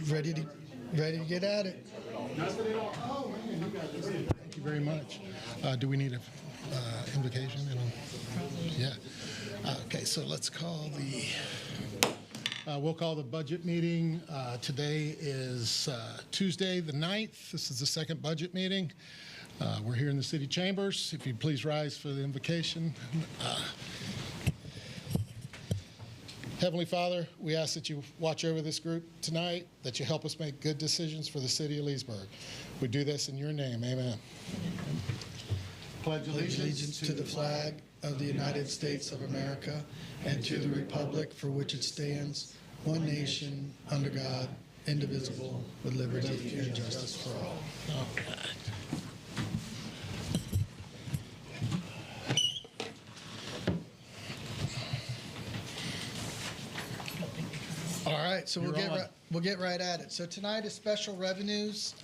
Ready to get at it. Thank you very much. Do we need a invocation? Yeah. Okay, so let's call we'll call the budget meeting. Today is Tuesday the 9th. This is the second budget meeting. We're here in the city chambers. If you'd please rise for the invocation. Heavenly Father, we ask that you watch over this group tonight, that you help us make good decisions for the city of Leesburg. We do this in your name. Amen. Pledge allegiance to the flag of the United States of America and to the republic for which it stands, one nation, under God, indivisible, with liberty and justice for all. All right, so we'll get right at it. So tonight is special revenues.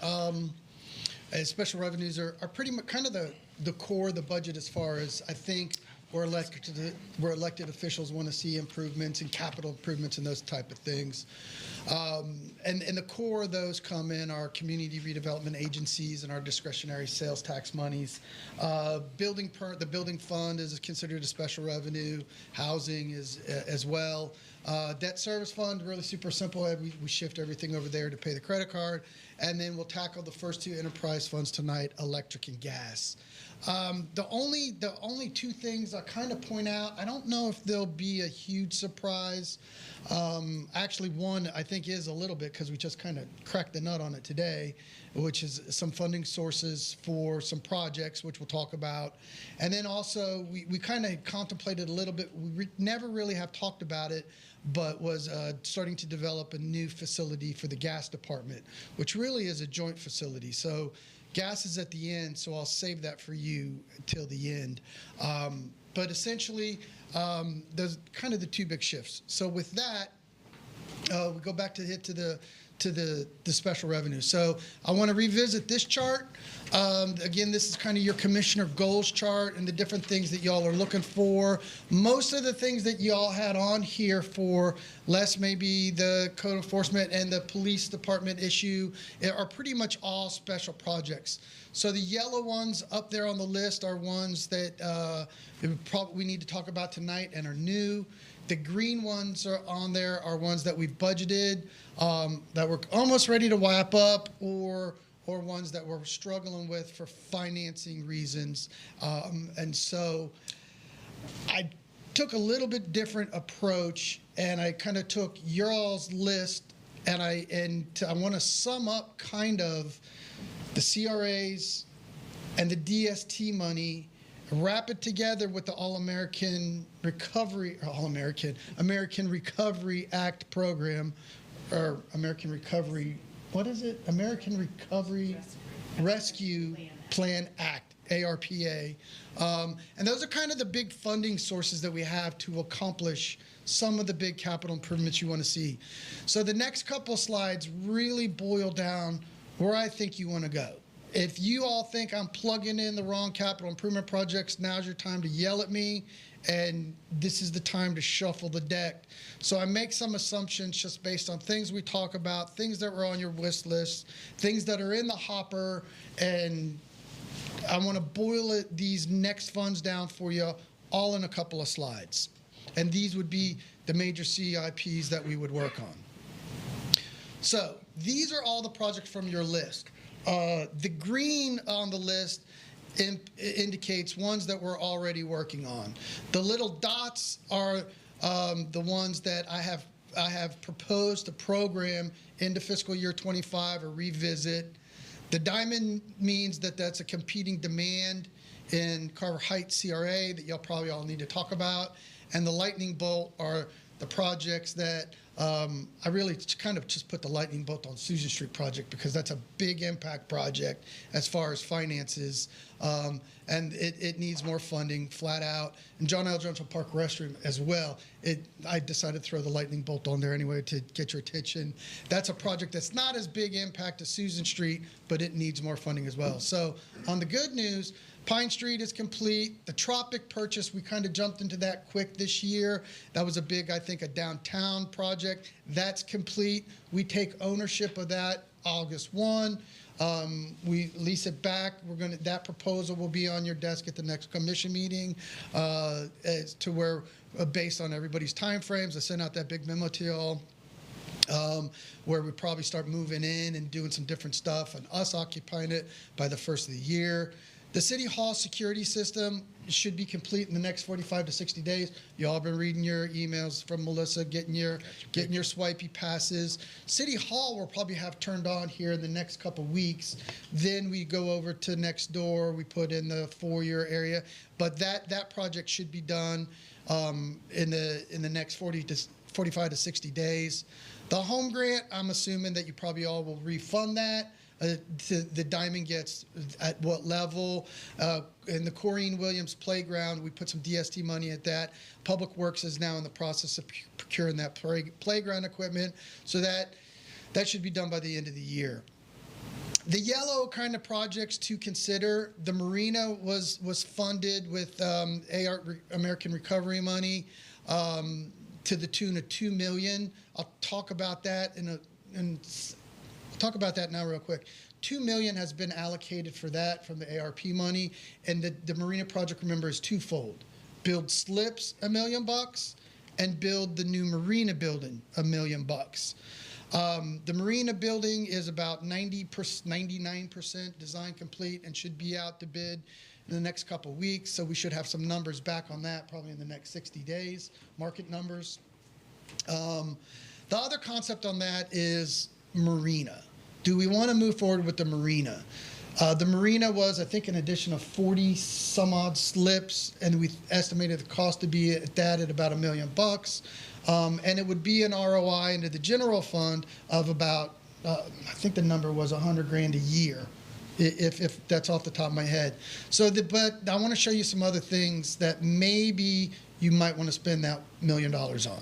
Special revenues are pretty much kind of the core of the budget as far as I think where elected officials want to see improvements and capital improvements and those type of things. And the core of those come in our community redevelopment agencies and our discretionary sales tax monies. The building fund is considered a special revenue. Housing is as well. Debt service fund, really super simple. We shift everything over there to pay the credit card. And then we'll tackle the first two enterprise funds tonight, electric and gas. The only two things I kind of point out, I don't know if there'll be a huge surprise. Actually, one I think is a little bit because we just kind of cracked the nut on it today, which is some funding sources for some projects, which we'll talk about. And then also we kind of contemplated a little bit. We never really have talked about it, but was starting to develop a new facility for the gas department, which really is a joint facility. So gas is at the end, so I'll save that for you till the end. But essentially, there's kind of the two big shifts. So with that, we go back to the special revenue. So I want to revisit this chart. Again, this is kind of your commissioner goals chart and the different things that y'all are looking for. Most of the things that y'all had on here for less maybe the code enforcement and the police department issue are pretty much all special projects. So the yellow ones up there on the list are ones that we need to talk about tonight and are new. The green ones are on there are ones that we've budgeted, that we're almost ready to wrap up, or ones that we're struggling with for financing reasons. And so I took a little bit different approach, and I kind of took your all's list, and I want to sum up kind of the CRAs and the DST money, wrap it together with the American Recovery Act program, or American Recovery, what is it? American Recovery Rescue Plan Act, ARPA. And those are kind of the big funding sources that we have to accomplish some of the big capital improvements you want to see. So the next couple slides really boil down where I think you want to go. If you all think I'm plugging in the wrong capital improvement projects, now's your time to yell at me, and this is the time to shuffle the deck. So I make some assumptions just based on things we talk about, things that were on your wish list, things that are in the hopper, and I want to boil these next funds down for you all in a couple of slides. And these would be the major CIPs that we would work on. So these are all the projects from your list. The green on the list indicates ones that we're already working on. The little dots are the ones that I have proposed to program into fiscal year 25 or revisit. The diamond means that that's a competing demand in Carver Heights CRA that y'all probably all need to talk about. And the lightning bolt are the projects that I really kind of just put the lightning bolt on Susan Street project because that's a big impact project as far as finances. And it needs more funding, flat out. And John L. Johnson Park restroom as well. I decided to throw the lightning bolt on there anyway to get your attention. That's a project that's not as big impact as Susan Street, but it needs more funding as well. So on the good news, Pine Street is complete. The Tropic purchase, we kind of jumped into that quick this year. That was a big, I think, a downtown project. That's complete. We take ownership of that August 1. We lease it back. That proposal will be on your desk at the next commission meeting, as to where, based on everybody's timeframes. I sent out that big memo to y'all, where we probably start moving in and doing some different stuff, and us occupying it by the first of the year. The City Hall security system should be complete in the next 45 to 60 days. You all been reading your emails from Melissa, getting your swipey passes. City Hall will probably have turned on here in the next couple weeks. Then we go over to next door. We put in the foyer area, but that project should be done in the next 45 to 60 days. The home grant, I'm assuming that you probably all will refund that. The diamond gets at what level. In the Corrine Williams playground, we put some DST money at that. Public Works is now in the process of procuring that playground equipment, so that should be done by the end of the year. The yellow kind of projects to consider, the marina was funded with American Recovery money to the tune of $2 million. I'll talk about that talk about that now real quick. $2 million has been allocated for that from the ARP money, and the marina project, remember, is twofold: build slips $1 million and build the new marina building $1 million. The marina building is about 99% design complete and should be out to bid in the next couple weeks, so we should have some numbers back on that probably in the next 60 days, market numbers. The other concept on that is marina. Do we want to move forward with the marina? The marina was, I think, an addition of 40 some odd slips, and we estimated the cost to be at about $1 million. And it would be an ROI into the general fund of about, I think the number was $100,000 a year, if that's off the top of my head. But I want to show you some other things that maybe you might want to spend that $1 million on.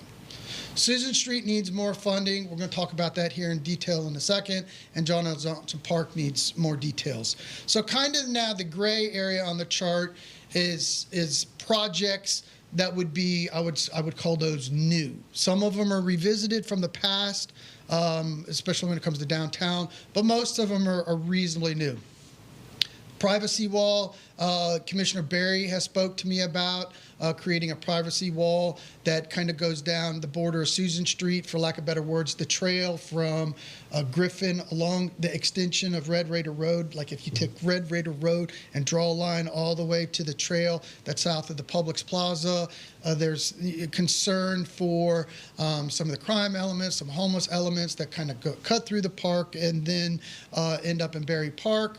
Susan Street needs more funding. We're going to talk about that here in detail in a second. And John L. Johnson Park needs more details. So kind of now the gray area on the chart is projects that would be, I would call those new. Some of them are revisited from the past, especially when it comes to downtown, but most of them are reasonably new. Privacy wall, Commissioner Berry has spoke to me about creating a privacy wall that kind of goes down the border of Susan Street, for lack of better words, the trail from Griffin along the extension of Red Raider Road. Like if you take Red Raider Road and draw a line all the way to the trail that's south of the Publix Plaza, there's concern for some of the crime elements, some homeless elements that kind of cut through the park and then end up in Berry Park.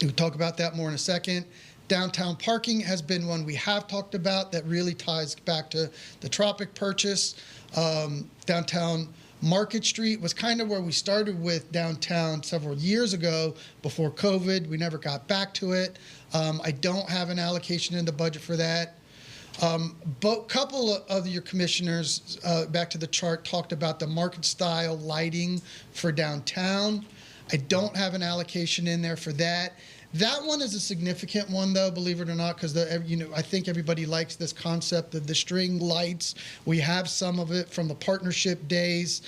We'll talk about that more in a second. Downtown parking has been one we have talked about that really ties back to the Tropic purchase. Downtown Market Street was kind of where we started with downtown several years ago before COVID. We never got back to it. I don't have an allocation in the budget for that. But a couple of your commissioners, back to the chart, talked about the market style lighting for downtown. I don't have an allocation in there for that. That one is a significant one, though, believe it or not, because I think everybody likes this concept of the string lights. We have some of it from the partnership days.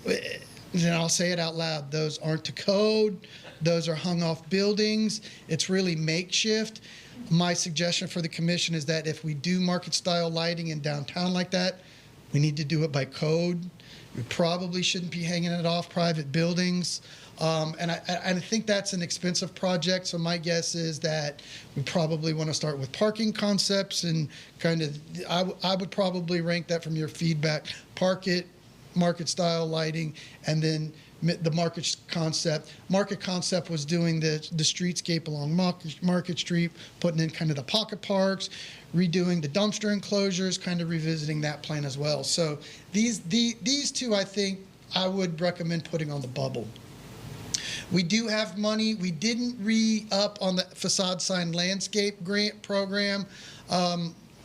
And I'll say it out loud. Those aren't to code. Those are hung off buildings. It's really makeshift. My suggestion for the commission is that if we do market style lighting in downtown like that, we need to do it by code. We probably shouldn't be hanging it off private buildings. And I think that's an expensive project, so my guess is that we probably want to start with parking concepts and kind of, I would probably rank that from your feedback: market style lighting, and then the market concept. Market concept was doing the streetscape along Market Street, putting in kind of the pocket parks, redoing the dumpster enclosures, kind of revisiting that plan as well. So these two, I think, I would recommend putting on the bubble. We do have money. We didn't re-up on the facade sign landscape grant program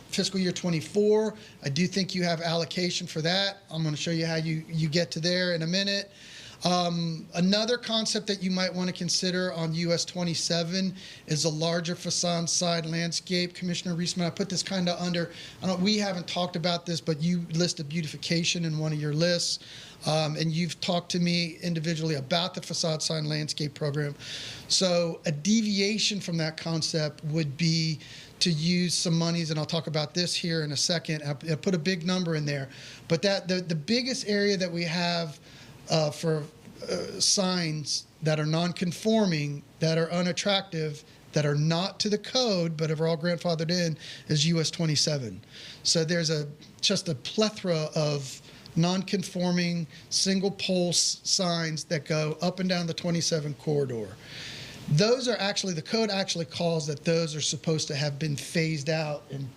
fiscal year 24. I do think you have allocation for that. I'm going to show you how you get to there in a minute. Another concept that you might want to consider on US 27 is a larger facade side landscape. Commissioner Reisman, I put this kind of under, we haven't talked about this, but you listed beautification in one of your lists. And you've talked to me individually about the facade sign landscape program. So a deviation from that concept would be to use some monies, and I'll talk about this here in a second. I put a big number in there. But that the biggest area that we have for signs that are non-conforming, that are unattractive, that are not to the code, but are all grandfathered in, is US 27. So there's just a plethora of non-conforming single pole signs that go up and down the 27 corridor. Those are actually, the code actually calls that those are supposed to have been phased out in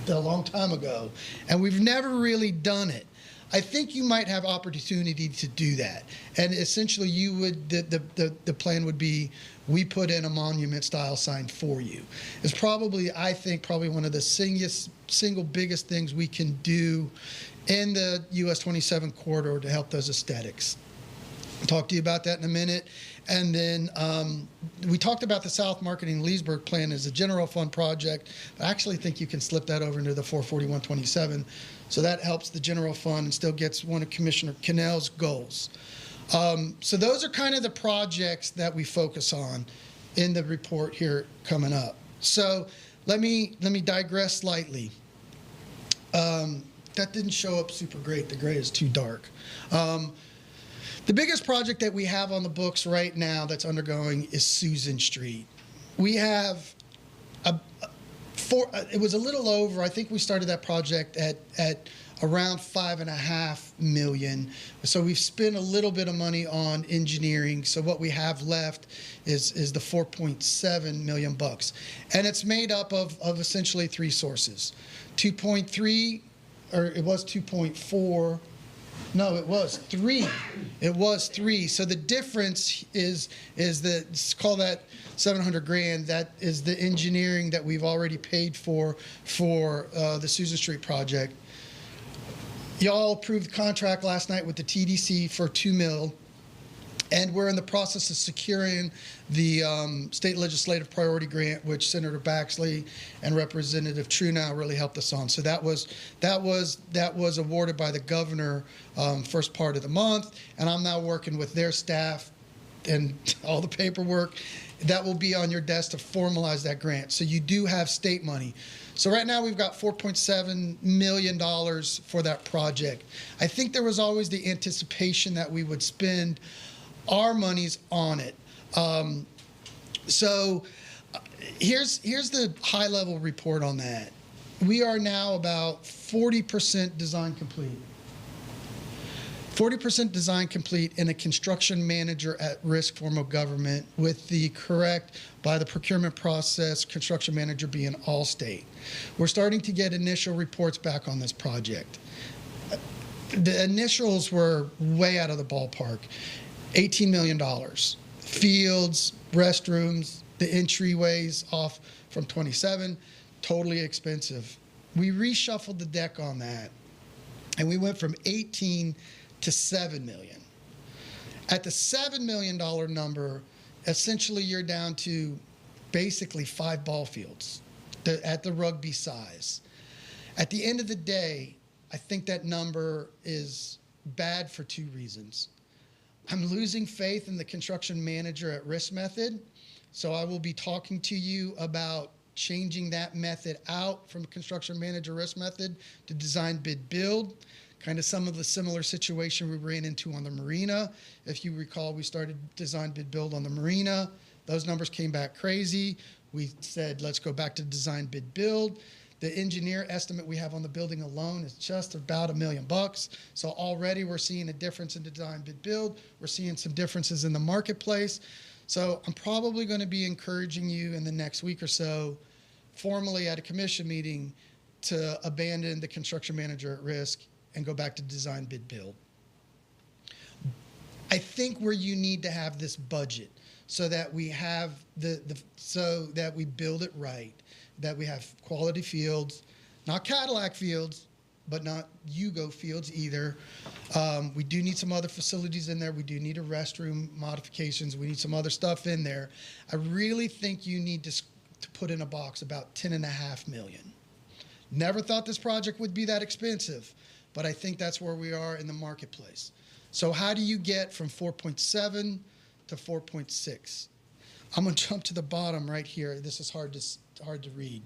a long time ago, and we've never really done it. I think you might have opportunity to do that, and essentially you would, the plan would be, we put in a monument style sign for you. It's probably, I think, probably one of the single biggest things we can do in the US 27 corridor to help those aesthetics. I'll talk to you about that in a minute. And then we talked about the South Marketing Leesburg plan as a general fund project. I actually think you can slip that over into the 44127. So that helps the general fund and still gets one of Commissioner Cannell's goals. So those are kind of the projects that we focus on in the report here coming up. So let me digress slightly. That didn't show up super great. The gray is too dark. The biggest project that we have on the books right now that's undergoing is Susan Street. We have it was a little over, I think we started that project at around $5.5 million. So we've spent a little bit of money on engineering. So what we have left is the 4.7 million bucks. And it's made up of essentially three sources. 2.3, or it was 2.4. No, it was 3. It was 3. So the difference is that, call that 700 grand. That is the engineering that we've already paid for the Susan Street project. Y'all approved the contract last night with the TDC for $2 million. And we're in the process of securing the state legislative priority grant, which Senator Baxley and Representative Trunow really helped us on. So that was awarded by the governor first part of the month, and I'm now working with their staff and all the paperwork. That will be on your desk to formalize that grant. So you do have state money. So right now we've got $4.7 million for that project. I think there was always the anticipation that we would spend our monies on it. So here's the high-level report on that. We are now about 40% design complete. 40% design complete in a construction manager at risk form of government with the correct, by the procurement process, construction manager being Allstate. We're starting to get initial reports back on this project. The initials were way out of the ballpark. $18 million. Fields, restrooms, the entryways off from 27, totally expensive. We reshuffled the deck on that, and we went from 18 to 7 million. At the $7 million number, essentially you're down to basically 5 ball fields at the rugby size. At the end of the day, I think that number is bad for 2 reasons. I'm losing faith in the construction manager at risk method, so I will be talking to you about changing that method out from construction manager risk method to design bid build, kind of some of the similar situation we ran into on the marina. If you recall, we started design bid build on the marina. Those numbers came back crazy. We said, let's go back to design bid build. The engineer estimate we have on the building alone is just about $1 million. So already we're seeing a difference in design bid build. We're seeing some differences in the marketplace. So I'm probably going to be encouraging you in the next week or so, formally at a commission meeting, to abandon the construction manager at risk and go back to design bid build. I think where you need to have this budget so that we have so that we build it right, that we have quality fields, not Cadillac fields, but not Yugo fields either. We do need some other facilities in there. We do need a restroom modifications. We need some other stuff in there. I really think you need to put in a box about $10.5 million. Never thought this project would be that expensive, but I think that's where we are in the marketplace. So how do you get from 4.7 to 4.6? I'm going to jump to the bottom right here. This is hard to read.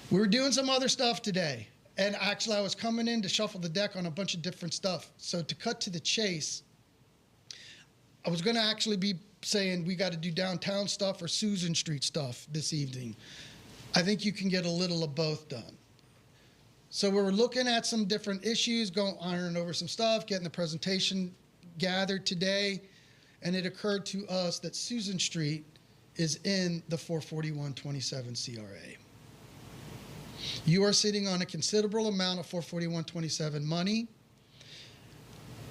We were doing some other stuff today. And actually, I was coming in to shuffle the deck on a bunch of different stuff. So to cut to the chase, I was going to actually be saying we got to do downtown stuff or Susan Street stuff this evening. I think you can get a little of both done. So we're looking at some different issues, ironing over some stuff, getting the presentation gathered today. And it occurred to us that Susan Street is in the 44127 CRA. You are sitting on a considerable amount of 44127 money.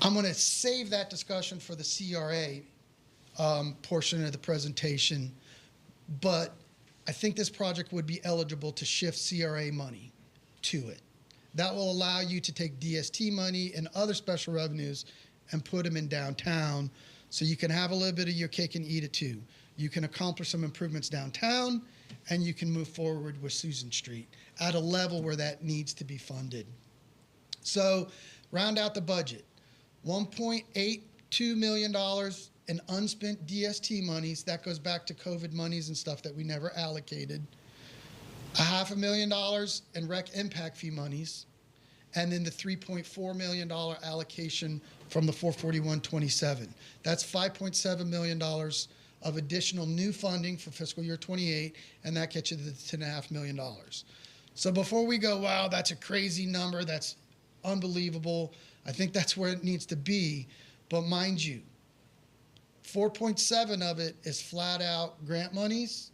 I'm going to save that discussion for the CRA portion of the presentation, but I think this project would be eligible to shift CRA money to it. That will allow you to take DST money and other special revenues and put them in downtown so you can have a little bit of your cake and eat it too. You can accomplish some improvements downtown, and you can move forward with Susan Street at a level where that needs to be funded. So round out the budget. $1.82 million in unspent DST monies. That goes back to COVID monies and stuff that we never allocated. $500,000 in rec impact fee monies. And then the $3.4 million allocation from the 44127. That's $5.7 million of additional new funding for fiscal year 28, and that gets you to the $10.5 million. So before we go, wow, that's a crazy number, that's unbelievable, I think that's where it needs to be. But mind you, 4.7 of it is flat out grant monies,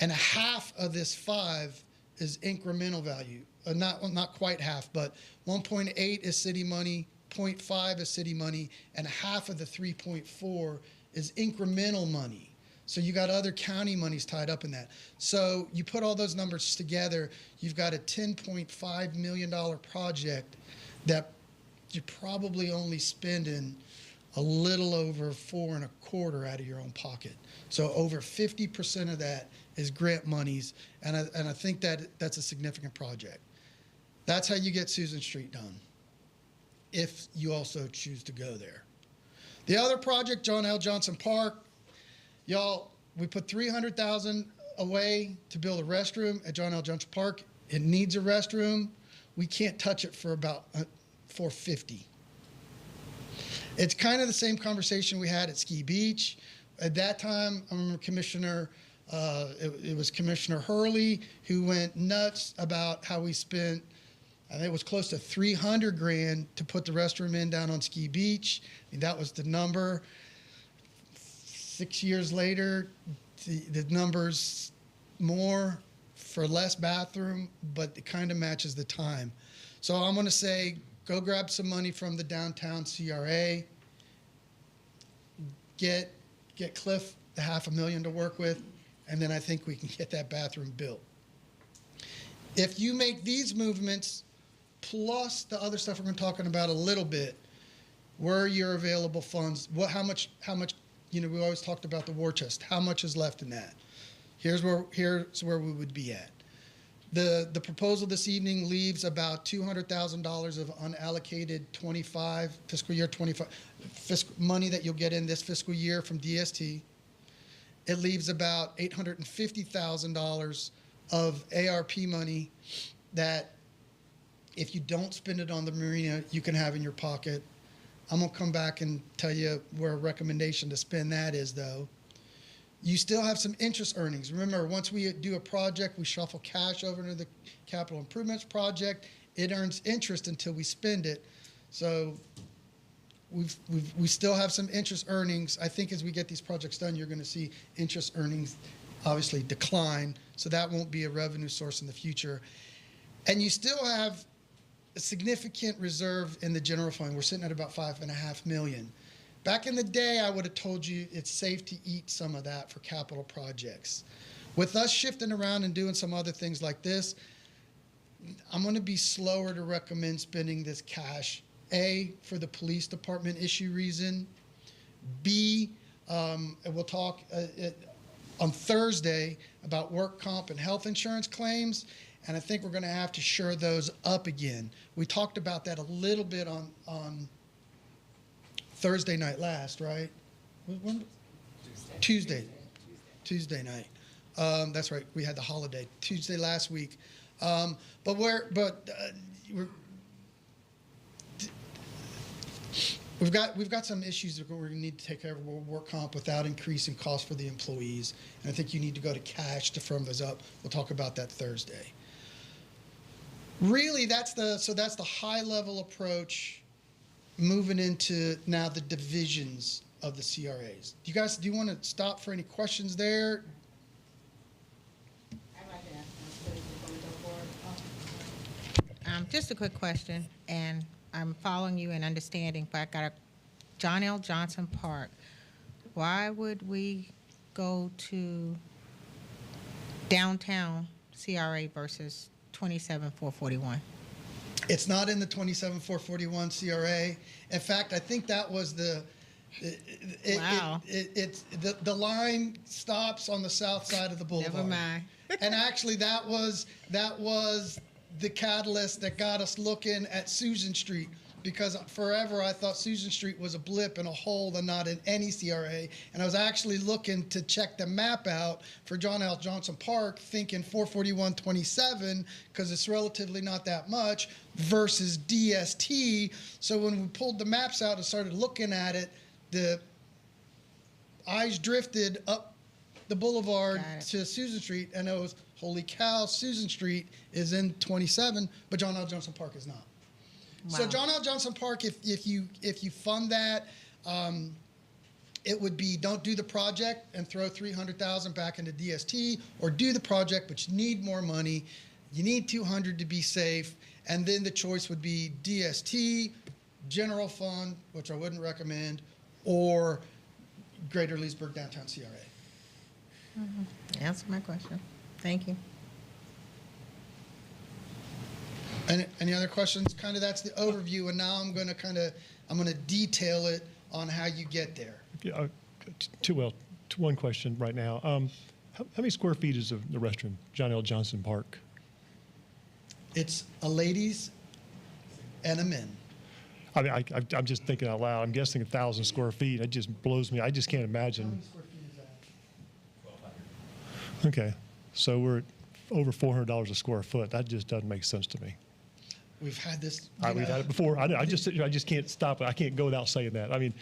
and half of this 5 is incremental value. Not quite half, but 1.8 is city money, 0.5 is city money, and half of the 3.4 is incremental money. So you got other county monies tied up in that. So you put all those numbers together, you've got a $10.5 million project that you're probably only spending a little over 4.25 out of your own pocket. So over 50% of that is grant monies, and I think that's a significant project. That's how you get Susan Street done, if you also choose to go there. The other project, John L. Johnson Park, y'all, we put $300,000 away to build a restroom at John L. Johnson Park. It needs a restroom. We can't touch it for about $450,000. It's kind of the same conversation we had at Ski Beach. At that time, I remember it was Commissioner Hurley who went nuts about how we spent, I think it was close to $300,000 to put the restroom in down on Ski Beach. I mean, that was the number. 6 years later, the number's more for less bathroom, but it kind of matches the time. So I'm going to say, go grab some money from the downtown CRA. Get Cliff the $500,000 to work with, and then I think we can get that bathroom built. If you make these movements, plus the other stuff we're going to talk about a little bit, where are your available funds? How much, we always talked about the war chest. How much is left in that? Here's where we would be at. The proposal this evening leaves about $200,000 of unallocated fiscal year 25 money that you'll get in this fiscal year from DST. It leaves about $850,000 of ARP money that if you don't spend it on the marina, you can have in your pocket. I'm going to come back and tell you where a recommendation to spend that is, though. You still have some interest earnings. Remember, once we do a project, we shuffle cash over into the capital improvements project. It earns interest until we spend it. So we still have some interest earnings. I think as we get these projects done, you're going to see interest earnings obviously decline. So that won't be a revenue source in the future. And you still have a significant reserve in the general fund. We're sitting at about $5.5 million. Back in the day, I would have told you it's safe to eat some of that for capital projects. With us shifting around and doing some other things like this, I'm going to be slower to recommend spending this cash, A, for the police department issue reason, B, and we'll talk on Thursday about work comp and health insurance claims, and I think we're going to have to shore those up again. We talked about that a little bit on Thursday night last, right? Tuesday night. That's right. We had the holiday Tuesday last week. We've got some issues that we're going to need to take care of with work comp without increasing costs for the employees, and I think you need to go to cash to firm those up. We'll talk about that Thursday. Really, that's the high level approach. Moving into now the divisions of the CRAs. Do you want to stop for any questions there? I'd like to ask one before we go forward. Just a quick question, and I'm following you and understanding, but I got a John L. Johnson Park. Why would we go to downtown CRA versus 27441? It's not in the 27441 CRA. In fact, I think that was the Wow. The line stops on the south side of the boulevard. Never mind. And actually, that was the catalyst that got us looking at Susan Street, because forever I thought Susan Street was a blip in a hole and not in any CRA. And I was actually looking to check the map out for John L. Johnson Park, thinking 44127, because it's relatively not that much, versus DST. So when we pulled the maps out and started looking at it, the eyes drifted up the boulevard to Susan Street, and it was, holy cow, Susan Street is in 27, but John L. Johnson Park is not. Wow. So John L. Johnson Park, if you fund that, it would be don't do the project and throw $300,000 back into DST, or do the project but you need more money. You need $200 to be safe, and then the choice would be DST, general fund, which I wouldn't recommend, or Greater Leesburg Downtown CRA. Answer my question. Thank you. Any other questions? Kind of that's the overview, and now I'm going to detail it on how you get there. Yeah, one question right now. How many square feet is the restroom, John L. Johnson Park? It's a ladies and a men. I mean, I'm just thinking out loud. I'm guessing 1,000 square feet. It just blows me. I just can't How imagine. many square feet is that? Okay, so we're at over $400 a square foot. That just doesn't make sense to me. We've had this. We've had it before. I just can't stop it. I can't go without saying that. I mean,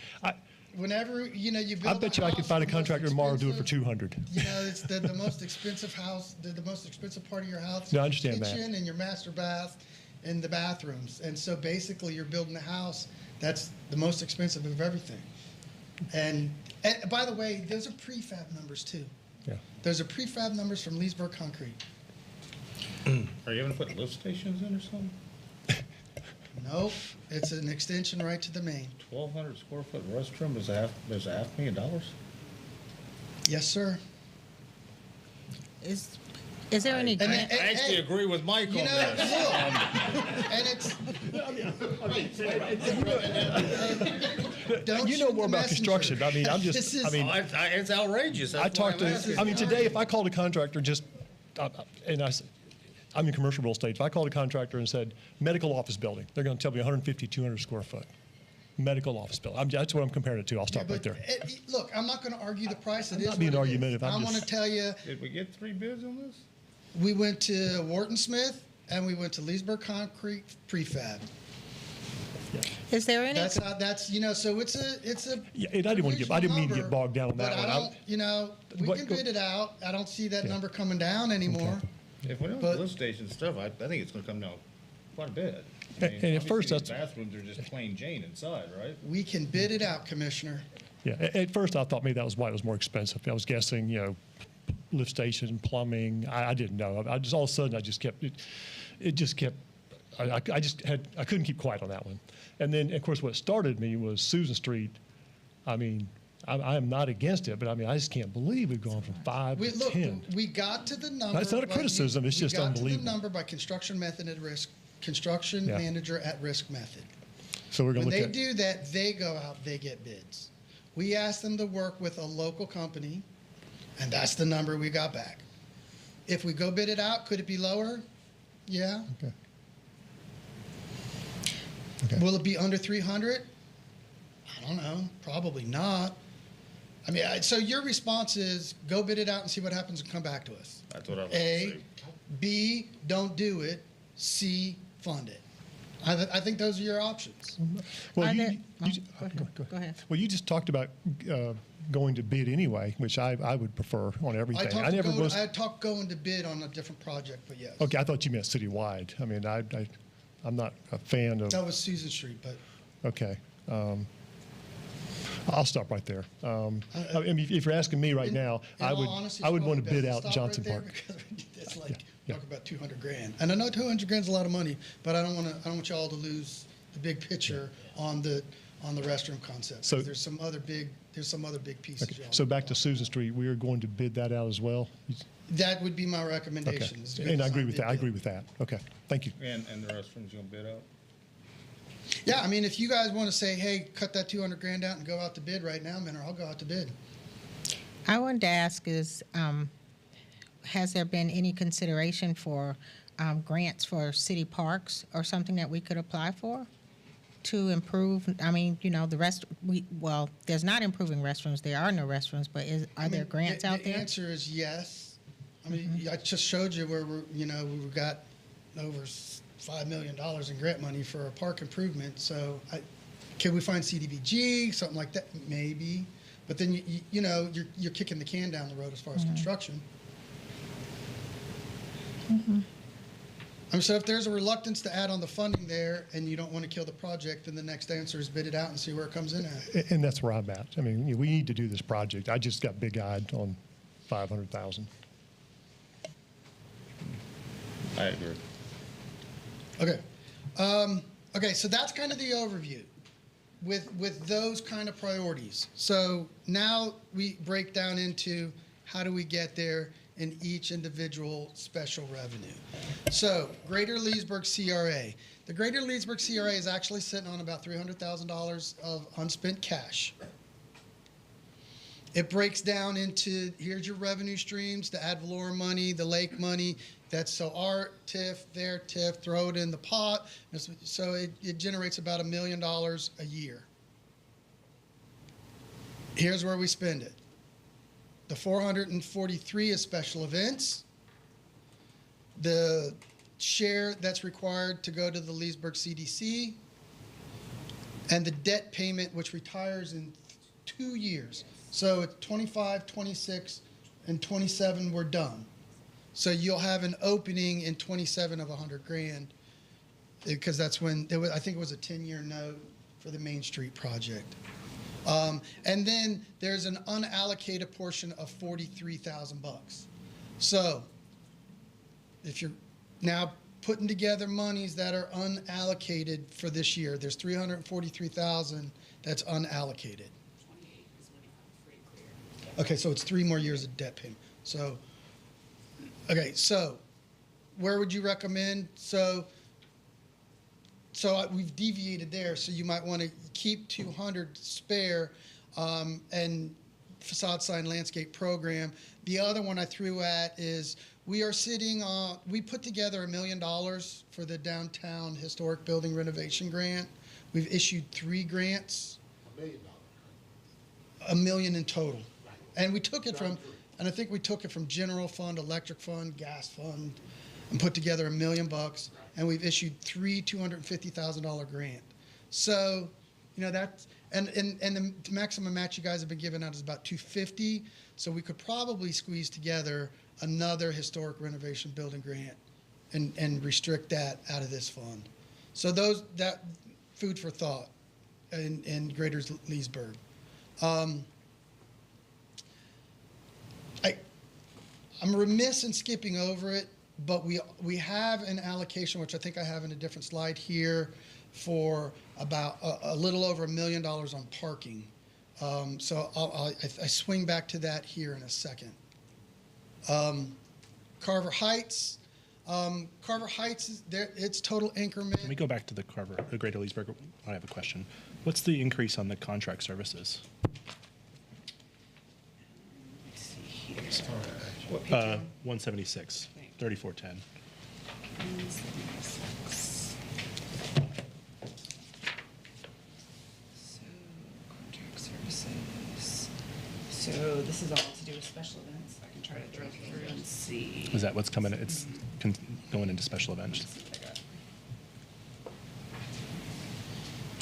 Whenever you build. I bet you I could find a the most contractor tomorrow and do it for expensive- $200. It's the most expensive house, the most expensive part of your house. No, I understand that. Kitchen and your master bath and the bathrooms. And so basically you're building a house that's the most expensive of everything. And by the way, those are prefab numbers too. Yeah. Those are prefab numbers from Leesburg Concrete. Are you gonna put lift stations in or something? Nope, it's an extension right to the main. 1,200 square foot restroom is $500,000? Yes, sir. Is there any And- grant? I actually agree with Mike You on know, that. and it's. Don't You know shoot more the about construction. I mean, I'm This just, is- I mean, It's outrageous. I talked to, I mean, today, if I called a contractor I'm in commercial real estate. If I called a contractor and said, medical office building, they're going to tell me 150, 200 square foot. Medical office building. That's what I'm comparing it to. I'll stop Yeah, right there. Look, I'm not going to argue the price. It is not being what it is. argumentative, I I'm want to just- tell you, Did we get 3 bids on this? we went to Wharton Smith and we went to Leesburg Concrete Prefab. Is there any? That's not. That's so it's a. Yeah, and I didn't mean to get number, bogged down on that but one. I don't. We What- can bid it out. I don't see that Yeah. number coming down anymore. If we don't But- have lift station stuff, I think it's gonna come down quite a bit. I And mean, at first obviously that's- these bathrooms are just plain Jane inside, right? We can bid it out, Commissioner. Yeah, at first I thought maybe that was why it was more expensive. I was guessing, lift station, plumbing. I didn't know. I just all of a sudden I just kept it just kept. I couldn't keep quiet on that one. And then of course what started me was Susan Street. I mean, I am not against it, but I mean, I just can't believe we've gone from 5 to Look, 10. we got to the number. That's not a by- criticism, it's just We got to unbelievable. the number by construction method at risk, construction Yeah. manager at risk method. So we're going When to they look at, do that, they go out, they get bids. We asked them to work with a local company, and that's the number we got back. If we go bid it out, could it be lower? Yeah. okay. Okay. Will it be under 300? I don't know. Probably not. I mean, so your response is go bid it out and see what happens and come back to us. That's what I was A, saying. B, don't do it. C, fund it. I think those are your options. Well, Are you, there- you- oh, you- go ahead. Go ahead. Well, you just talked about going to bid anyway, which I would prefer on everything. I talked going to bid on a different project, but yes. Okay, I thought you meant citywide. I mean, I'm not a fan of. That was Susan Street, but Okay. I'll stop right there. I mean, if you're asking me right now, in I all would honesty, I would it's want to probably bid best out stop Johnson right there Park. because it's like Yeah. talk about 200 grand, and I know 200 grand is a lot of money, but I don't want y'all to lose the big picture on the restroom concept. So- there's some other big pieces. Okay. y'all So want back to to Susan Street, we are going to bid that out as well. That would be my Okay. recommendation. is good And I agree design with bid that. I bid. agree with that. Okay. Thank you. And the restrooms you gonna bid out? Yeah, I mean, if you guys want to say, hey, cut that 200 grand out and go out to bid right now, man, I'll go out to bid. I wanted to ask is, has there been any consideration for grants for city parks or something that we could apply for to improve? I mean, you know, there's not improving restrooms. There are no restrooms, but are there grants out The there? answer is yes. I mean, I just showed you where we've got over $5 million in grant money for a park improvement. So can we find CDBG, something like that? Maybe. But then, you're kicking the can down the road as far as construction. So if there's a reluctance to add on the funding there and you don't want to kill the project, then the next answer is bid it out and see where it comes in at. And that's where I'm at. I mean, we need to do this project. I just got big-eyed on 500,000. I agree. Okay. Okay, so that's kind of the overview with those kind of priorities. So now we break down into how do we get there in each individual special revenue. So Greater Leesburg CRA. The Greater Leesburg CRA is actually sitting on about $300,000 of unspent cash. It breaks down into, here's your revenue streams, the ad valorem money, the lake money. That's so our TIF, their TIF, throw it in the pot. So it generates about $1 million a year. Here's where we spend it. The 443 is special events. The share that's required to go to the Leesburg CDC. And the debt payment, which retires in 2 years. So it's 25, 26, and 27, we're done. So you'll have an opening in 27 of 100 grand, because that's when I think it was a 10-year note for the Main Street project. And then there's an unallocated portion of 43,000 bucks. So if you're now putting together monies that are unallocated for this year, there's 343,000 that's unallocated. Okay, so it's 3 more years of debt payment. So, okay, so where would you recommend? So we've deviated there, so you might want to keep 200 spare and facade sign landscape program. The other one I threw at is we put together $1 million for the downtown historic building renovation grant. We've issued 3 grants. $1 million. $1 million in total. And we took it from, and I think we took it from general fund, electric fund, gas fund, and put together $1 million bucks. And we've issued 3 $250,000 grant. So, that's, and the maximum match you guys have been giving out is about $250. So we could probably squeeze together another historic renovation building grant and restrict that out of this fund. So that food for thought in Greater Leesburg. I'm remiss in skipping over it, but we have an allocation, which I think I have in a different slide here, for about a little over $1 million on parking. So I swing back to that here in a second. Carver Heights. Carver Heights is there. Its total increment. Can we go back to the Greater Leesburg? I have a question. What's the increase on the contract services? Let's see here. What page are you on? 176, 3410. 176. So, contract services. So this is all to do with special events. I can try to drill through and see. Is that what's coming? It's going into special events. Let's see what I got.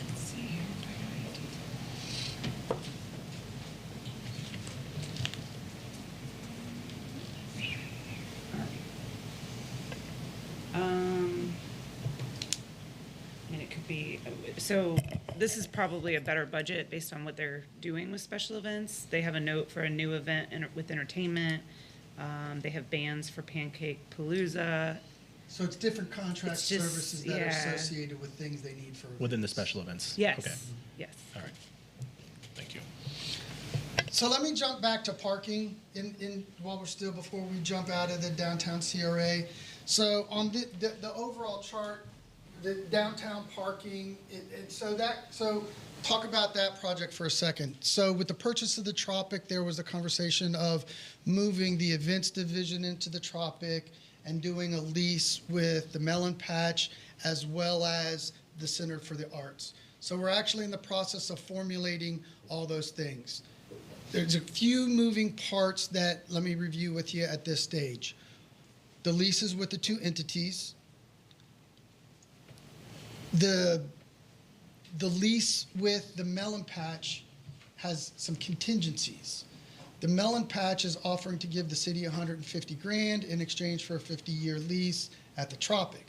Let's see here. And it could be, so this is probably a better budget based on what they're doing with special events. They have a note for a new event with entertainment. They have bands for Pancake Palooza. So it's different contract It's just- services that are yeah. associated with things they need for Within the events. special events? Yes, Okay. yes. All right. Thank you. So let me jump back to parking while we're still before we jump out of the downtown CRA. So on the overall chart, the downtown parking, so talk about that project for a second. So with the purchase of the Tropic, there was a conversation of moving the events division into the Tropic and doing a lease with the Melon Patch as well as the Center for the Arts. So we're actually in the process of formulating all those things. There's a few moving parts that let me review with you at this stage. The leases with the two entities. The lease with the Melon Patch has some contingencies. The Melon Patch is offering to give the city 150 grand in exchange for a 50-year lease at the Tropic.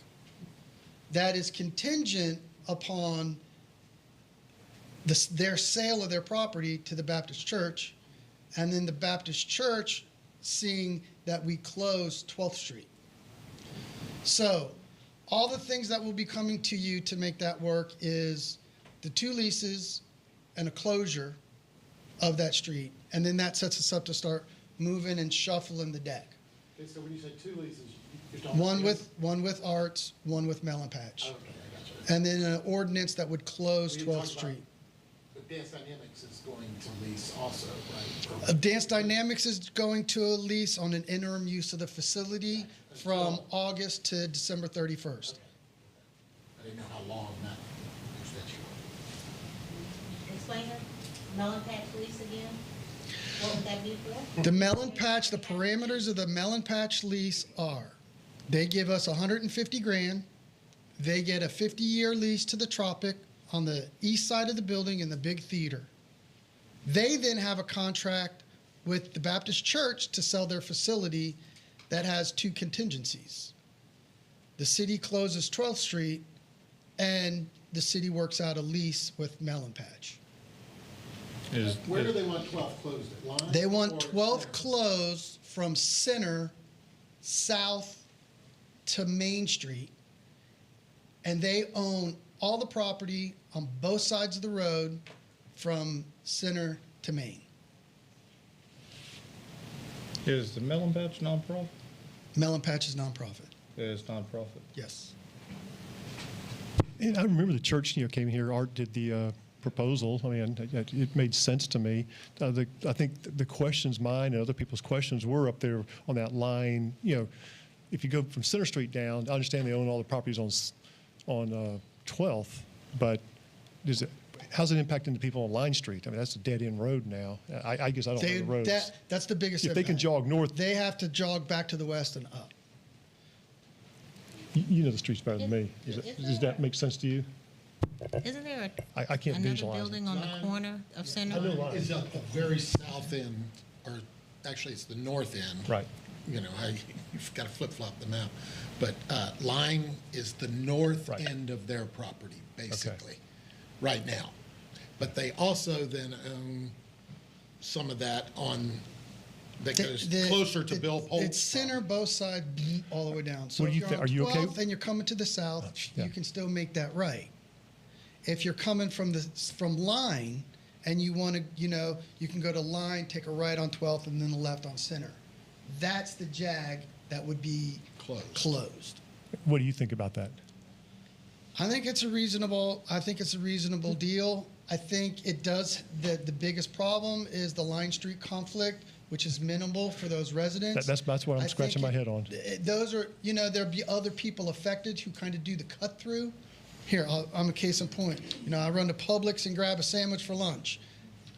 That is contingent upon their sale of their property to the Baptist Church, and then the Baptist Church seeing that we close 12th Street. So all the things that will be coming to you to make that work is the two leases and a closure of that street, and then that sets us up to start moving and shuffling the deck. Okay, so when you say two leases, you're talking One with Arts, one with Melon Patch. Okay, I got you. And then an ordinance that would close Well, you 12th talked about- Street. But Dance Dynamics is going to lease also, right? Dance Dynamics is going to a lease on an interim use of the facility from August to December 31st. I didn't know how long that extension was. Explain the Melon Patch lease again? What would that be for? The Melon Patch, the parameters of the Melon Patch lease are, they give us 150 grand, they get a 50-year lease to the Tropic on the east side of the building in the big theater. They then have a contract with the Baptist Church to sell their facility that has two contingencies. The city closes 12th Street, and the city works out a lease with Melon Patch. Where do they want 12 closed at Line? They want or 12th Center? closed from Center south to Main Street, and they own all the property on both sides of the road from Center to Main. Is the Melon Patch nonprofit? Melon Patch is nonprofit. It's nonprofit. Yes. And I remember the church, came here, Art did the proposal. I mean, it made sense to me. I think the questions, mine and other people's questions were up there on that line. If you go from Center Street down, I understand they own all the properties on 12th, but how's it impacting the people on Line Street? I mean, that's a dead-end road now. I guess I don't know the roads. That's the biggest If they can impact. jog north, They have to jog back to the west and up. you know the streets better than me. Does that make sense to you? Isn't there I can't another visualize it. building on the corner of Center? Is at the very south end, or actually it's the north end. Right. You've got to flip-flop the map. But Line is the north Right. end of their property, basically, right now. But they also then own some of that that goes closer to Bill Polk's. It's Center, both sides, all the way down. So What do if you you're think? on Are you okay 12th and you're coming to the south, yeah. you can still make that right. If you're coming from Line and you want to, you can go to Line, take a right on 12th, and then a left on Center. That's the jag that would be closed. What do you think about that? I think it's a reasonable deal. I think it does, the biggest problem is the Line Street conflict, which is minimal for those residents. That's what I'm scratching my head on. Those are, there'll be other people affected who kind of do the cut through. Here, I'm a case in point. I run to Publix and grab a sandwich for lunch.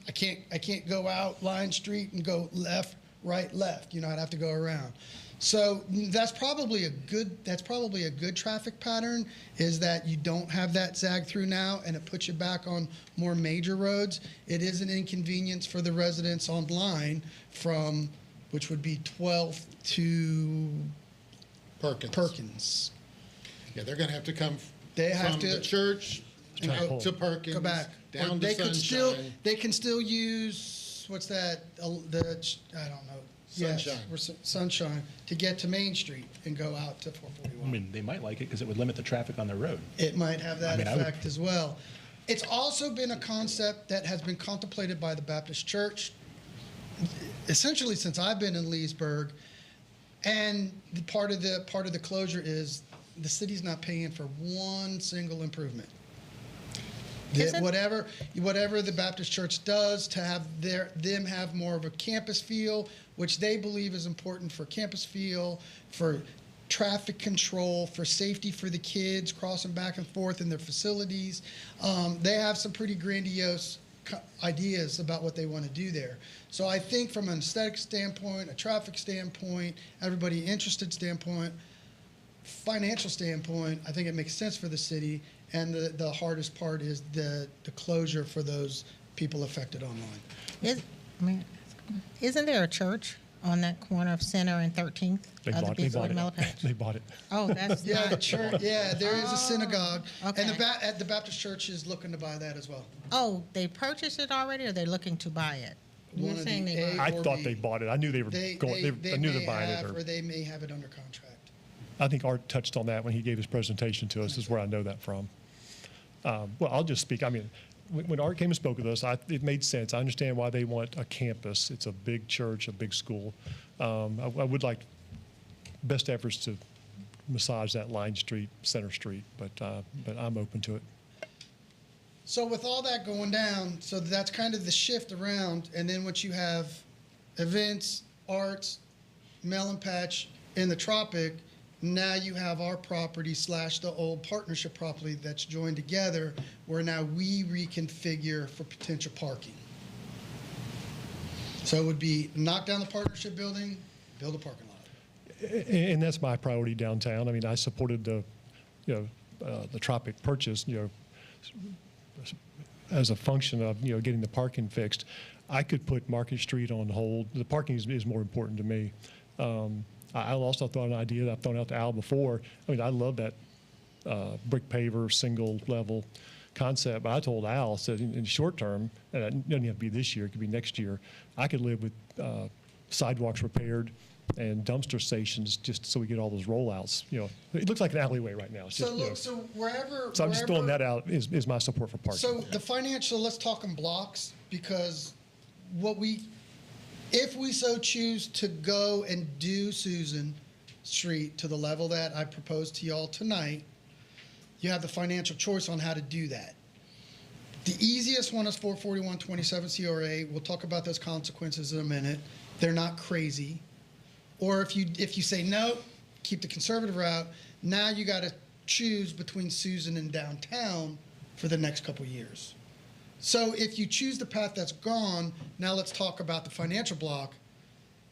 I can't go out Line Street and go left, right, left. I'd have to go around. So that's probably a good traffic pattern, is that you don't have that zag through now, and it puts you back on more major roads. It is an inconvenience for the residents on Line from, which would be 12th to Perkins. Yeah, they're going to have to come They have from to the church go to Perkins, go back. down they to could Sunshine. they can still use, what's that? I don't know. Sunshine. Yes, Sunshine, to get to Main Street and go out to I 441. mean, they might like it because it would limit the traffic on their road. It might have that I would- effect as well. It's also been a concept that has been contemplated by the Baptist Church essentially since I've been in Leesburg. And part of the closure is the city's not paying for one single improvement. Whatever the Baptist Church does to have them have more of a campus feel, which they believe is important for campus feel, for traffic control, for safety for the kids crossing back and forth in their facilities. They have some pretty grandiose ideas about what they want to do there. So I think from an aesthetic standpoint, a traffic standpoint, everybody interested standpoint, financial standpoint, I think it makes sense for the city. And the hardest part is the closure for those people affected online. Isn't there a church on that corner of Center and 13th? They bought it. They bought it. Oh, that's Yeah, not. the church. Yeah, there is a synagogue, okay. and the Baptist Church is looking to buy that as well. Oh, they purchased it already, or they're looking to buy it? You're One of saying the they A- bought I or thought B. they bought it. I knew they were going. I knew they're buying it. Or they may have it under contract. I think Art touched on that when he gave his presentation to us. Is where I know that from. Well, I'll just speak. I mean, when Art came and spoke with us, it made sense. I understand why they want a campus. It's a big church, a big school. I would like best efforts to massage that Line Street, Center Street, but I'm open to it. So with all that going down, so that's kind of the shift around, and then once you have events, arts, Melon Patch, in the Tropic, now you have our property / the old partnership property that's joined together, where now we reconfigure for potential parking. So it would be knock down the partnership building, build a parking lot. And that's my priority downtown. I mean, I supported the Tropic purchase, as a function of, getting the parking fixed. I could put Market Street on hold. The parking is more important to me. I also thought an idea that I've thrown out to Al before. I mean, I love that brick paver, single level concept. But I told Al, I said, in the short term, and it doesn't have to be this year, it could be next year, I could live with sidewalks repaired and dumpster stations just so we get all those rollouts. It looks like an alleyway right now. It's just, So wherever. So I'm just throwing that out is my support for parking. So the financial, let's talk in blocks, because if we so choose to go and do Susan Street to the level that I proposed to y'all tonight, you have the financial choice on how to do that. The easiest one is 441-27 CRA. We'll talk about those consequences in a minute. They're not crazy. Or if you say no, keep the conservative route, now you got to choose between Susan and downtown for the next couple years. So if you choose the path that's gone, now let's talk about the financial block.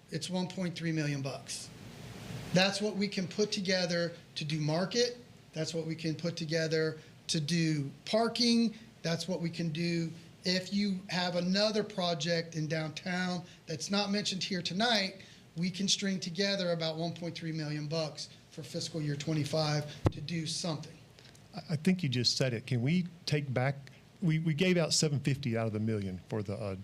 It's $1.3 million. That's what we can put together to do market. That's what we can put together to do parking. That's what we can do if you have another project in downtown that's not mentioned here tonight. We can string together about $1.3 million for fiscal year 25 to do something. I think you just said it. Can we take back? We gave out $750 out of the million for the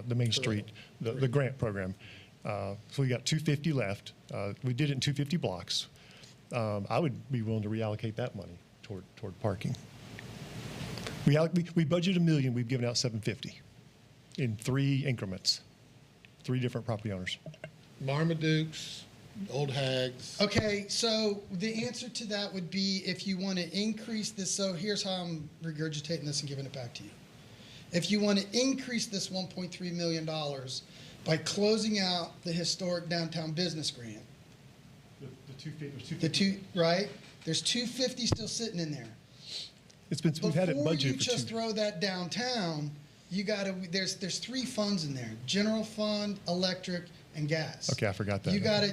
the Main Street, the grant program. So we got $250 left. We did it in 250 blocks. I would be willing to reallocate that money toward parking. We budgeted $1 million. We've given out $750. in 3 increments, 3 different property owners. Marmadukes, Old Hags. Okay, so the answer to that would be if you want to increase this, so here's how I'm regurgitating this and giving it back to you. If you want to increase this $1.3 million by closing out the historic downtown business grant, the two, right? There's 250 still sitting in there. We've had it Before you budgeted for just 2. throw that downtown, you gotta, there's 3 funds in there: general fund, electric, and gas. Okay, I forgot that. You gotta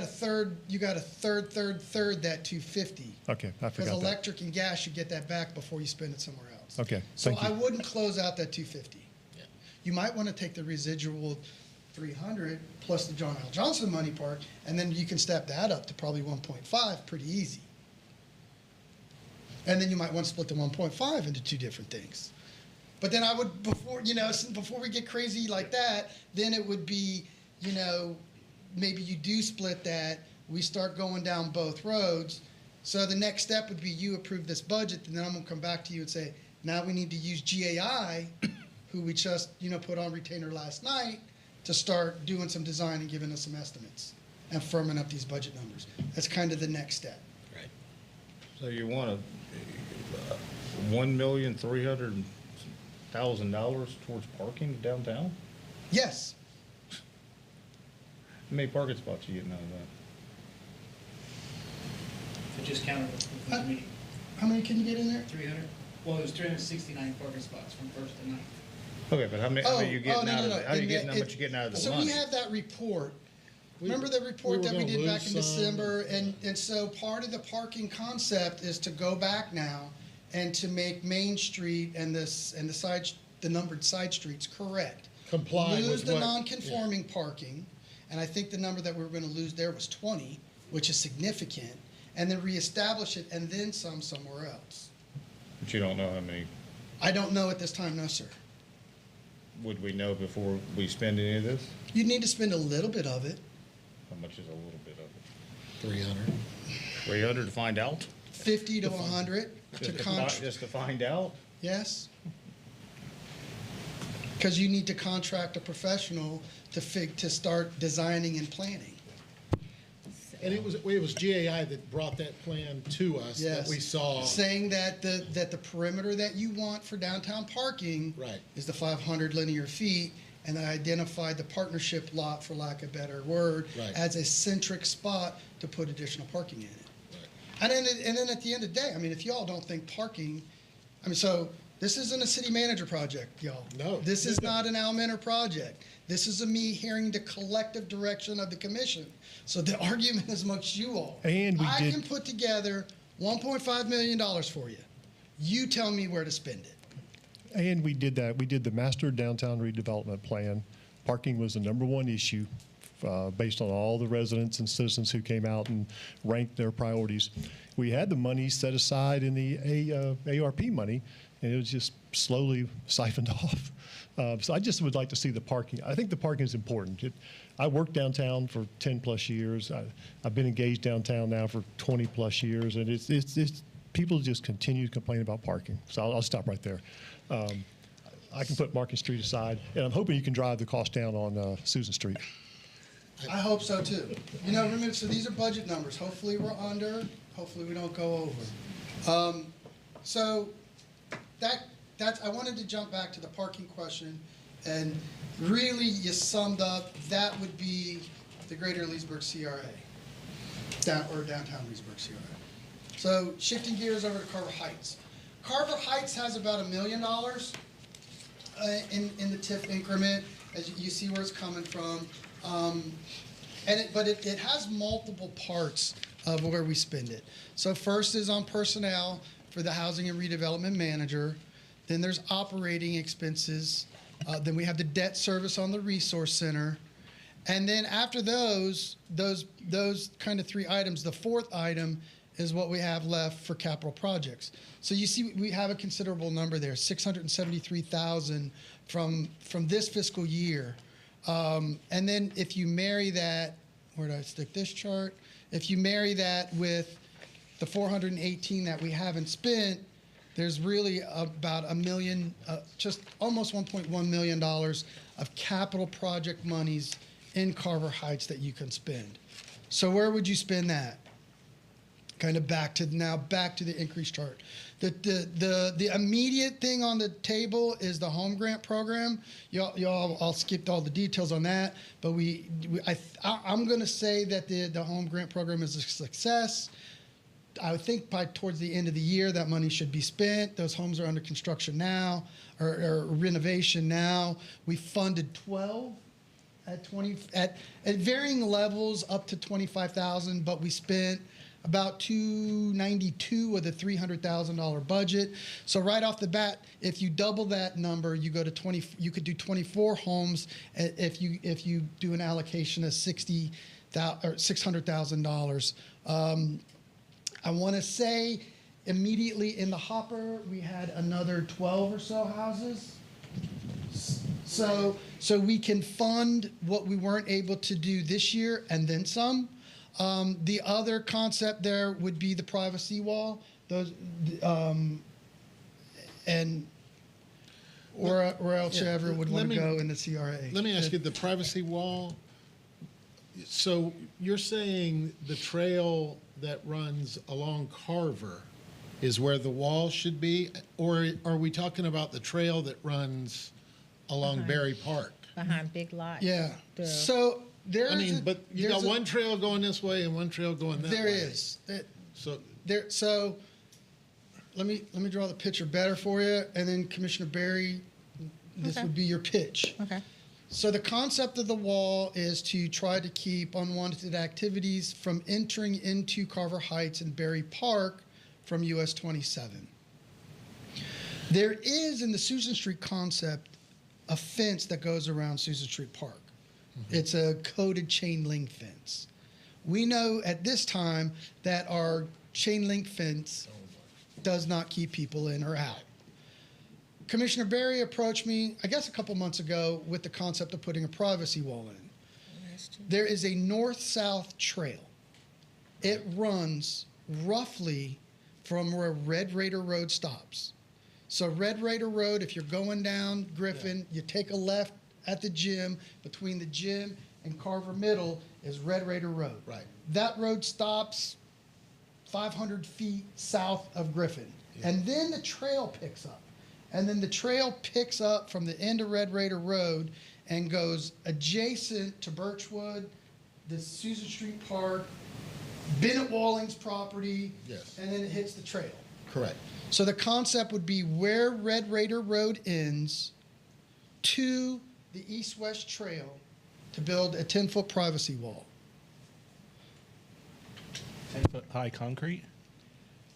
third that 250. Okay, I Because forgot that. electric and gas, you get that back before you spend it somewhere else. Okay, So thank you. I wouldn't close out that 250. You might want to take the residual 300 plus the John L. Johnson money part, and then you can step that up to probably 1.5 pretty easy. And then you might want to split the 1.5 into 2 different things. But then I would, before we get crazy like that, then it would be, maybe you do split that, we start going down both roads. So the next step would be you approve this budget, and then I'm going to come back to you and say, now we need to use GAI, who we just, put on retainer last night, to start doing some design and giving us some estimates and firming up these budget numbers. That's kind of the next step. So you want $1,300,000 towards parking downtown? Yes. How many parking spots you getting out of that? I just counted it from the meeting. How many can you get in there? 300. Well, it was 369 parking spots from 1st to 9th. Okay, but how many you getting out of no. it? How you getting, how much you getting out of the So money? we have that report. Remember the report we that were we gonna did back lose in some. December? And so part of the parking concept is to go back now and to make Main Street and the numbered side streets correct. Comply with Lose the what- non-conforming parking, and I think the number that we were gonna lose there was 20, which is significant, and then reestablish it and then some somewhere else. But you don't know how many, I don't know at this time, no, sir. would we know before we spend any of this? You'd need to spend a little bit of it, How much is a little bit of it? 300. 300 to find out? 50 to 100 to contract. Just to find out? Yes. Because you need to contract a professional to start designing and planning. And it was GAI that brought that plan to us that Yes. we saw. Saying that the perimeter that you want for downtown parking Right. is the 500 linear feet, and I identified the partnership lot, for lack of a better word, Right. as a centric spot to put additional parking in it. Right. And then at the end of the day, I mean, if y'all don't think parking, so this isn't a city manager project, y'all. No. This is not an Al Minter project. This is me hearing the collective direction of the commission. So the argument is amongst you all. And we I did- can put together $1.5 million for you. You tell me where to spend it. And we did that. We did the master downtown redevelopment plan. Parking was the #1 issue based on all the residents and citizens who came out and ranked their priorities. We had the money set aside in the ARP money, and it was just slowly siphoned off. So I just would like to see the parking. I think the parking is important. I worked downtown for 10 plus years. I've been engaged downtown now for 20 plus years, and it's people just continue to complain about parking. So I'll stop right there. I can put Market Street aside, and I'm hoping you can drive the cost down on Susan Street. I hope so too. Remember, so these are budget numbers. Hopefully we're under, hopefully we don't go over. So that's, I wanted to jump back to the parking question, and really you summed up, that would be the Greater Leesburg CRA, downtown Leesburg CRA. So shifting gears over to Carver Heights. Carver Heights has about $1 million in the TIF increment, as you see where it's coming from. But it has multiple parts of where we spend it. So first is on personnel for the housing and redevelopment manager. Then there's operating expenses. Then we have the debt service on the resource center. And then after those kind of 3 items, the 4th item is what we have left for capital projects. So you see we have a considerable number there, $673,000 from this fiscal year. And then if you marry that, where did I stick this chart? If you marry that with the 418 that we haven't spent, there's really about $1 million, just almost $1.1 million of capital project monies in Carver Heights that you can spend. So where would you spend that? Kind of back to the increase chart. The immediate thing on the table is the home grant program. Y'all, I'll skip all the details on that, but I'm going to say that the home grant program is a success. I would think by towards the end of the year that money should be spent. Those homes are under construction now, or renovation now. We funded 12 at varying levels up to 25,000, but we spent about $292 of the $300,000 budget. So right off the bat, if you double that number, you go to 20. You could do 24 homes if you do an allocation of $600,000. I want to say immediately in the hopper we had another 12 or so houses. So we can fund what we weren't able to do this year and then some. The other concept there would be the privacy wall. Those, and or else you ever would want to go in the CRA. Let me ask you, the privacy wall, so you're saying the trail that runs along Carver is where the wall should be? Or are we talking about the trail that runs along Berry Park? Behind Big Lot. Yeah. The- So there's I mean, but you got one trail going this way and one trail going that way. There is. So, So let me draw the picture better for you, and then Commissioner Barry, this Okay. would be your pitch. Okay. So the concept of the wall is to try to keep unwanted activities from entering into Carver Heights and Berry Park from US 27. There is, in the Susan Street concept, a fence that goes around Susan Street Park. It's a coated chain link fence. We know at this time that our chain link fence does not keep people in or out. Commissioner Barry approached me, I guess a couple months ago, with the concept of putting a privacy wall in. There is a north-south trail. It runs roughly from where Red Raider Road stops. So Red Raider Road, if you're going down Griffin, you take a left at the gym. Between the gym and Carver Middle is Red Raider Road. Right. That road stops 500 feet south of Griffin. And then the trail picks up. And then the trail picks up from the end of Red Raider Road and goes adjacent to Birchwood, the Susan Street Park, Bennett Walling's property, Yes. and then it hits the trail. correct. So the concept would be where Red Raider Road ends to the east-west trail to build a 10-foot privacy wall. 10-foot high concrete?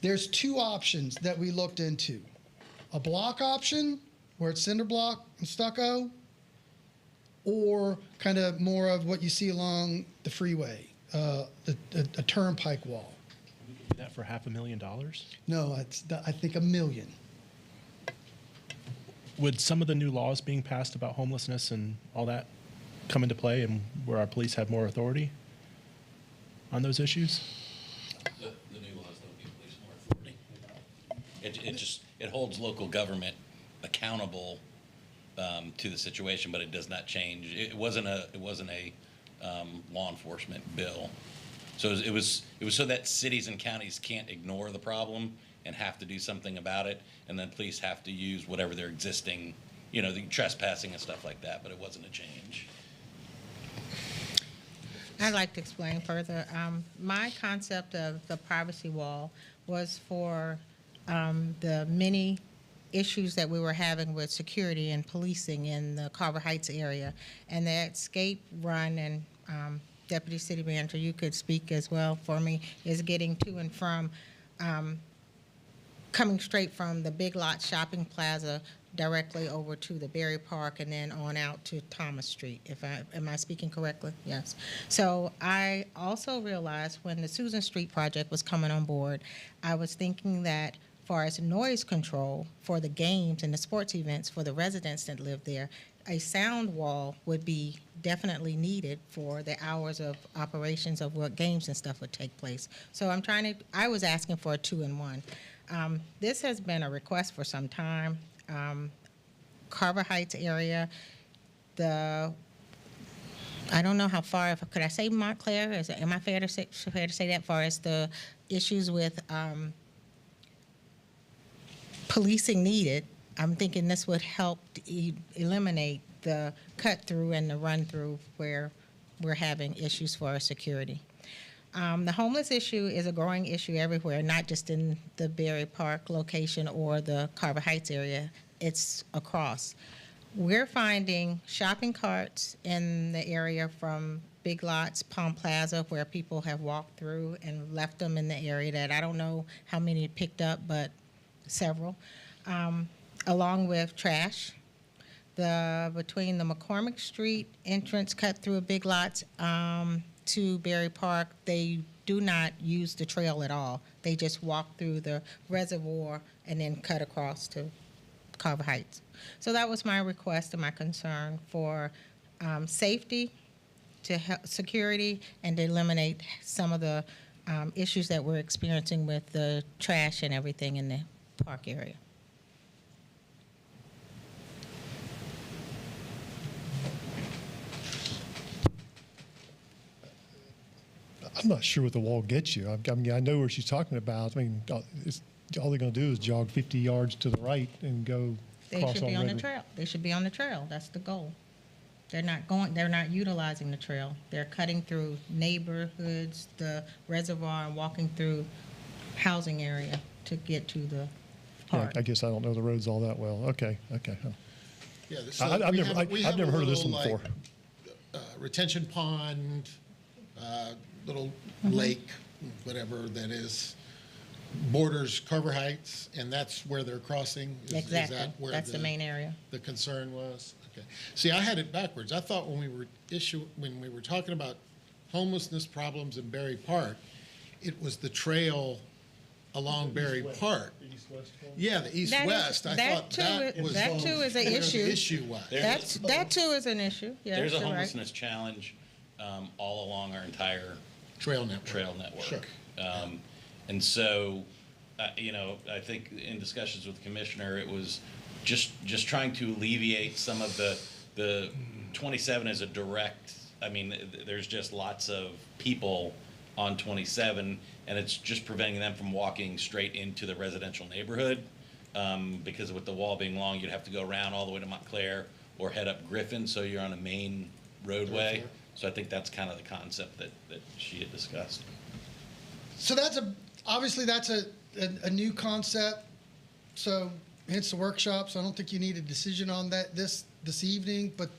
There's two options that we looked into. A block option, where it's cinder block and stucco, or kind of more of what you see along the freeway, a turnpike wall. We could do that for $500,000? No, I think $1 million. Would some of the new laws being passed about homelessness and all that come into play, and where our police have more authority on those issues? The new laws don't give police more authority. It holds local government accountable to the situation, but it does not change. It wasn't a law enforcement bill. So it was so that cities and counties can't ignore the problem and have to do something about it, and then police have to use whatever their existing, the trespassing and stuff like that, but it wasn't a change. I'd like to explain further. My concept of the privacy wall was for the many issues that we were having with security and policing in the Carver Heights area. And the escape run, and Deputy City Manager, you could speak as well for me, is getting to and from, coming straight from the Big Lot Shopping Plaza directly over to the Berry Park and then on out to Thomas Street. Am I speaking correctly? Yes. So I also realized when the Susan Street project was coming on board, I was thinking that far as noise control for the games and the sports events for the residents that live there, a sound wall would be definitely needed for the hours of operations of what games and stuff would take place. So I was asking for a 2-in-1. This has been a request for some time. Carver Heights area, I don't know how far, could I say Montclair? Am I fair to say that far as the issues with policing needed? I'm thinking this would help eliminate the cut through and the run through where we're having issues for our security. The homeless issue is a growing issue everywhere, not just in the Berry Park location or the Carver Heights area. It's across. We're finding shopping carts in the area from Big Lots, Palm Plaza, where people have walked through and left them in the area that I don't know how many picked up, but several, along with trash. Between the McCormick Street entrance cut through Big Lots to Berry Park, they do not use the trail at all. They just walk through the reservoir and then cut across to Carver Heights. So that was my request and my concern for safety, security, and to eliminate some of the issues that we're experiencing with the trash and everything in the park area. I'm not sure what the wall gets you. I mean, I know where she's talking about. I mean, all they're going to do is jog 50 yards to the right and go They across should be on the Redwood. trail. They should be on the trail. That's the goal. They're not utilizing the trail. They're cutting through neighborhoods, the reservoir, and walking through housing area to get to the Yeah, park. I guess I don't know the roads all that well. Okay. Yeah, I've never heard of this one before. Retention pond, little lake, whatever that is, borders Carver Heights, and that's where they're crossing? Is Exactly. that where That's the main area. the concern was? Okay. See, I had it backwards. I thought when we were talking about homelessness problems in Berry Park, it was the trail along Berry Park. Yeah, the east-west. I thought that was That too is an where issue. the issue was. That too is an issue. Yes, There's a you're right. homelessness challenge all along our entire Trail network. trail network. Sure. And so, I think in discussions with the commissioner, it was just trying to alleviate some of the 27 is a direct, there's just lots of people on 27, and it's just preventing them from walking straight into the residential neighborhood. Because with the wall being long, you'd have to go around all the way to Montclair or head up Griffin, so you're on a main roadway. So I think that's kind of the concept that she had discussed. So obviously that's a new concept. So hence the workshop. So I don't think you need a decision on that this evening. But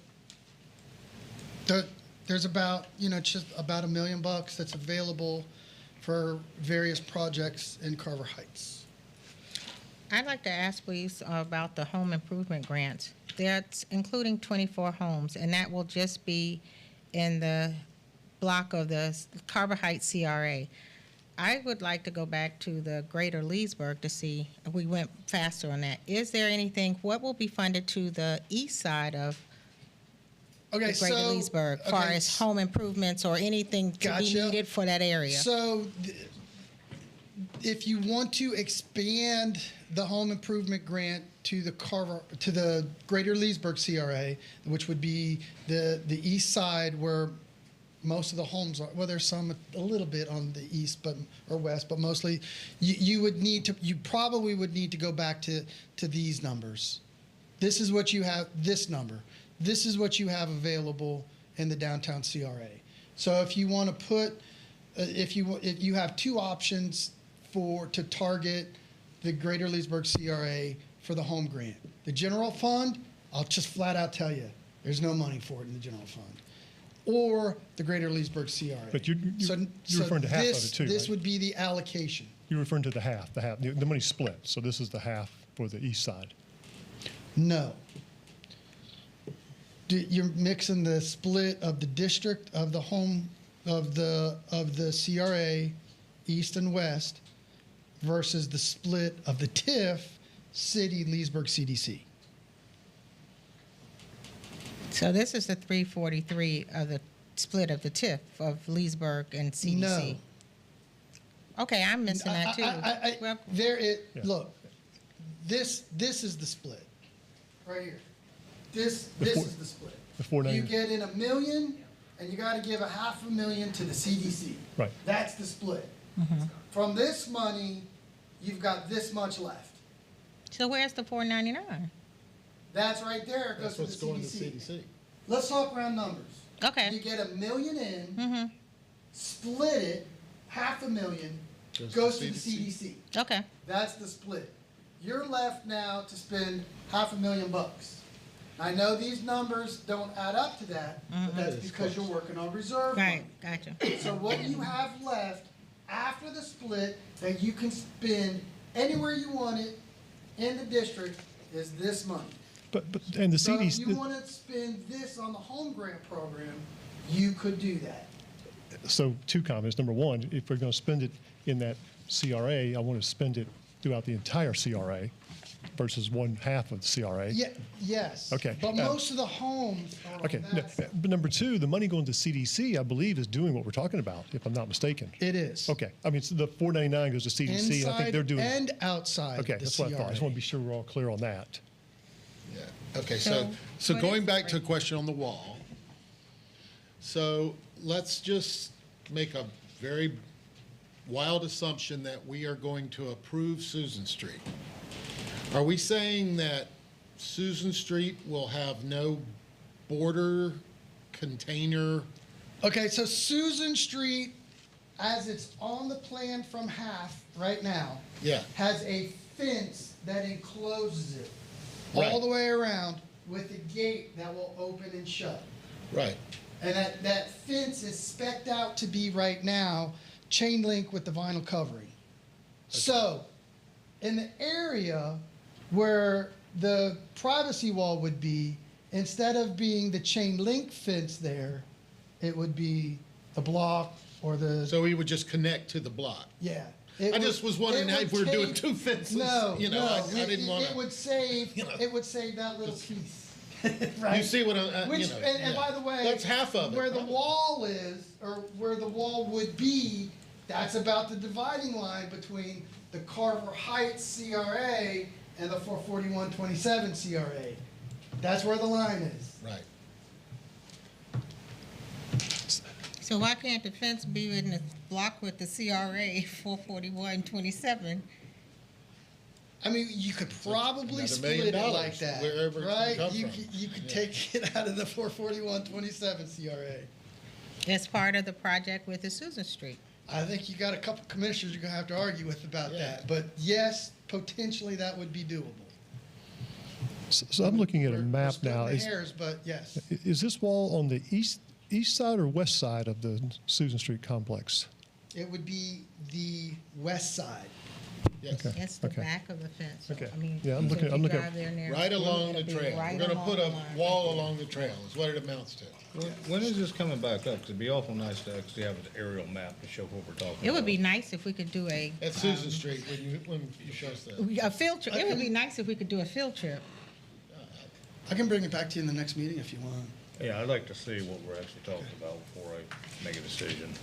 there's about just about $1 million that's available for various projects in Carver Heights. I'd like to ask, please, about the home improvement grants. That's including 24 homes, and that will just be in the block of the Carver Heights CRA. I would like to go back to the Greater Leesburg to see if we went faster on that. Is there anything, what will be funded to the east side of the Greater Leesburg, as far as home improvements or anything to be needed for that area? So if you want to expand the home improvement grant to the Greater Leesburg CRA, which would be the east side where most of the homes are, well, there's some a little bit on the east or west, but mostly you probably would need to go back to these numbers. This is what you have, this number. This is what you have available in the downtown CRA. So if you want to put, if you have two options to target the Greater Leesburg CRA for the home grant. The general fund, I'll just flat out tell you, there's no money for it in the general fund. Or the Greater Leesburg CRA. But you're referring to half of it too, This right? would be the allocation. You're referring to the half. The money's split, so this is the half for the east side. No. You're mixing the split of the district of the home of the CRA, east and west, versus the split of the TIF, city, Leesburg CDC. So this is the 343 of the split of the TIF of Leesburg and CDC. No. Okay, I'm missing that too. Well, Look, this is the split, right here. This is the split. The 490. You get in $1 million, and you gotta give $500,000 to the CDC. Right. That's the split. From this money, you've got this much left. so where's the 499? That's right there, it goes That's to what's the going to CDC. CDC. Let's talk round numbers. Okay. You get $1 million in, Mm-hmm. split it, $500,000 goes to the CDC. Okay. That's the split. You're left now to spend $500,000. I know these numbers don't add up to that, but that's because you're working on reserve money. Right. Gotcha. So what you have left after the split that you can spend anywhere you want it in the district is this money. And the So if CDC, you want to spend this on the home grant program, you could do that. so 2 comments. Number 1, if we're going to spend it in that CRA, I want to spend it throughout the entire CRA versus 1/2 of the CRA. Yeah, yes. Okay, But most of the homes are on Okay, that side. but number 2, the money going to CDC, I believe, is doing what we're talking about, if I'm not mistaken. It is. Okay, I mean, so the 499 goes to CDC, and I think Inside they're doing. and outside Okay, the that's what I thought. I just CRA. want to be sure we're all clear on that. Yeah, okay, So, so what going is- back to a question on the wall. So let's just make a very wild assumption that we are going to approve Susan Street. Are we saying that Susan Street will have no border container? Okay, so Susan Street, as it's on the plan from half right now, Yeah, has a fence that encloses it Right. all the way around with a gate that will open and shut. right. And that fence is spec'd out to be right now chain link with the vinyl covering. So, in the area where the privacy wall would be, instead of being the chain link fence there, it would be the block or the, So we would just connect to the block. yeah. I just was wondering it if would we're doing take- 2 fences. No, You know, no, I didn't want It would save, it would save that little piece. Right? You see what I'm, Which, you know. and yeah. by the way, That's half of it. where the probably. wall is, or where the wall would be, that's about the dividing line between the Carver Heights CRA and the 44127 CRA. That's where the line is. Right. So why can't the fence be in the block with the CRA 44127? I mean, you could probably another split $1 it million, like that, wherever it right? come You from. could take it out of the 44127 CRA. As part of the project with the Susan Street. I think you got a couple commissioners you're gonna have to argue with about Yeah. that, but yes, potentially that would be doable. So I'm looking at a We're map splitting now. the Is hairs, but yes. this wall on the east side or west side of the Susan Street complex? It would be the west side. Yes. Okay. It's the Okay. back of the fence. Okay. I mean, Yeah, I'm so looking- if I'm you looking- drive there and there, Right along the it'll be trail. right We're gonna along put a the line. wall along the trail, is what it amounts to. When is this coming back up? 'Cause it'd be awful nice to actually have an aerial map to show what we're talking about. It would be nice if we could do At Susan Street, when you show us that. a field trip. It would be nice if we could do a field trip. I can bring it back to you in the next meeting if you want. Yeah, I'd like to see what we're actually talking about before I make a decision.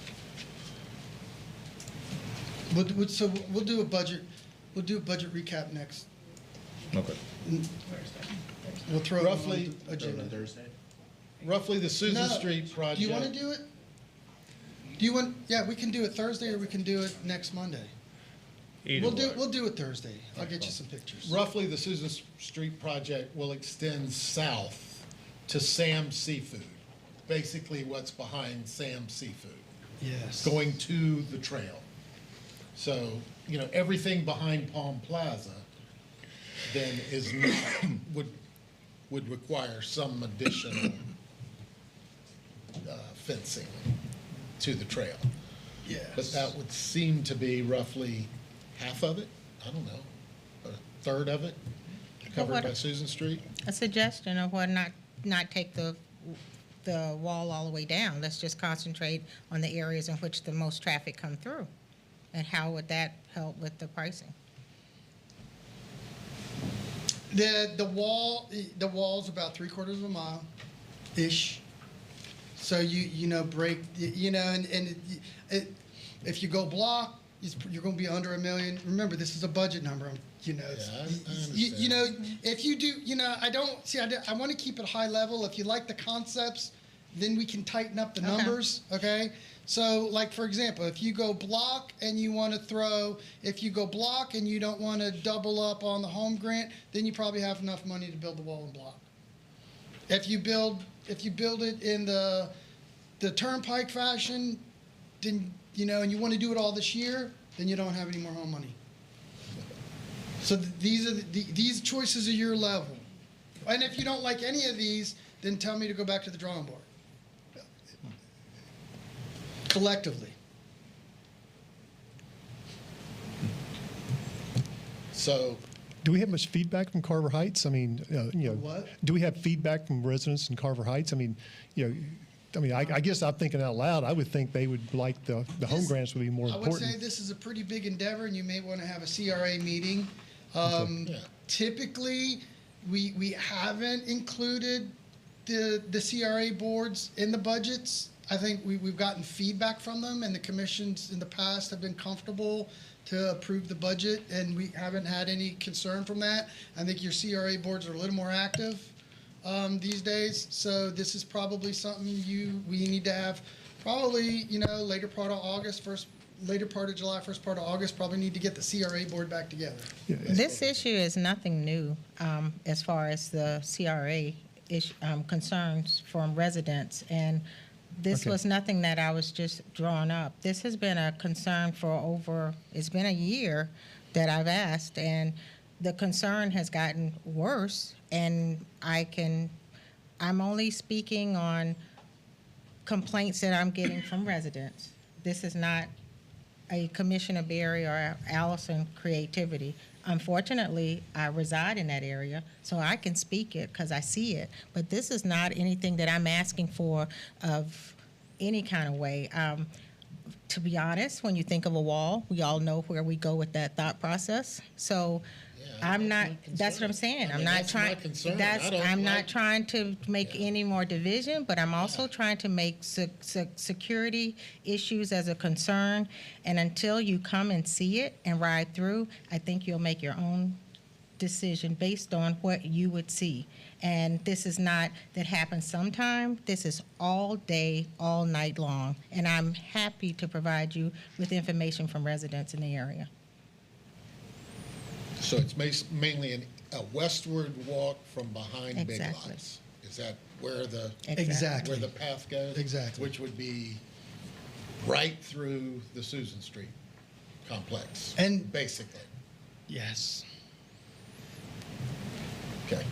So we'll do a budget recap next. Okay. We'll throw it on Roughly- the agenda. Roughly the Susan No, Street project. Do you want to do it? Yeah, we can do it Thursday or we can do it next Monday. Either way. We'll do it Thursday. I'll get you some pictures. Roughly, the Susan Street project will extend south to Sam's Seafood. Basically, what's behind Sam's Seafood, Yes. going to the trail. So, everything behind Palm Plaza then is not, would require some additional fencing to the trail. Yes. But that would seem to be roughly half of it, I don't know, a third of it, covered what- by Susan Street. A suggestion of what not take the wall all the way down. Let's just concentrate on the areas in which the most traffic come through. And how would that help with the pricing? The wall's about 3/4 of a mile ish. So break, and if you go block, you're going to be under $1 million. Remember, this is a budget number. You know, Yeah, I you know, understand. if you do, you know, I don't see. I want to keep it high level. If you like the concepts, then we can tighten up the Okay. numbers. Okay. So, like for example, if you go block and you want to throw, if you go block and you don't want to double up on the home grant, then you probably have enough money to build the wall and block. If you build it in the turnpike fashion, then you know, and you want to do it all this year, then you don't have any more home money. So these choices are your level. And if you don't like any of these, then tell me to go back to the drawing board. Collectively. So, Do we have much feedback from Carver Heights? I mean, you know, What? do we have feedback from residents in Carver Heights? I mean, you know, I guess I'm thinking out loud. I would think they would like the home This- grants would be more I would important. say this is a pretty big endeavor, and you may want to have a CRA meeting. Yeah. Typically, we haven't included the CRA boards in the budgets. I think we've gotten feedback from them, and the commissions in the past have been comfortable to approve the budget, and we haven't had any concern from that. I think your CRA boards are a little more active these days, so this is probably something we need to have probably, you know, later part of August, later part of July, first part of August, probably need to get the CRA board back together. This issue is nothing new as far as the CRA concerns from residents. And this Okay. was nothing that I was just drawing up. This has been a concern for it's been a year that I've asked, and the concern has gotten worse. And I'm only speaking on complaints that I'm getting from residents. This is not a Commissioner Berry or Allison creativity. Unfortunately, I reside in that area, so I can speak it because I see it. But this is not anything that I'm asking for of any kind of way. To be honest, when you think of a wall, we all know where we go with that thought process. So I'm not, that's what I'm saying. I'm not trying, I'm not trying to make any more division, but I'm also trying to make security issues as a concern. And until you come and see it and ride through, I think you'll make your own decision based on what you would see. And this is not that happens sometime. This is all day, all night long. And I'm happy to provide you with information from residents in the area. so it's mainly a westward walk from behind Big Exactly. Lots. Is that where the Exactly. where the path goes? Exactly. Which would be right through the Susan Street complex, And- basically. Yes. Okay.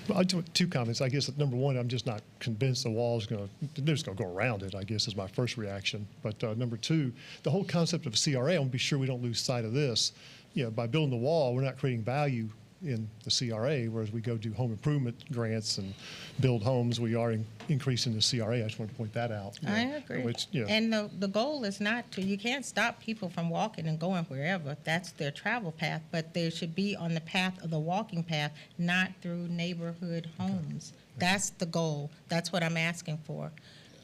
Well, I do two comments. I guess number one, I'm just not convinced the wall's they're just going to go around it, I guess is my first reaction. But number two, the whole concept of CRA, I want to be sure we don't lose sight of this. You know, by building the wall, we're not creating value in the CRA, whereas we go do home improvement grants and build homes, we are increasing the CRA. I just want to point that out. You know, I agree. Which, you know, And the goal is not to, you can't stop people from walking and going wherever. That's their travel path, but they should be on the path of the walking path, not through neighborhood homes. That's the goal. That's what I'm asking for.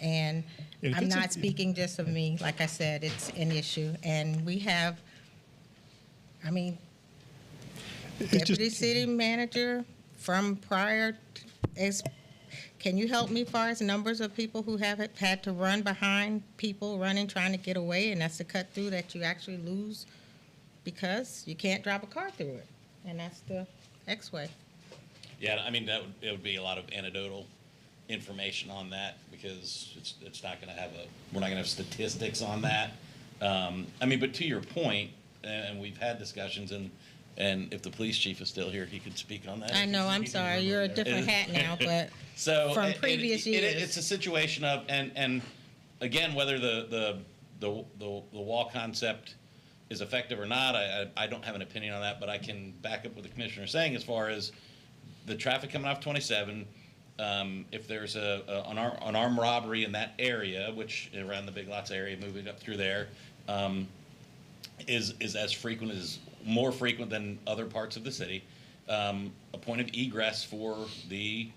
And If I'm it's a- not speaking just of me. Like I said, it's an issue. And we have, I mean, it's Deputy just, City Manager from prior, can you help me far as numbers of people who have had to run behind people running, trying to get away, and that's the cut through that you actually lose because you can't drive a car through it, and that's the X-way. Yeah, I mean, it would be a lot of anecdotal information on that because it's not gonna have we're not gonna have statistics on that. I mean, but to your point, and we've had discussions and if the police chief is still here, he could speak on that. I know, I'm sorry, you're a different hat now, but So from previous years. it's a situation of and again, whether the wall concept is effective or not, I don't have an opinion on that, but I can back up what the commissioner is saying as far as the traffic coming off 27. If there's an armed robbery in that area, which around the Big Lots area, moving up through there, is as frequent as more frequent than other parts of the city. A point of egress for the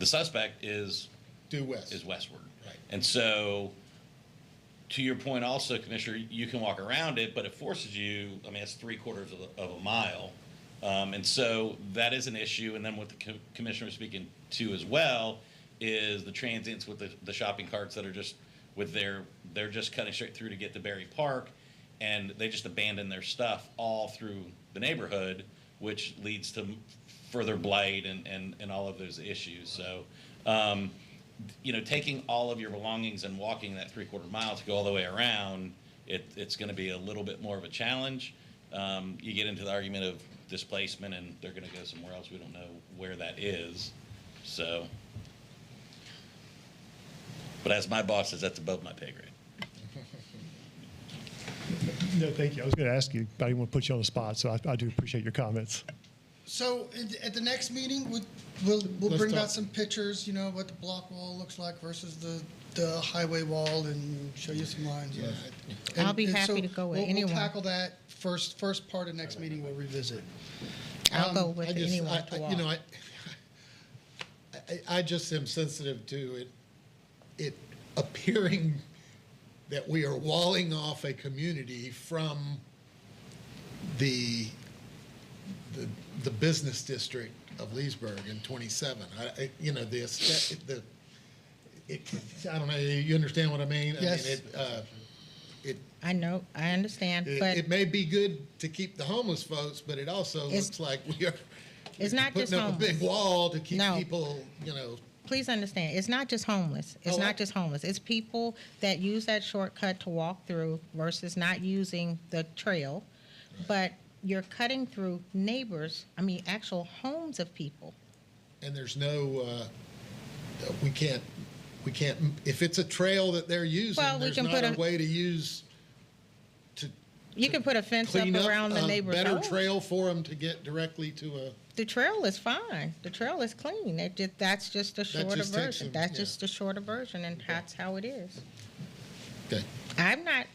suspect is Due west. westward. Right. And so to your point also, Commissioner, you can walk around it, but it forces you, I mean, it's 3/4 of a mile. And so that is an issue. And then what the Commissioner was speaking to as well is the transients with the shopping carts that are just they're just cutting straight through to get to Berry Park, and they just abandon their stuff all through the neighborhood, which leads to further blight and all of those issues. So, taking all of your belongings and walking that 3/4 mile to go all the way around, it's going to be a little bit more of a challenge. You get into the argument of displacement, and they're going to go somewhere else. We don't know where that is. So, but as my boss says, that's above my pay grade. No, thank you. I was going to ask you, but I didn't want to put you on the spot, so I do appreciate your comments. So at the next meeting, we'll Let's bring talk. out some pictures, what the block wall looks like versus the highway wall, and show you some lines. I'll be so happy to go with anyone. We'll tackle that first part of next meeting. We'll revisit. I'll go with anyone to walk. I just am sensitive to it appearing that we are walling off a community from the business district of Leesburg in 27. I don't know. You understand what I mean? Yes. I know, I understand, but It may be good to keep the homeless folks, but it also looks like we are it's not just putting up a homeless. big wall to keep No. people, Please understand, it's not just homeless. It's Oh, not just homeless. It's people that use that shortcut to walk through versus not using the trail. But you're cutting through actual homes of people. and there's no, we can't, if it's a trail that they're using, Well, we there's can not put a a- way to use, to You can put a fence up clean up around the a neighbor's better home. trail for them to get directly to a, The trail is fine. The trail is clean. That's just a shorter just takes version. some- That's yeah. just a shorter version, and that's how it is. okay. I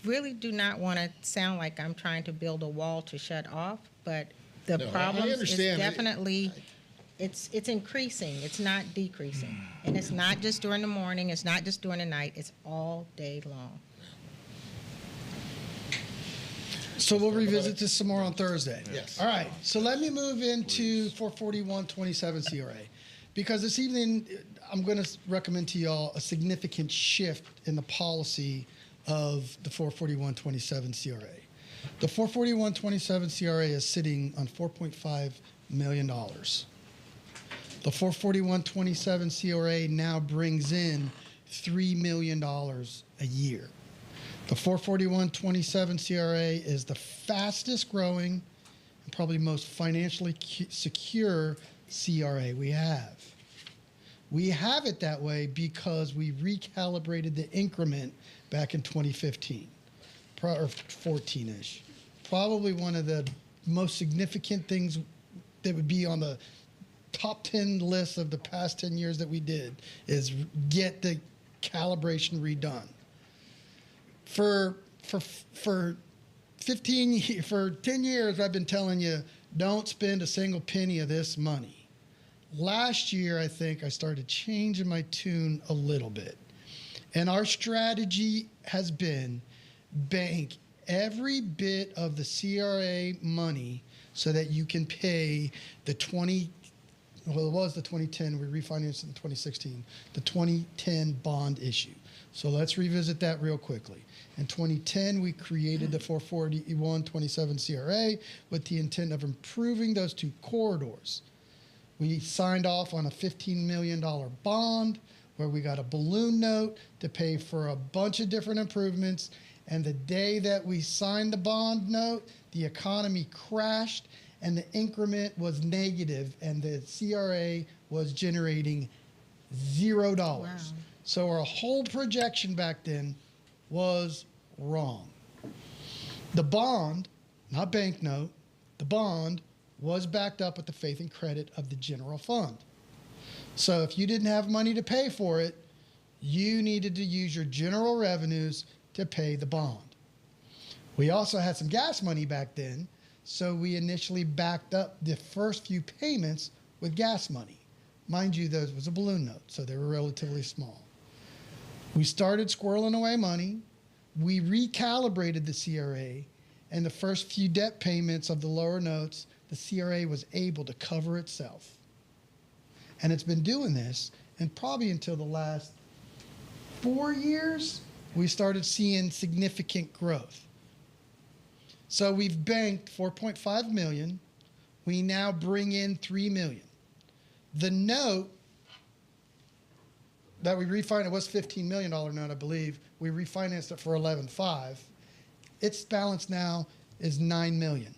really do not want to sound like I'm trying to build a wall to shut off, but the No, I problem is understand. definitely, it's increasing. It's not decreasing. And it's not just during the morning. It's not just during the night. It's all day long. So we'll revisit this some more on Thursday. Yes. All right. So let me move into 44127 CRA. Because this evening, I'm going to recommend to y'all a significant shift in the policy of the 44127 CRA. The 44127 CRA is sitting on $4.5 million. The 44127 CRA now brings in $3 million a year. The 44127 CRA is the fastest growing and probably most financially secure CRA we have. We have it that way because we recalibrated the increment back in 2015, or 14-ish. Probably one of the most significant things that would be on the top 10 list of the past 10 years that we did is get the calibration redone. For 10 years, I've been telling you, don't spend a single penny of this money. Last year, I think I started changing my tune a little bit. And our strategy has been bank every bit of the CRA money so that you can pay the 2010, we refinanced it in 2016, the 2010 bond issue. So let's revisit that real quickly. In 2010, we created the 44127 CRA with the intent of improving those two corridors. We signed off on a $15 million bond where we got a balloon note to pay for a bunch of different improvements. And the day that we signed the bond note, the economy crashed and the increment was negative and the CRA was generating $0. Wow. So our whole projection back then was wrong. The bond, not banknote, the bond was backed up with the faith and credit of the general fund. So if you didn't have money to pay for it, you needed to use your general revenues to pay the bond. We also had some gas money back then, so we initially backed up the first few payments with gas money. Mind you, those was a balloon note, so they were relatively small. We started squirreling away money. We recalibrated the CRA, and the first few debt payments of the lower notes, the CRA was able to cover itself. And it's been doing this, and probably until the last 4 years, we started seeing significant growth. So we've banked $4.5 million. We now bring in $3 million. The note that we refinanced, it was $15 million note, I believe. We refinanced it for $11.5. Its balance now is $9 million.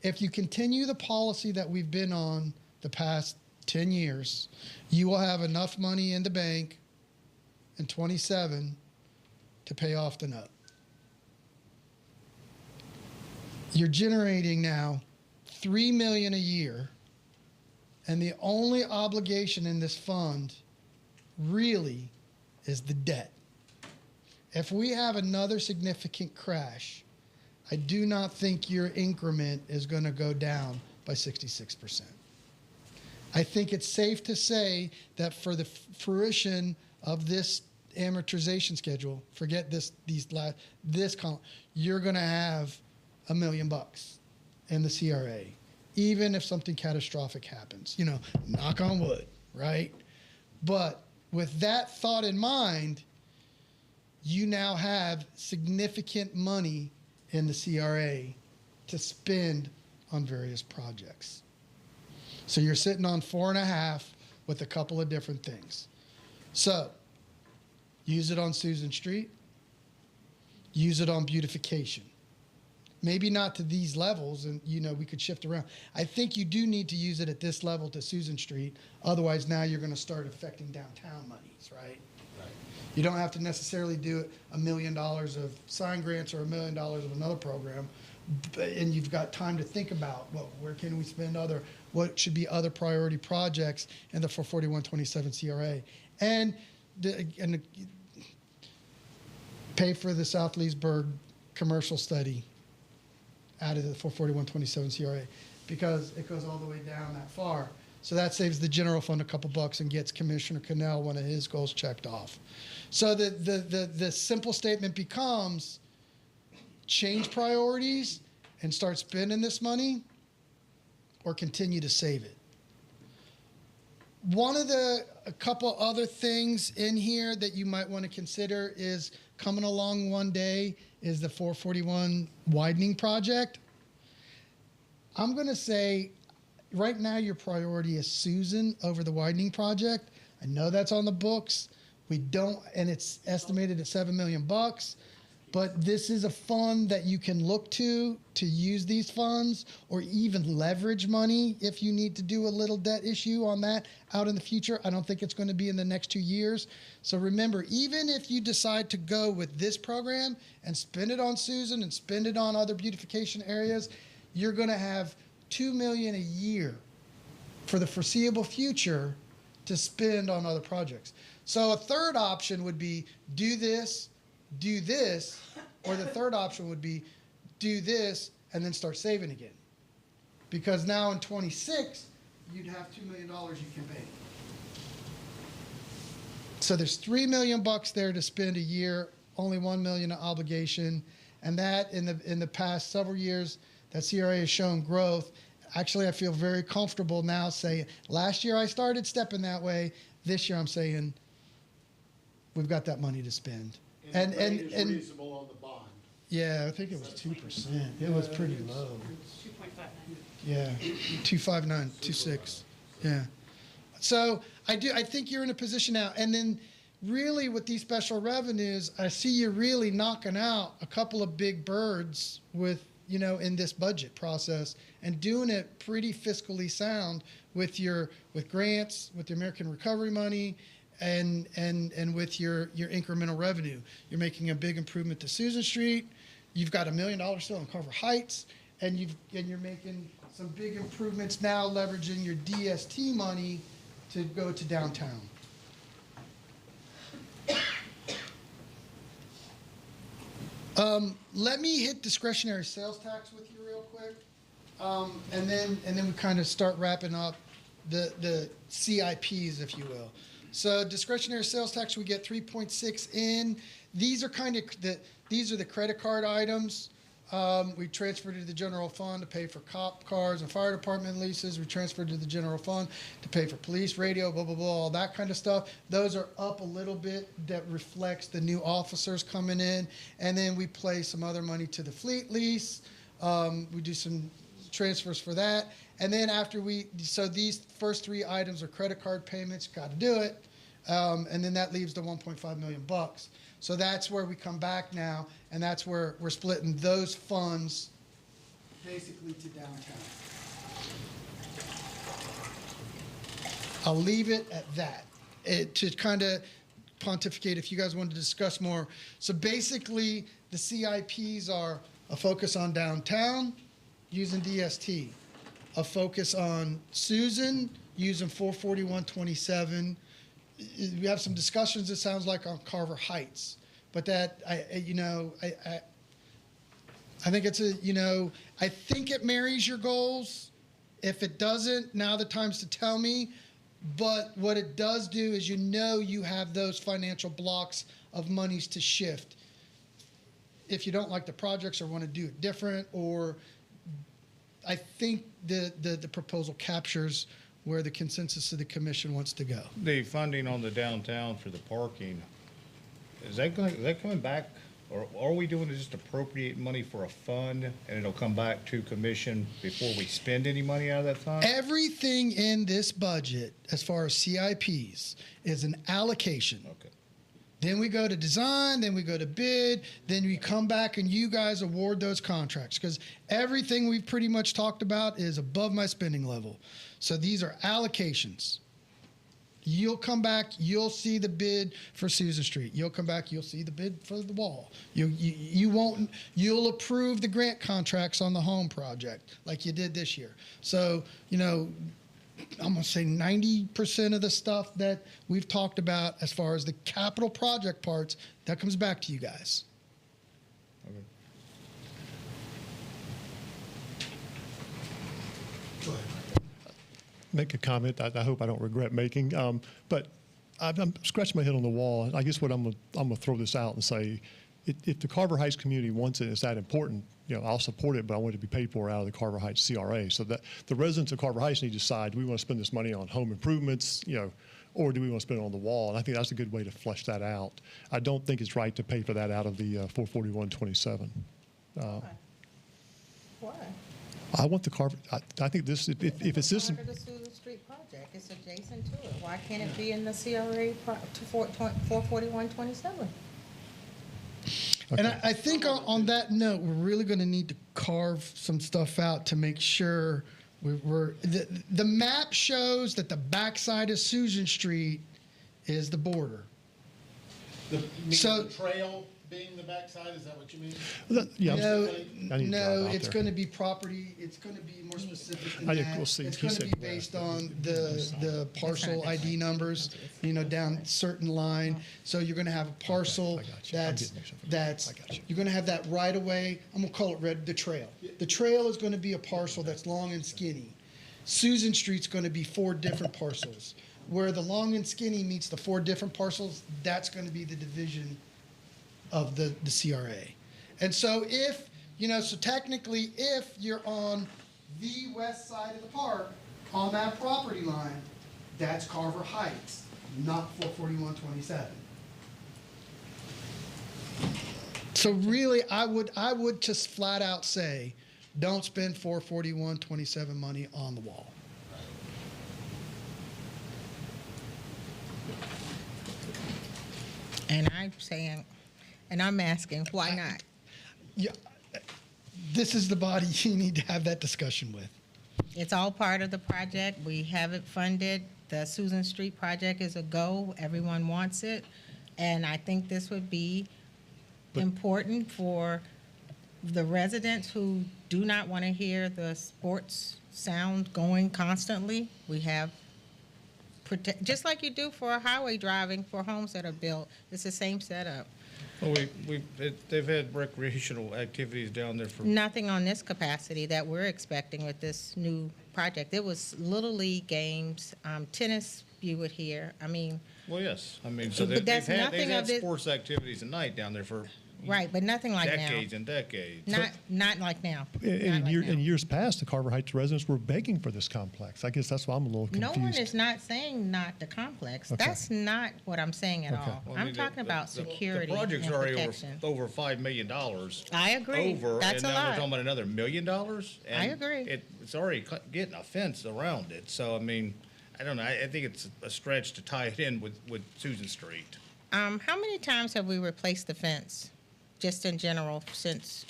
If you continue the policy that we've been on the past 10 years, you will have enough money in the bank in 27 to pay off the note. You're generating now $3 million a year, and the only obligation in this fund really is the debt. If we have another significant crash, I do not think your increment is going to go down by 66%. I think it's safe to say that for the fruition of this amortization schedule, forget this column, you're going to have $1 million in the CRA, even if something catastrophic happens. You know, knock on wood, right? But with that thought in mind, you now have significant money in the CRA to spend on various projects. So you're sitting on 4.5 with a couple of different things. So use it on Susan Street, use it on beautification. Maybe not to these levels, and you know, we could shift around. I think you do need to use it at this level to Susan Street. Otherwise, now you're going to start affecting downtown monies, right? You don't have to necessarily do it $1 million of sign grants or $1 million of another program, and you've got time to think about, well, where can we spend what should be other priority projects in the 44127 CRA, and pay for the South Leesburg commercial study out of the 44127 CRA, because it goes all the way down that far. So that saves the general fund a couple bucks and gets Commissioner Cannell one of his goals checked off. So the simple statement becomes change priorities and start spending this money, or continue to save it. A couple other things in here that you might want to consider is coming along one day is the 441 widening project. I'm going to say right now your priority is Susan over the widening project. I know that's on the books. We don't, and it's estimated at $7 million. But this is a fund that you can look to use these funds, or even leverage money if you need to do a little debt issue on that out in the future. I don't think it's going to be in the next 2 years. So remember, even if you decide to go with this program and spend it on Susan and spend it on other beautification areas, you're going to have $2 million a year for the foreseeable future to spend on other projects. So a third option would be do this, or the third option would be do this and then start saving again. Because now in 26, you'd have $2 million you can pay. So there's $3 million there to spend a year, only $1 million obligation, and that in the past several years, that CRA has shown growth. Actually, I feel very comfortable now saying, last year I started stepping that way. This year I'm saying, we've got that money to spend. And reasonable on the bond. Yeah, I think it was 2%. It was pretty low. 2.59. Yeah, 259, 26. Yeah. So I think you're in a position now. And then really with these special revenues, I see you really knocking out a couple of big birds with, in this budget process, and doing it pretty fiscally sound with grants, with the American Recovery money, and with your incremental revenue. You're making a big improvement to Susan Street. You've got $1 million still in Carver Heights, and you're making some big improvements now, leveraging your DST money to go to downtown. Let me hit discretionary sales tax with you real quick, and then we kind of start wrapping up the CIPs, if you will. So discretionary sales tax, we get 3.6 in. These are these are the credit card items. We transferred to the general fund to pay for cop cars and fire department leases. We transferred to the general fund to pay for police radio, blah, blah, blah, all that kind of stuff. Those are up a little bit. That reflects the new officers coming in. And then we play some other money to the fleet lease. We do some transfers for that. And then so these first three items are credit card payments, got to do it. And then that leaves the 1.5 million bucks. So that's where we come back now, and that's where we're splitting those funds basically to downtown. I'll leave it at that. To kind of pontificate, if you guys want to discuss more. So basically, the CIPs are a focus on downtown using DST, a focus on Susan using 44127. We have some discussions, it sounds like, on Carver Heights, but that I think it's I think it marries your goals. If it doesn't, now the time's to tell me. But what it does do is you have those financial blocks of monies to shift. If you don't like the projects or want to do it different, or I think the proposal captures where the consensus of the commission wants to go. The funding on the downtown for the parking, is that coming back? Or are we doing just appropriate money for a fund and it'll come back to commission before we spend any money out of that fund? Everything in this budget, as far as CIPs, is an allocation. Okay. Then we go to design, then we go to bid, then we come back and you guys award those contracts. Because everything we've pretty much talked about is above my spending level. So these are allocations. You'll come back, you'll see the bid for Susan Street. You'll come back, you'll see the bid for the wall. You'll approve the grant contracts on the home project like you did this year. So, I'm gonna say 90% of the stuff that we've talked about as far as the capital project parts, that comes back to you guys. Okay. Go ahead. Make a comment I hope I don't regret making. But I'm scratching my head on the wall. I guess what I'm gonna throw this out and say, if the Carver Heights community wants it, it's that important. I'll support it, but I want it to be paid for out of the Carver Heights CRA. So that the residents of Carver Heights need to decide: do we want to spend this money on home improvements, or do we want to spend it on the wall? And I think that's a good way to flesh that out. I don't think it's right to pay for that out of the 44127. Why? I want the Carver. I think this. If it's this. Part of the Susan Street project, it's adjacent to it. Why can't it be in the CRA 44127? And I think on that note, we're really going to need to carve some stuff out to make sure the map shows that the backside of Susan Street is the border. The trail being the backside, is that what you mean? Yeah. No, I need to drive out it's there. going to be property. It's going to be more specific than that. We'll see. It's He going to said be based on the parcel ID numbers, down certain line. So you're going to have a parcel I got you. I'm getting mixed up. that's I got you. you're going to have that right away. I'm going to call it the trail. The trail is going to be a parcel that's long and skinny. Susan Street's going to be 4 different parcels. Where the long and skinny meets the 4 different parcels, that's going to be the division of the CRA. And so so technically if you're on the west side of the park on that property line, that's Carver Heights, not 44127. So really I would just flat out say, don't spend 44127 money on the wall. And I'm asking, why not? Yeah, this is the body you need to have that discussion with. It's all part of the project. We have it funded. The Susan Street project is a go. Everyone wants it. And I think this would be important for the residents who do not want to hear the sports sound going constantly. We have, just like you do for highway driving for homes that are built, it's the same setup. Well, they've had recreational activities down there for. Nothing on this capacity that we're expecting with this new project. It was Little League games, tennis view it here. I mean, Well, yes, I mean, so But that's they've nothing had of it- sports activities at night down there for right, but nothing like now. decades and decades. Not like now. Not In like now. years past, the Carver Heights residents were begging for this complex. I guess that's why I'm a little No confused. one is not saying not the complex. Okay. That's not what I'm saying at all. Well, I I'm mean, talking about security The project's and already protection. over $5 million. I agree. Over, That's and a now we're lot. talking about another $1 million? I agree. It's already getting a fence around it, so I mean, I don't know, I think it's a stretch to tie it in with Susan Street. How many times have we replaced the fence, just in general, since,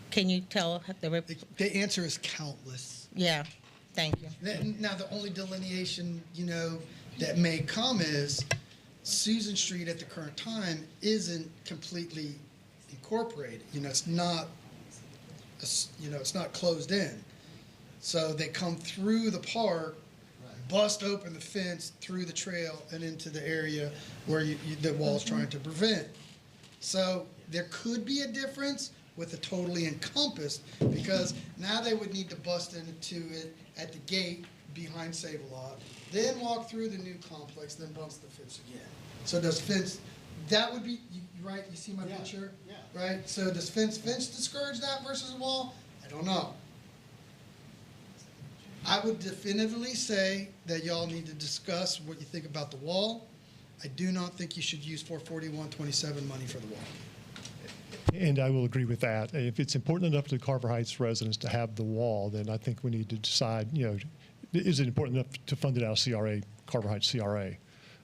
can you tell The answer is countless. yeah, thank you. Now, the only delineation, that may come is Susan Street at the current time isn't completely incorporated. It's not, it's not closed in. So they come through the park, bust open the fence through the trail and into the area where the wall's trying to prevent. So there could be a difference with the totally encompassed, because now they would need to bust into it at the gate behind Save-A-Lot, then walk through the new complex, then bust the fence again. So does fence, that would be, right, you see my picture? Yeah. Right, so does fence discourage that versus a wall? I don't know. I would definitively say that y'all need to discuss what you think about the wall. I do not think you should use 44127 money for the wall. And I will agree with that. If it's important enough to the Carver Heights residents to have the wall, then I think we need to decide, is it important enough to fund it out of CRA, Carver Heights CRA?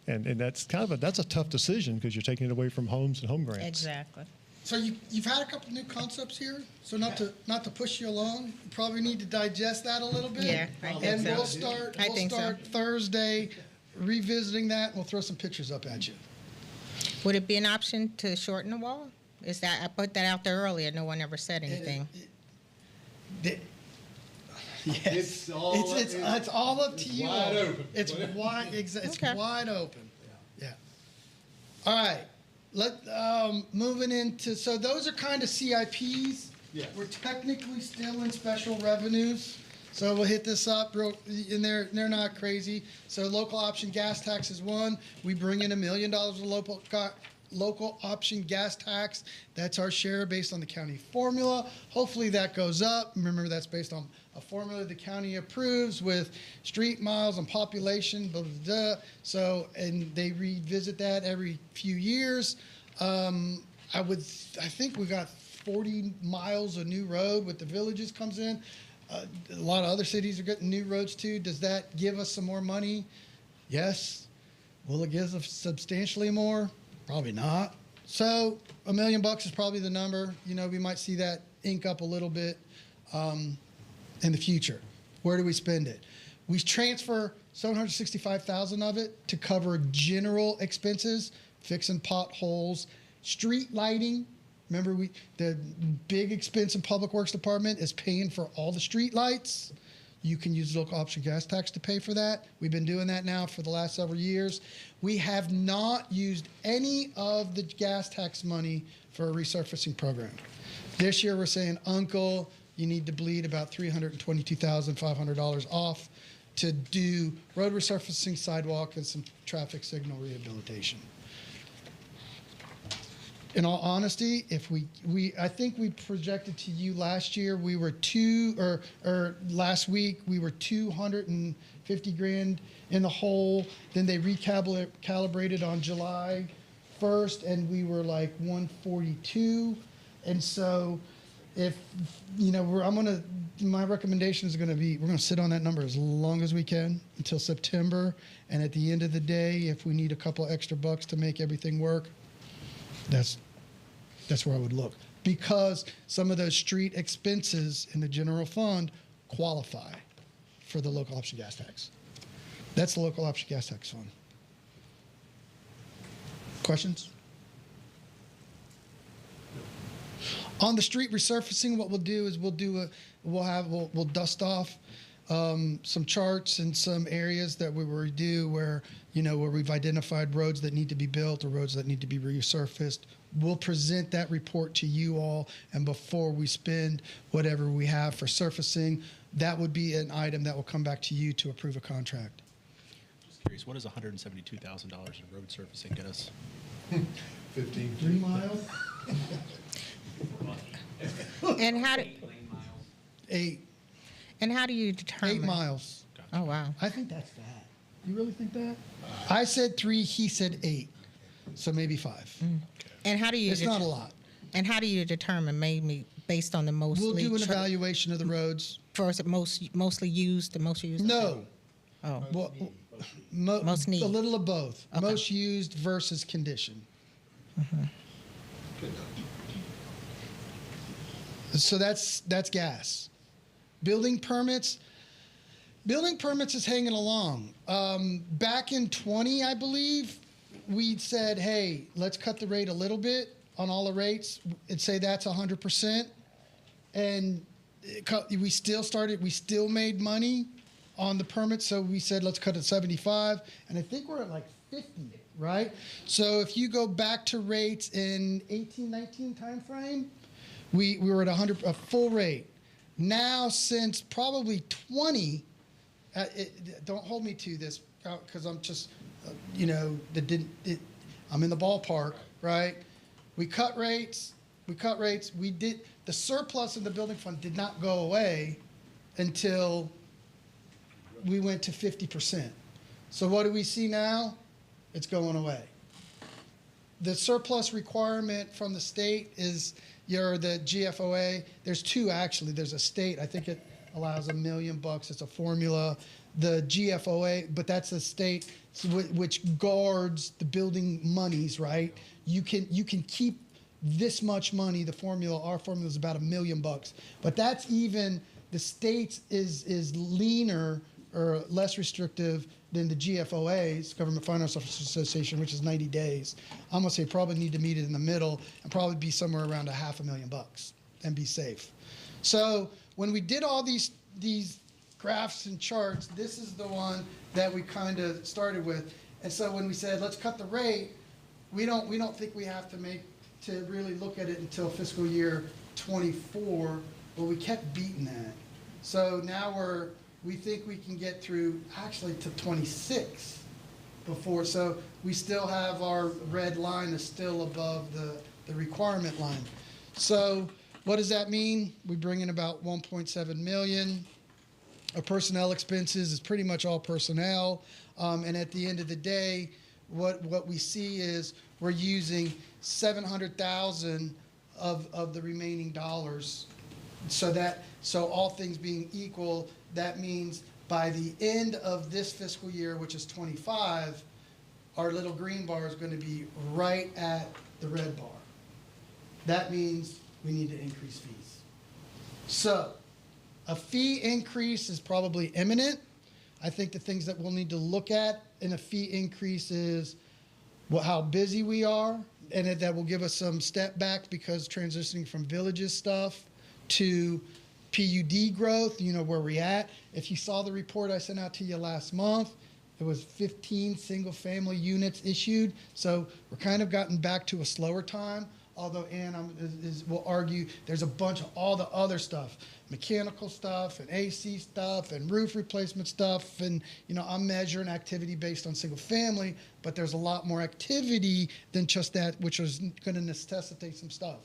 And that's that's a tough decision because you're taking it away from homes and home grants. Exactly. So you've had a couple new concepts here, so not to push you along, you probably need to digest that a little bit. Yeah, I think And so. we'll start I think so. Thursday revisiting that, and we'll throw some pictures up at you. Would it be an option to shorten the wall? Is that, I put that out there earlier, no one ever said anything. Yes. It's all It's all up to you. wide all. open. It's wide, it's Okay. wide open. Yeah. All right. Moving into, so those are kind of CIPs. Yes. We're technically still in special revenues. So we'll hit this up real, and they're not crazy. So local option gas tax is one. We bring in $1 million of local option gas tax. That's our share based on the county formula. Hopefully that goes up. Remember, that's based on a formula the county approves with street miles and population, blah, blah, blah. So, and they revisit that every few years. I think we got 40 miles of new road with the villages comes in. A lot of other cities are getting new roads too. Does that give us some more money? Yes. Will it give us substantially more? Probably not. So $1 million is probably the number. We might see that ink up a little bit in the future. Where do we spend it? We transfer $765,000 of it to cover general expenses, fixing potholes, street lighting. Remember, the big expense in Public Works Department is paying for all the street lights. You can use local option gas tax to pay for that. We've been doing that now for the last several years. We have not used any of the gas tax money for a resurfacing program. This year we're saying, Uncle, you need to bleed about $322,500 off to do road resurfacing, sidewalk, and some traffic signal rehabilitation. In all honesty, if I think we projected to you last year, we were last week, we were $250,000 in the hole. Then they recalibrated on July 1st, and we were like 142. And so, my recommendation is going to be, we're going to sit on that number as long as we can until September. And at the end of the day, if we need a couple extra bucks to make everything work, that's where I would look, because some of those street expenses in the general fund qualify for the local option gas tax. That's the local option gas tax fund. Questions? On the street resurfacing, what we'll do is we'll dust off some charts and some areas that we will do where we've identified roads that need to be built or roads that need to be resurfaced. We'll present that report to you all, and before we spend whatever we have for surfacing, that would be an item that will come back to you to approve a contract. Curious, what does $172,000 in road surfacing get us? 15. 3 miles? And how do, 8. and how do you determine? 8 miles. Oh, wow. I think that's that. You really think that? I said 3, he said 8. So maybe 5. And how do you? It's not a lot. And how do you determine, maybe based on the mostly? We'll do an evaluation of the roads. First, mostly used, the most used? No. Oh, Well, Most need. A little of both. Okay. Most used versus condition. So that's gas. Building permits is hanging along. Back in 20, I believe, we said, hey, let's cut the rate a little bit on all the rates and say that's 100%. And we still made money on the permit, so we said let's cut it 75, and I think we're at like 50, right? So if you go back to rates in 18-19 timeframe, we were at 100, a full rate. Now since probably 20, don't hold me to this because I'm just, I'm in the ballpark, right? We cut rates. The surplus in the building fund did not go away until we went to 50%. So what do we see now? It's going away. The surplus requirement from the state is the GFOA. There's 2 actually. There's a state, I think it allows $1 million. It's a formula. The GFOA, but that's the state which guards the building monies, right? You can keep this much money. The formula, our formula is about $1 million, but that's even the state's is leaner or less restrictive than the GFOA's, Government Finance Officers Association, which is 90 days. I'm gonna say probably need to meet it in the middle and probably be somewhere around $500,000 and be safe. So when we did all these graphs and charts, this is the one that we kind of started with. And so when we said let's cut the rate, we don't think we have to really look at it until fiscal year 24, but we kept beating that. So now we think we can get through actually to 26 before, so we still have our red line is still above the requirement line. So what does that mean? We bring in about 1.7 million. Our personnel expenses is pretty much all personnel. And at the end of the day, what we see is we're using 700,000 of the remaining dollars. So all things being equal, that means by the end of this fiscal year, which is 25, our little green bar is going to be right at the red bar. That means we need to increase fees. So a fee increase is probably imminent. I think the things that we'll need to look at in a fee increase is how busy we are, and that will give us some step back because transitioning from villages stuff to PUD growth, where we're at. If you saw the report I sent out to you last month, it was 15 single-family units issued. So we're kind of gotten back to a slower time, although Ann will argue there's a bunch of all the other stuff, mechanical stuff and AC stuff and roof replacement stuff. And, I'm measuring activity based on single family, but there's a lot more activity than just that, which is going to necessitate some stuff.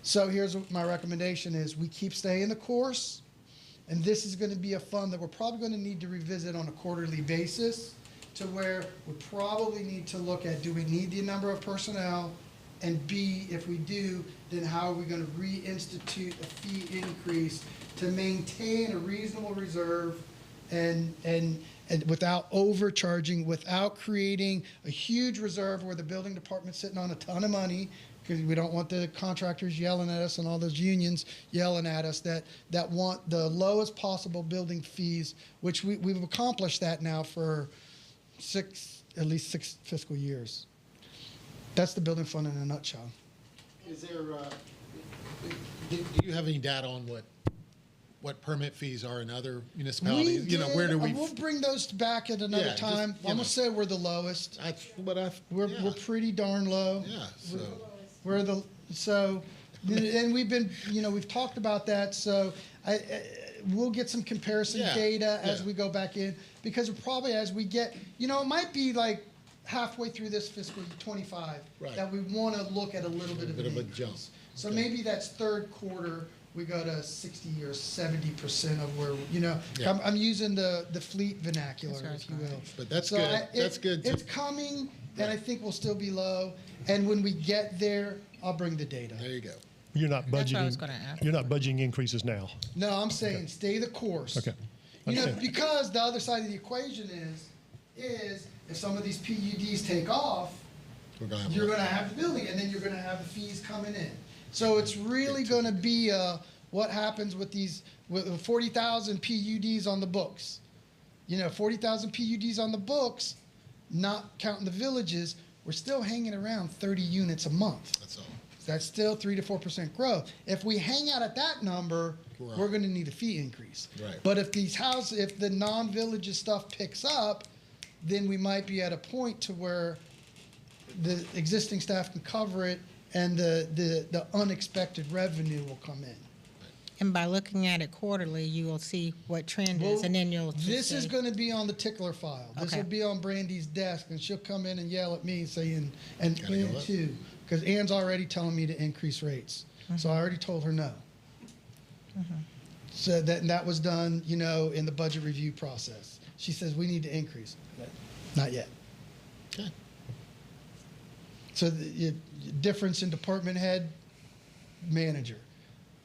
So here's what my recommendation is. We keep staying the course, and this is going to be a fund that we're probably going to need to revisit on a quarterly basis to where we probably need to look at, do we need the number of personnel? And B, if we do, then how are we going to reinstitute a fee increase to maintain a reasonable reserve and without overcharging, without creating a huge reserve where the building department's sitting on a ton of money, because we don't want the contractors yelling at us and all those unions yelling at us that want the lowest possible building fees, which we've accomplished that now for at least six fiscal years. That's the building fund in a nutshell. Is there, do you have any data on what permit fees are in other municipalities? Where do we? We'll bring those back at another time. I'm gonna say we're the lowest. We're pretty darn low. Yeah. And we've been, we've talked about that. So we'll get some comparison Yeah, data as yeah. we go back in, because probably as we get, it might be like halfway through this fiscal year 25 Right. that we want to look at a little bit of bit an of a increase. jump. So Okay. maybe that's third quarter, we go to 60 or 70% of where, Yeah. I'm using the fleet vernacular, That's what I if you was will. But that's So good. That's good to- It's coming, and I Right. think we'll still be low. And when we get there, I'll bring the data. There you go. You're not budgeting. That's what I was gonna ask. You're not budgeting increases now. No, I'm saying stay the course. Okay. Understand. Because the other side of the equation is if some of these PUDs take off, We're gonna have you're a- going to have the building, and then you're going to have the fees coming in. So it's really going to be what happens with these with 40,000 PUDs on the books. 40,000 PUDs on the books, not counting the villages, we're still hanging around 30 units a month. That's all. That's still 3 to 4% growth. If we hang out at that number, Right. we're going to need a fee increase. Right. But if if the non-villages stuff picks up, then we might be at a point to where the existing staff can cover it, and the unexpected revenue will come in. And by looking at it quarterly, you will see what trend is, and then you'll just This is say- going to be on the tickler file. This Okay. will be on Brandy's desk, and she'll come in and yell at me saying, and Gotta go Ann up. too, because Ann's already telling me to increase rates. So I already told her no. So that was done, in the budget review process. She says, we need to increase. Not yet. Okay. So the difference in department head, manager.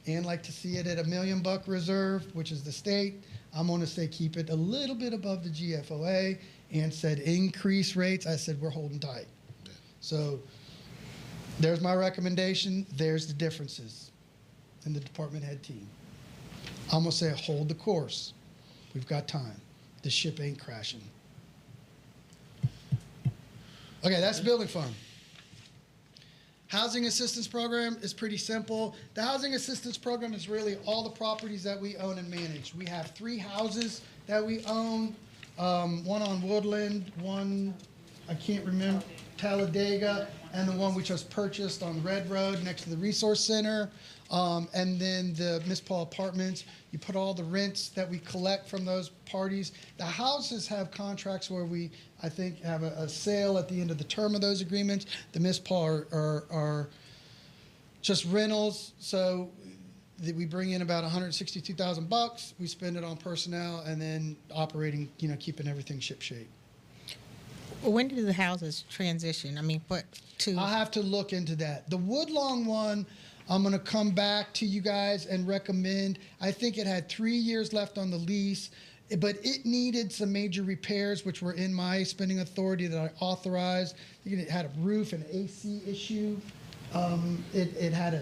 Ann like to see it at $1 million reserve, which is the state. I'm going to say keep it a little bit above the GFOA. Ann said increase rates. I said we're holding tight. So there's my recommendation. There's the differences in the department head team. I'm going to say hold the course. We've got time. The ship ain't crashing. Okay, that's building fund. Housing assistance program is pretty simple. The housing assistance program is really all the properties that we own and manage. We have 3 houses that we own, one on Woodland, one, I can't remember, Talladega, and the one we just purchased on Red Road next to the Resource Center. And then the Miss Paul Apartments, you put all the rents that we collect from those parties. The houses have contracts where we, I think, have a sale at the end of the term of those agreements. The Miss Paul are just rentals, so that we bring in about $162,000. We spend it on personnel and then operating, keeping everything shipshape. When do the houses transition? I mean, what to? I'll have to look into that. The Woodlawn one, I'm going to come back to you guys and recommend. I think it had 3 years left on the lease, but it needed some major repairs, which were in my spending authority that I authorized. I think it had a roof and AC issue. It had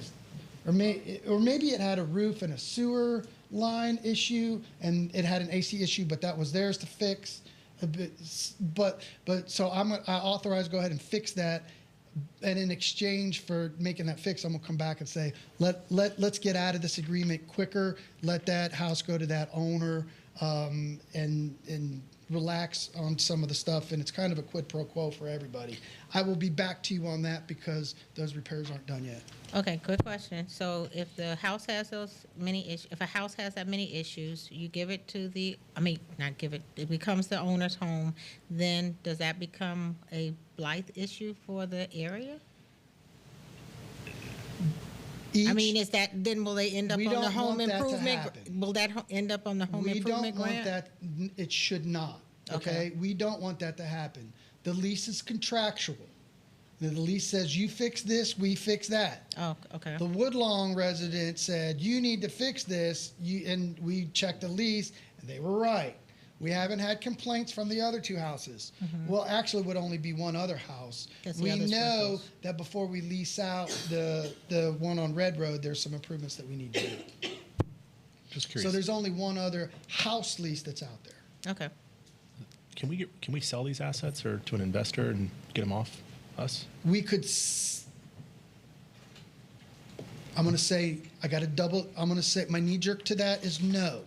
or maybe it had a roof and a sewer line issue, and it had an AC issue, but that was theirs to fix. But so I authorize go ahead and fix that. And in exchange for making that fix, I'm gonna come back and say, let's get out of this agreement quicker. Let that house go to that owner, and relax on some of the stuff. And it's kind of a quid pro quo for everybody. I will be back to you on that because those repairs aren't done yet. Okay, quick question. So if the house has those many issues, if a house has that many issues, you give it to not give it, it becomes the owner's home, then does that become a blight issue for the area? I mean, then will they end up We on the don't home want that to improvement? happen. Will that end up on the home We improvement don't want grant? that, it should not, okay? We don't want that to happen. The lease is contractual. The lease says you fix this, we fix that. Oh, okay. The Woodlawn resident said, you need to fix this, and we checked the lease, and they were right. We haven't had complaints from the other 2 houses. Well, actually, it would only be one other house. That's the We other know rentals. that before we lease out the one on Red Road, there's some improvements that we need to do. Just So curious. there's only one other house lease that's out there. Okay. Can we sell these assets or to an investor and get them off us? We could, I'm going to say, I'm going to say, my knee jerk to that is no,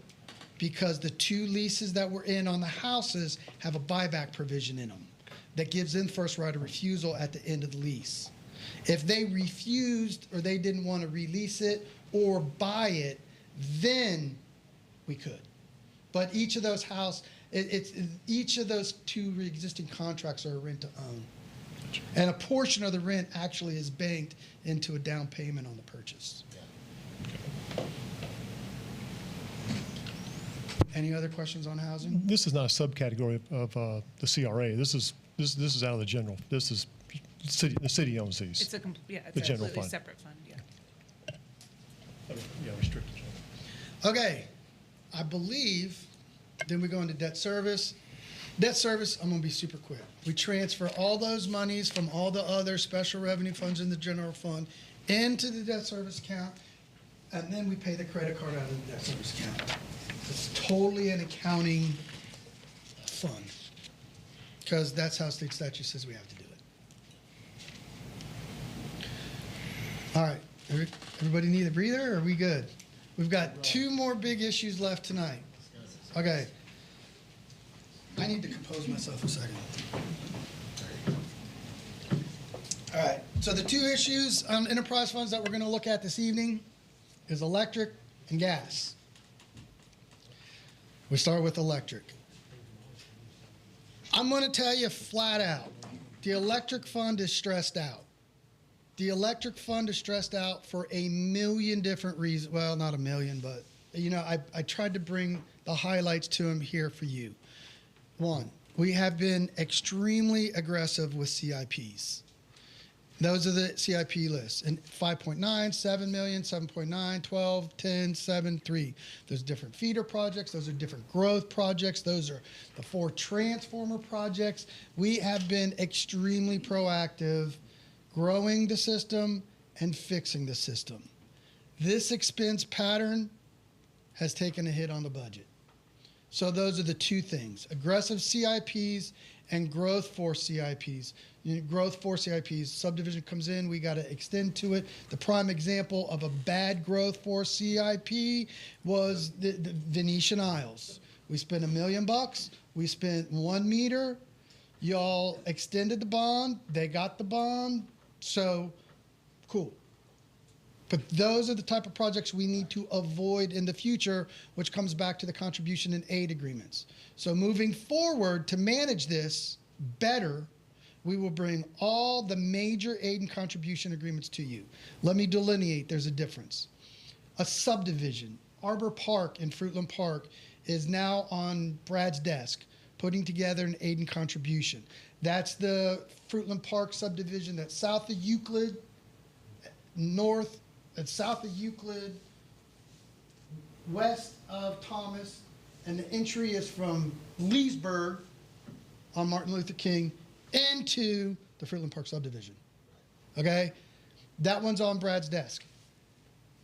because the 2 leases that we're in on the houses have a buyback provision in them that gives them first right of refusal at the end of the lease. If they refused or they didn't want to release it or buy it, then we could. But each of those each of those two existing contracts are rent to own. And a portion of the rent actually is banked into a down payment on the purchase. Any other questions on housing? This is not a subcategory of the CRA. This is out of the general. This is the city owns these. It's a, yeah, The it's a general completely fund. separate fund, yeah. Yeah, restricted. Okay, I believe, then we go into debt service. Debt service, I'm gonna be super quick. We transfer all those monies from all the other special revenue funds in the general fund into the debt service account, and then we pay the credit card out of the debt service account. It's totally an accounting fund, because that's how state statute says we have to do it. All right, everybody need a breather, or are we good? We've got two more big issues left tonight. Okay. I need to compose myself a second. All right, so the two issues on enterprise funds that we're going to look at this evening is electric and gas. We start with electric. I'm going to tell you flat out, the electric fund is stressed out. The electric fund is stressed out for a million different reasons. Well, not a million, but you know, I tried to bring the highlights to them here for you. One, we have been extremely aggressive with CIPs. Those are the CIP lists. And 5.9, 7 million, 7.9, 12, 10, 7, 3. Those different feeder projects. Those are different growth projects. Those are the 4 transformer projects. We have been extremely proactive growing the system and fixing the system. This expense pattern has taken a hit on the budget. So those are the two things, aggressive CIPs and growth for CIPs. Growth for CIPs, subdivision comes in, we got to extend to it. The prime example of a bad growth for CIP was the Venetian Isles. We spent $1 million, we spent 1 meter, y'all extended the bond, they got the bond, so cool. But those are the type of projects we need to avoid in the future, which comes back to the contribution and aid agreements. So moving forward to manage this better, we will bring all the major aid and contribution agreements to you. Let me delineate, there's a difference. A subdivision, Arbor Park in Fruitland Park, is now on Brad's desk, putting together an aid and contribution. That's the Fruitland Park subdivision that's south of Euclid, south of Euclid, west of Thomas, and the entry is from Leesburg on Martin Luther King into the Fruitland Park subdivision. Okay? That one's on Brad's desk.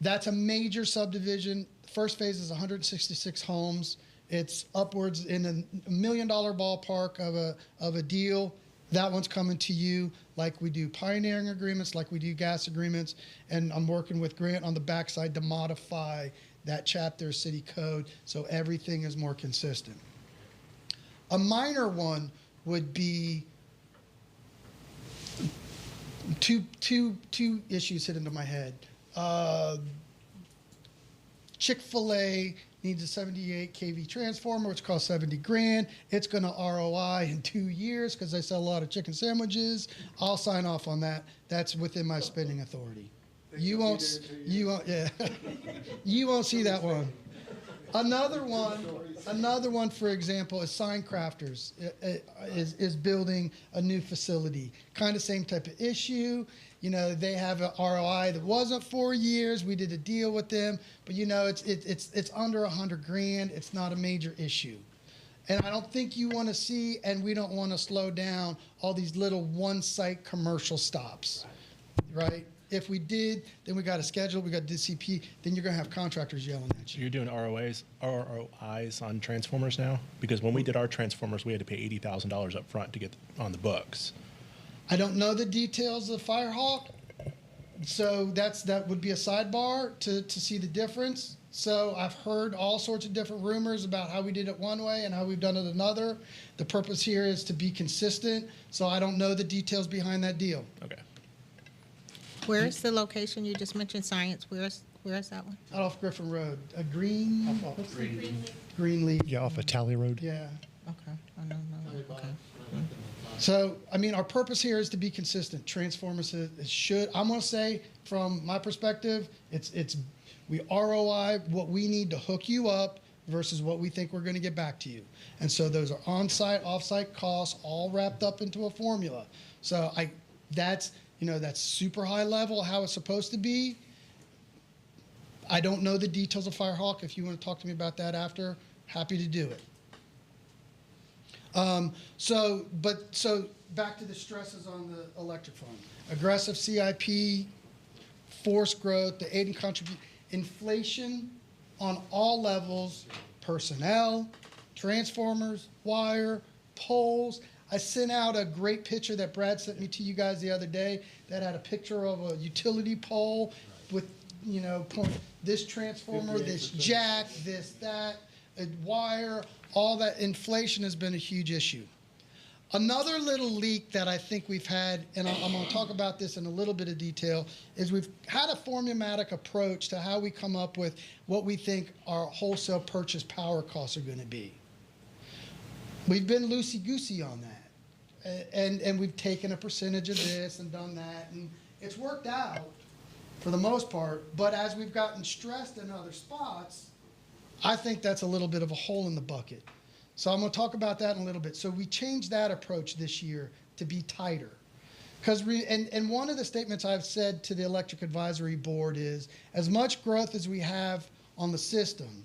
That's a major subdivision. First phase is 166 homes. It's upwards in a $1 million ballpark of a deal. That one's coming to you like we do pioneering agreements, like we do gas agreements, and I'm working with Grant on the backside to modify that chapter of city code so everything is more consistent. A minor one would be two issues hit into my head. Chick-fil-A needs a 78 kV transformer, which costs 70 grand. It's going to ROI in 2 years because they sell a lot of chicken sandwiches. I'll sign off on that. That's within my spending authority. You won't, yeah. You won't see that one. Another one, for example, is Sign Crafters is building a new facility. Kind of same type of issue. You know, they have an ROI that wasn't 4 years. We did a deal with them, but you know, it's under 100 grand. It's not a major issue. And I don't think you want to see, and we don't want to slow down all these little one-site commercial stops, right? If we did, then we got a schedule, we got DCP, then you're going to have contractors yelling at you. You're doing ROIs on transformers now? Because when we did our transformers, we had to pay $80,000 up front to get on the books. I don't know the details of Firehawk, so that would be a sidebar to see the difference. So I've heard all sorts of different rumors about how we did it one way and how we've done it another. The purpose here is to be consistent, so I don't know the details behind that deal. Okay. Where's the location you just mentioned, Science? Where is that one? Out off Griffin Road, a Greenleaf. Yeah, off of Tally Road. Yeah. Okay, I don't know. Okay. So, I mean, our purpose here is to be consistent. Transformers should, I'm gonna say, from my perspective, we ROI what we need to hook you up versus what we think we're gonna get back to you. And so those are on-site, off-site costs, all wrapped up into a formula. So that's super high level, how it's supposed to be. I don't know the details of Firehawk. If you wanna talk to me about that after, happy to do it. So back to the stresses on the electric fund. Aggressive CIP, forced growth, the aid and contribute, inflation on all levels, personnel, transformers, wire, poles. I sent out a great picture that Brad sent me to you guys the other day that had a picture of a utility pole with, this transformer, this jack, this, that, a wire, all that. Inflation has been a huge issue. Another little leak that I think we've had, and I'm going to talk about this in a little bit of detail, is we've had a formulaic approach to how we come up with what we think our wholesale purchase power costs are going to be. We've been loosey-goosey on that, and we've taken a percentage of this and done that, and it's worked out for the most part, but as we've gotten stressed in other spots, I think that's a little bit of a hole in the bucket. So I'm going to talk about that in a little bit. So we changed that approach this year to be tighter. And one of the statements I've said to the Electric Advisory Board is, as much growth as we have on the system,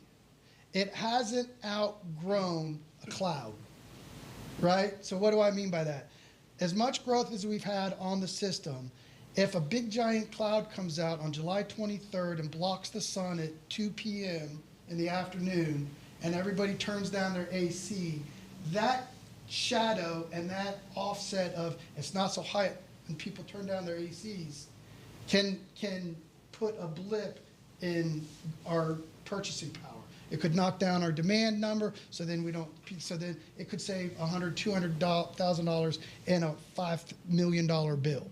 it hasn't outgrown a cloud, right? So what do I mean by that? As much growth as we've had on the system, if a big giant cloud comes out on July 23rd and blocks the sun at 2 p.m. in the afternoon, and everybody turns down their AC, that shadow and that offset of it's not so high and people turn down their ACs can put a blip in our purchasing power. It could knock down our demand number, so then it could save $100,000, $200,000 in a $5 million bill.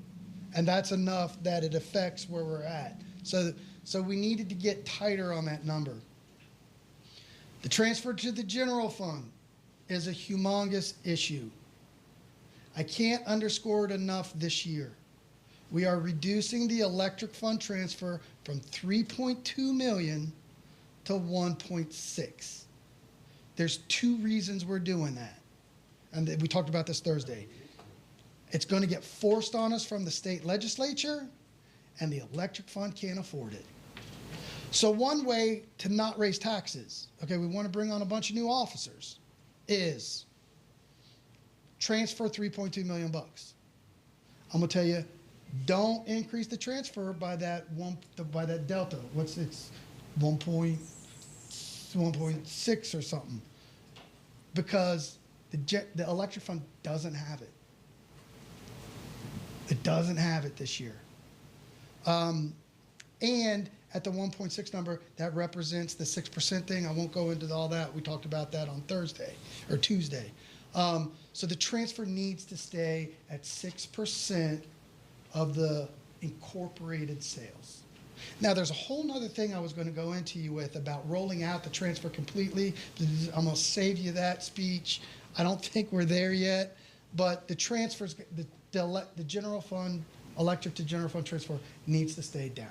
And that's enough that it affects where we're at. So we needed to get tighter on that number. The transfer to the general fund is a humongous issue. I can't underscore it enough this year. We are reducing the electric fund transfer from 3.2 million to 1.6. There's two reasons we're doing that. And we talked about this Thursday. It's going to get forced on us from the state legislature, and the electric fund can't afford it. So one way to not raise taxes, okay, we want to bring on a bunch of new officers, is transfer 3.2 million bucks. I'm gonna tell you, don't increase the transfer by that delta. It's 1.6 or something, because the electric fund doesn't have it. It doesn't have it this year. And at the 1.6 number, that represents the 6% thing. I won't go into all that. We talked about that on Tuesday. So the transfer needs to stay at 6% of the incorporated sales. Now, there's a whole nother thing I was going to go into you with about rolling out the transfer completely. I'm going to save you that speech. I don't think we're there yet, but the transfers, the general fund, electric to general fund transfer needs to stay down.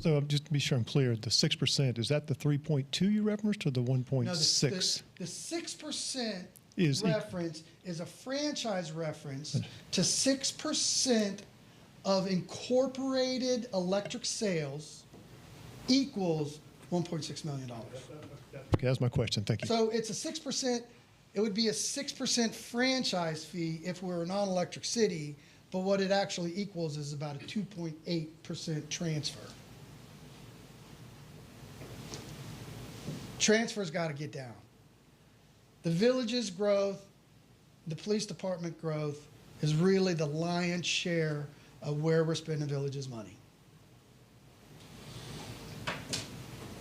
So just to be sure I'm clear, the 6%, is that the 3.2 you referenced or the 1.6? No, the 6% reference is a franchise reference to 6% of incorporated electric sales equals $1.6 million. Okay, that's my question. Thank you. So it's a 6%, it would be a 6% franchise fee if we were a non-electric city, but what it actually equals is about a 2.8% transfer. Transfer's got to get down. The village's growth, the police department growth is really the lion's share of where we're spending the village's money.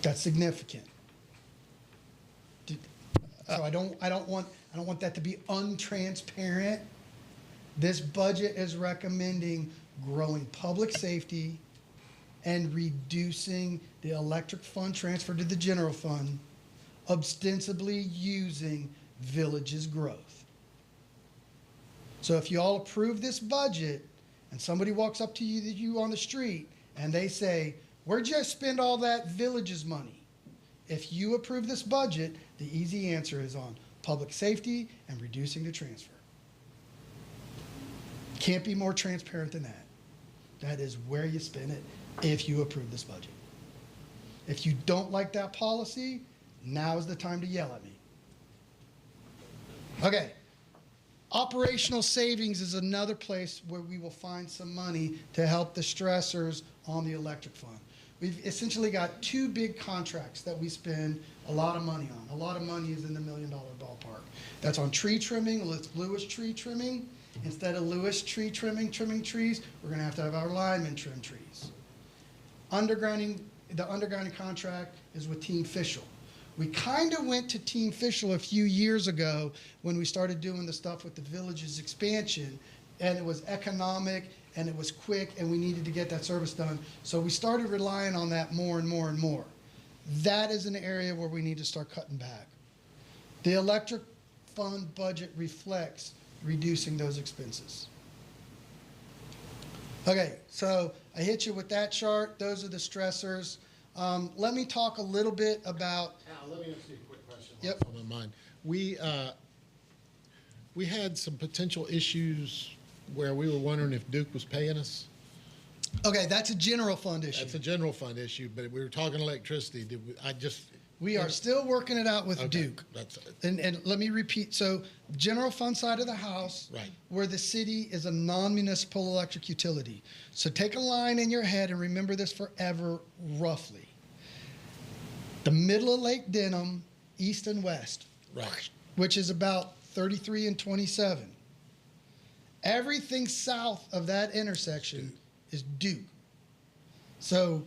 That's significant. So I don't want that to be untransparent. This budget is recommending growing public safety, and reducing the electric fund transfer to the general fund, ostensibly using villages growth. So if you all approve this budget and somebody walks up to you on the street and they say, where'd you spend all that villages money? If you approve this budget, the easy answer is on public safety and reducing the transfer. Can't be more transparent than that. That is where you spend it if you approve this budget. If you don't like that policy, now is the time to yell at me. Okay. Operational savings is another place where we will find some money to help the stressors on the electric fund. We've essentially got two big contracts that we spend a lot of money on. A lot of money is in the $1 million ballpark. That's on tree trimming, Lewis tree trimming. Instead of Lewis tree trimming trees, we're gonna have to have our linemen trim trees. The undergrounding contract is with Team Fishel. We kind of went to Team Fishel a few years ago when we started doing the stuff with the village's expansion, and it was economic and it was quick and we needed to get that service done. So we started relying on that more and more and more. That is an area where we need to start cutting back. The electric fund budget reflects reducing those expenses. Okay, so I hit you with that chart. Those are the stressors. Let me talk a little bit about. Al, let me ask you a quick question. Yep. What's on my mind? We had some potential issues where we were wondering if Duke was paying us. Okay, that's a general fund issue. That's a general fund issue, but we were talking electricity. We are still working it out with Okay, Duke. that's it. And let me repeat. So general fund side of the house, Right. where the city is a non-municipal electric utility. So take a line in your head and remember this forever roughly. The middle of Lake Denham, east and west, Right. which is about 33 and 27. Everything south of that intersection is Duke. So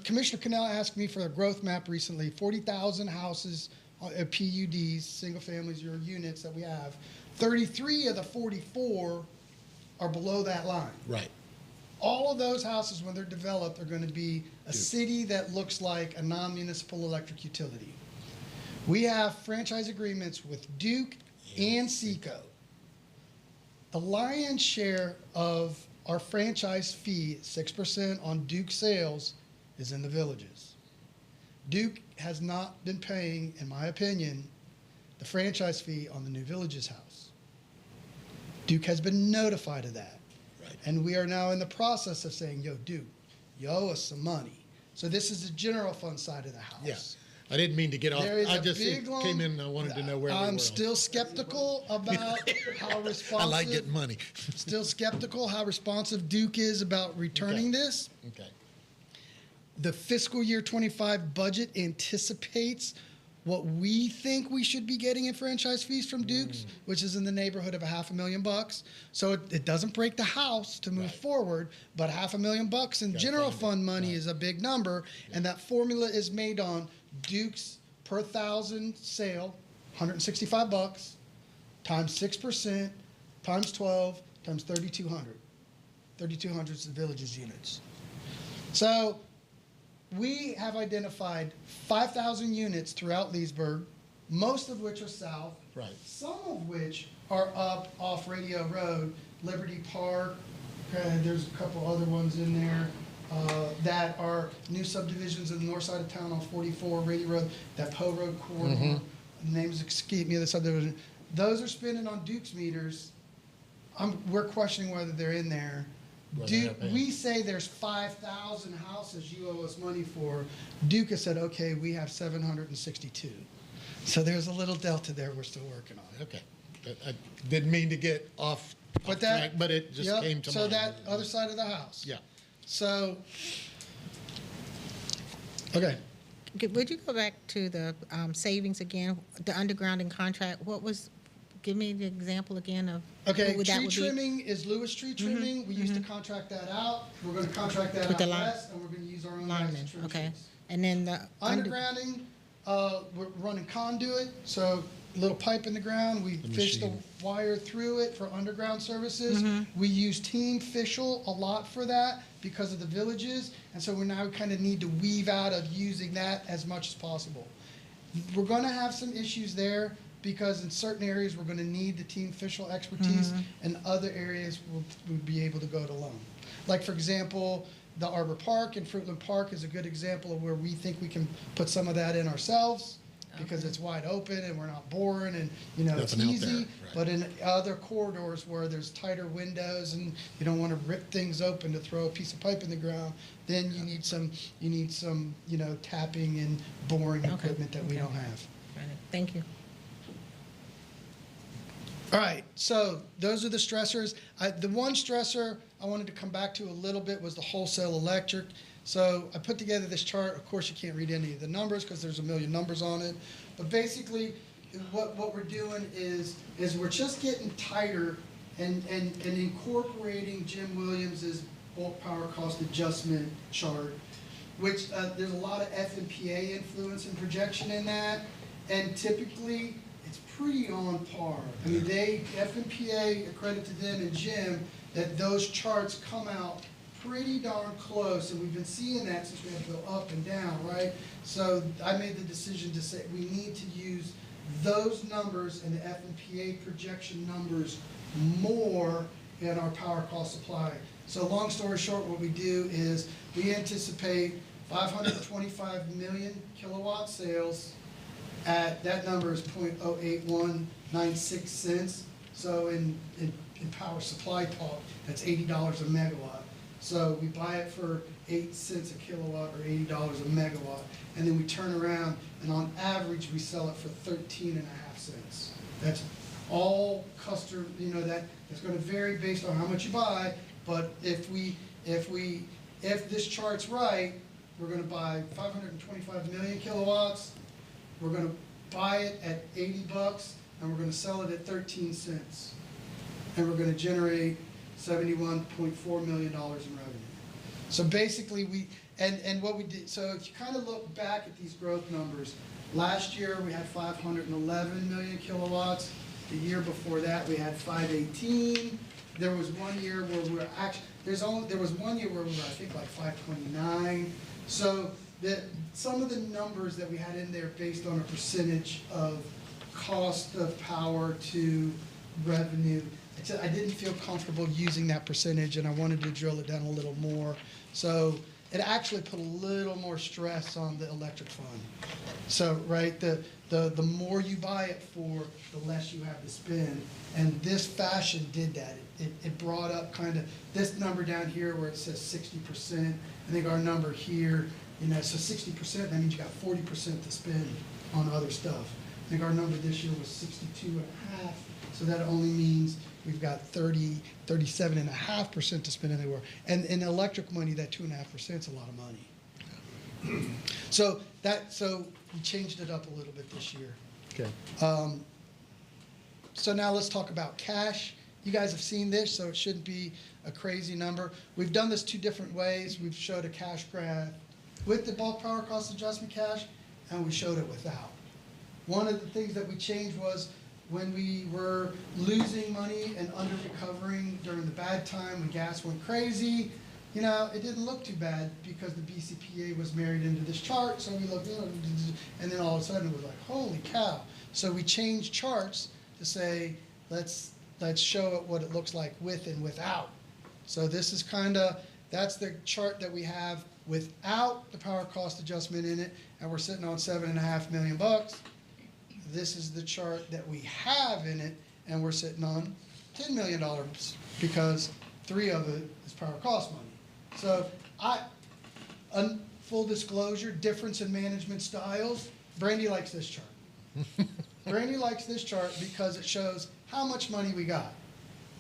Commissioner Cannell asked me for a growth map recently, 40,000 houses, PUDs, single families, your units that we have. 33 of the 44 are below that line. Right. All of those houses, when they're developed, are going to be a city that looks like a non-municipal electric utility. We have franchise agreements with Duke and Seco. The lion's share of our franchise fee, 6% on Duke sales, is in the villages. Duke has not been paying, in my opinion, the franchise fee on the new villages house. Duke has been notified of that. Right. And we are now in the process of saying, yo, Duke, you owe us some money. So this is the general fund side of the house. Yes. I didn't mean to get off. There is I a just big long- came in and I wanted to know where we were. I'm still skeptical about how responsive. I like getting money. Still skeptical how responsive Duke is about returning this. Okay. The fiscal year 25 budget anticipates what we think we should be getting in franchise fees from Duke's, which is in the neighborhood of $500,000. So it doesn't break the house to move Right. forward, but $500,000 in general fund money is a big number, and that formula is made on Duke's per 1,000 sale, $165, times 6%, times 12, times 3,200. 3,200 is the villages units. So we have identified 5,000 units throughout Leesburg, most of which are south. Right. Some of which are up off Radio Road, Liberty Park. There's a couple other ones in there that are new subdivisions in the north side of town on 44 Radio Road, that Poe Road corridor. Names escape me of the subdivision. Those are spending on Duke's meters. We're questioning whether they're in there. We say there's 5,000 houses you owe us money for. Duke has said, okay, we have 762. So there's a little delta there we're still working on. Okay. I didn't mean to get off track, but it just came to mind. So that other side of the house. Yeah. So, okay. Would you go back to the savings again, the undergrounding contract? Give me the example again of Okay, who that tree would be. trimming is Lewis tree trimming. We used to contract that out. We're going to contract that With out the west, and we're going to use our own guys Linemen, to trim okay. trees. And then the Undergrounding, we're running conduit. So little pipe in the ground. We fish the machine. wire through it for underground services. We use Team Fishel a lot for that because of the villages. And so we now kind of need to weave out of using that as much as possible. We're going to have some issues there because in certain areas we're going to need the Team Fishel expertise, and other areas we'll be able to go it alone. Like, for example, the Arbor Park and Fruitland Park is a good example of where we think we can put some of that in ourselves because it's wide open and we're not boring and, you know, it's Nothing out there, easy. right. But in other corridors where there's tighter windows and you don't want to rip things open to throw a piece of pipe in the ground, then you need some, you know, tapping and boring equipment that we don't have. Thank you. All right, so those are the stressors. The one stressor I wanted to come back to a little bit was the wholesale electric. So I put together this chart. Of course, you can't read any of the numbers because there's a million numbers on it. But basically, what we're doing is we're just getting tighter and incorporating Jim Williams's bulk power cost adjustment chart, which there's a lot of FMPA influence and projection in that. And typically, it's pretty on par. I mean, FMPA, a credit to them and Jim, that those charts come out pretty darn close, and we've been seeing that since we have to go up and down, right? So I made the decision to say we need to use those numbers and the FMPA projection numbers more in our power cost supply. So long story short, what we do is we anticipate 525 million kilowatt sales. At that number is 0.08196 cents. So in power supply talk, that's $80 a megawatt. So we buy it for 8 cents a kilowatt or $80 a megawatt, and then we turn around and on average we sell it for 13.5 cents. That's all customer, you know, that's going to vary based on how much you buy. But if this chart's right, we're going to buy 525 million kilowatts. We're going to buy it at 80 bucks, and we're going to sell it at 13 cents. And we're going to generate $71.4 million in revenue. So basically what we did, so if you kind of look back at these growth numbers, last year we had 511 million kilowatts. The year before that we had 518. There was one year where we were actually, there was one year where we were, I think, like 529. So some of the numbers that we had in there based on a percentage of cost of power to revenue, I didn't feel comfortable using that percentage, and I wanted to drill it down a little more. So it actually put a little more stress on the electric fund. So, right, the more you buy it for, the less you have to spend. And this fashion did that. It brought up kind of this number down here where it says 60%. I think our number here, you know, so 60%, that means you got 40% to spend on other stuff. I think our number this year was 62.5, so that only means we've got 37.5% to spend anywhere. And in electric money, that 2.5% is a lot of money. So we changed it up a little bit this year. Okay. So now let's talk about cash. You guys have seen this, so it shouldn't be a crazy number. We've done this 2 different ways. We've showed a cash graph with the bulk power cost adjustment cash, and we showed it without. One of the things that we changed was when we were losing money and under recovering during the bad time when gas went crazy, you know, it didn't look too bad because the BCPA was married into this chart. So we looked, and then all of a sudden it was like, holy cow. So we changed charts to say, let's show it what it looks like with and without. So this is that's the chart that we have without the power cost adjustment in it, and we're sitting on $7.5 million bucks. This is the chart that we have in it, and we're sitting on $10 million because 3 of it is power cost money. So full disclosure, difference in management styles, Brandy likes this chart. Brandy likes this chart because it shows how much money we got.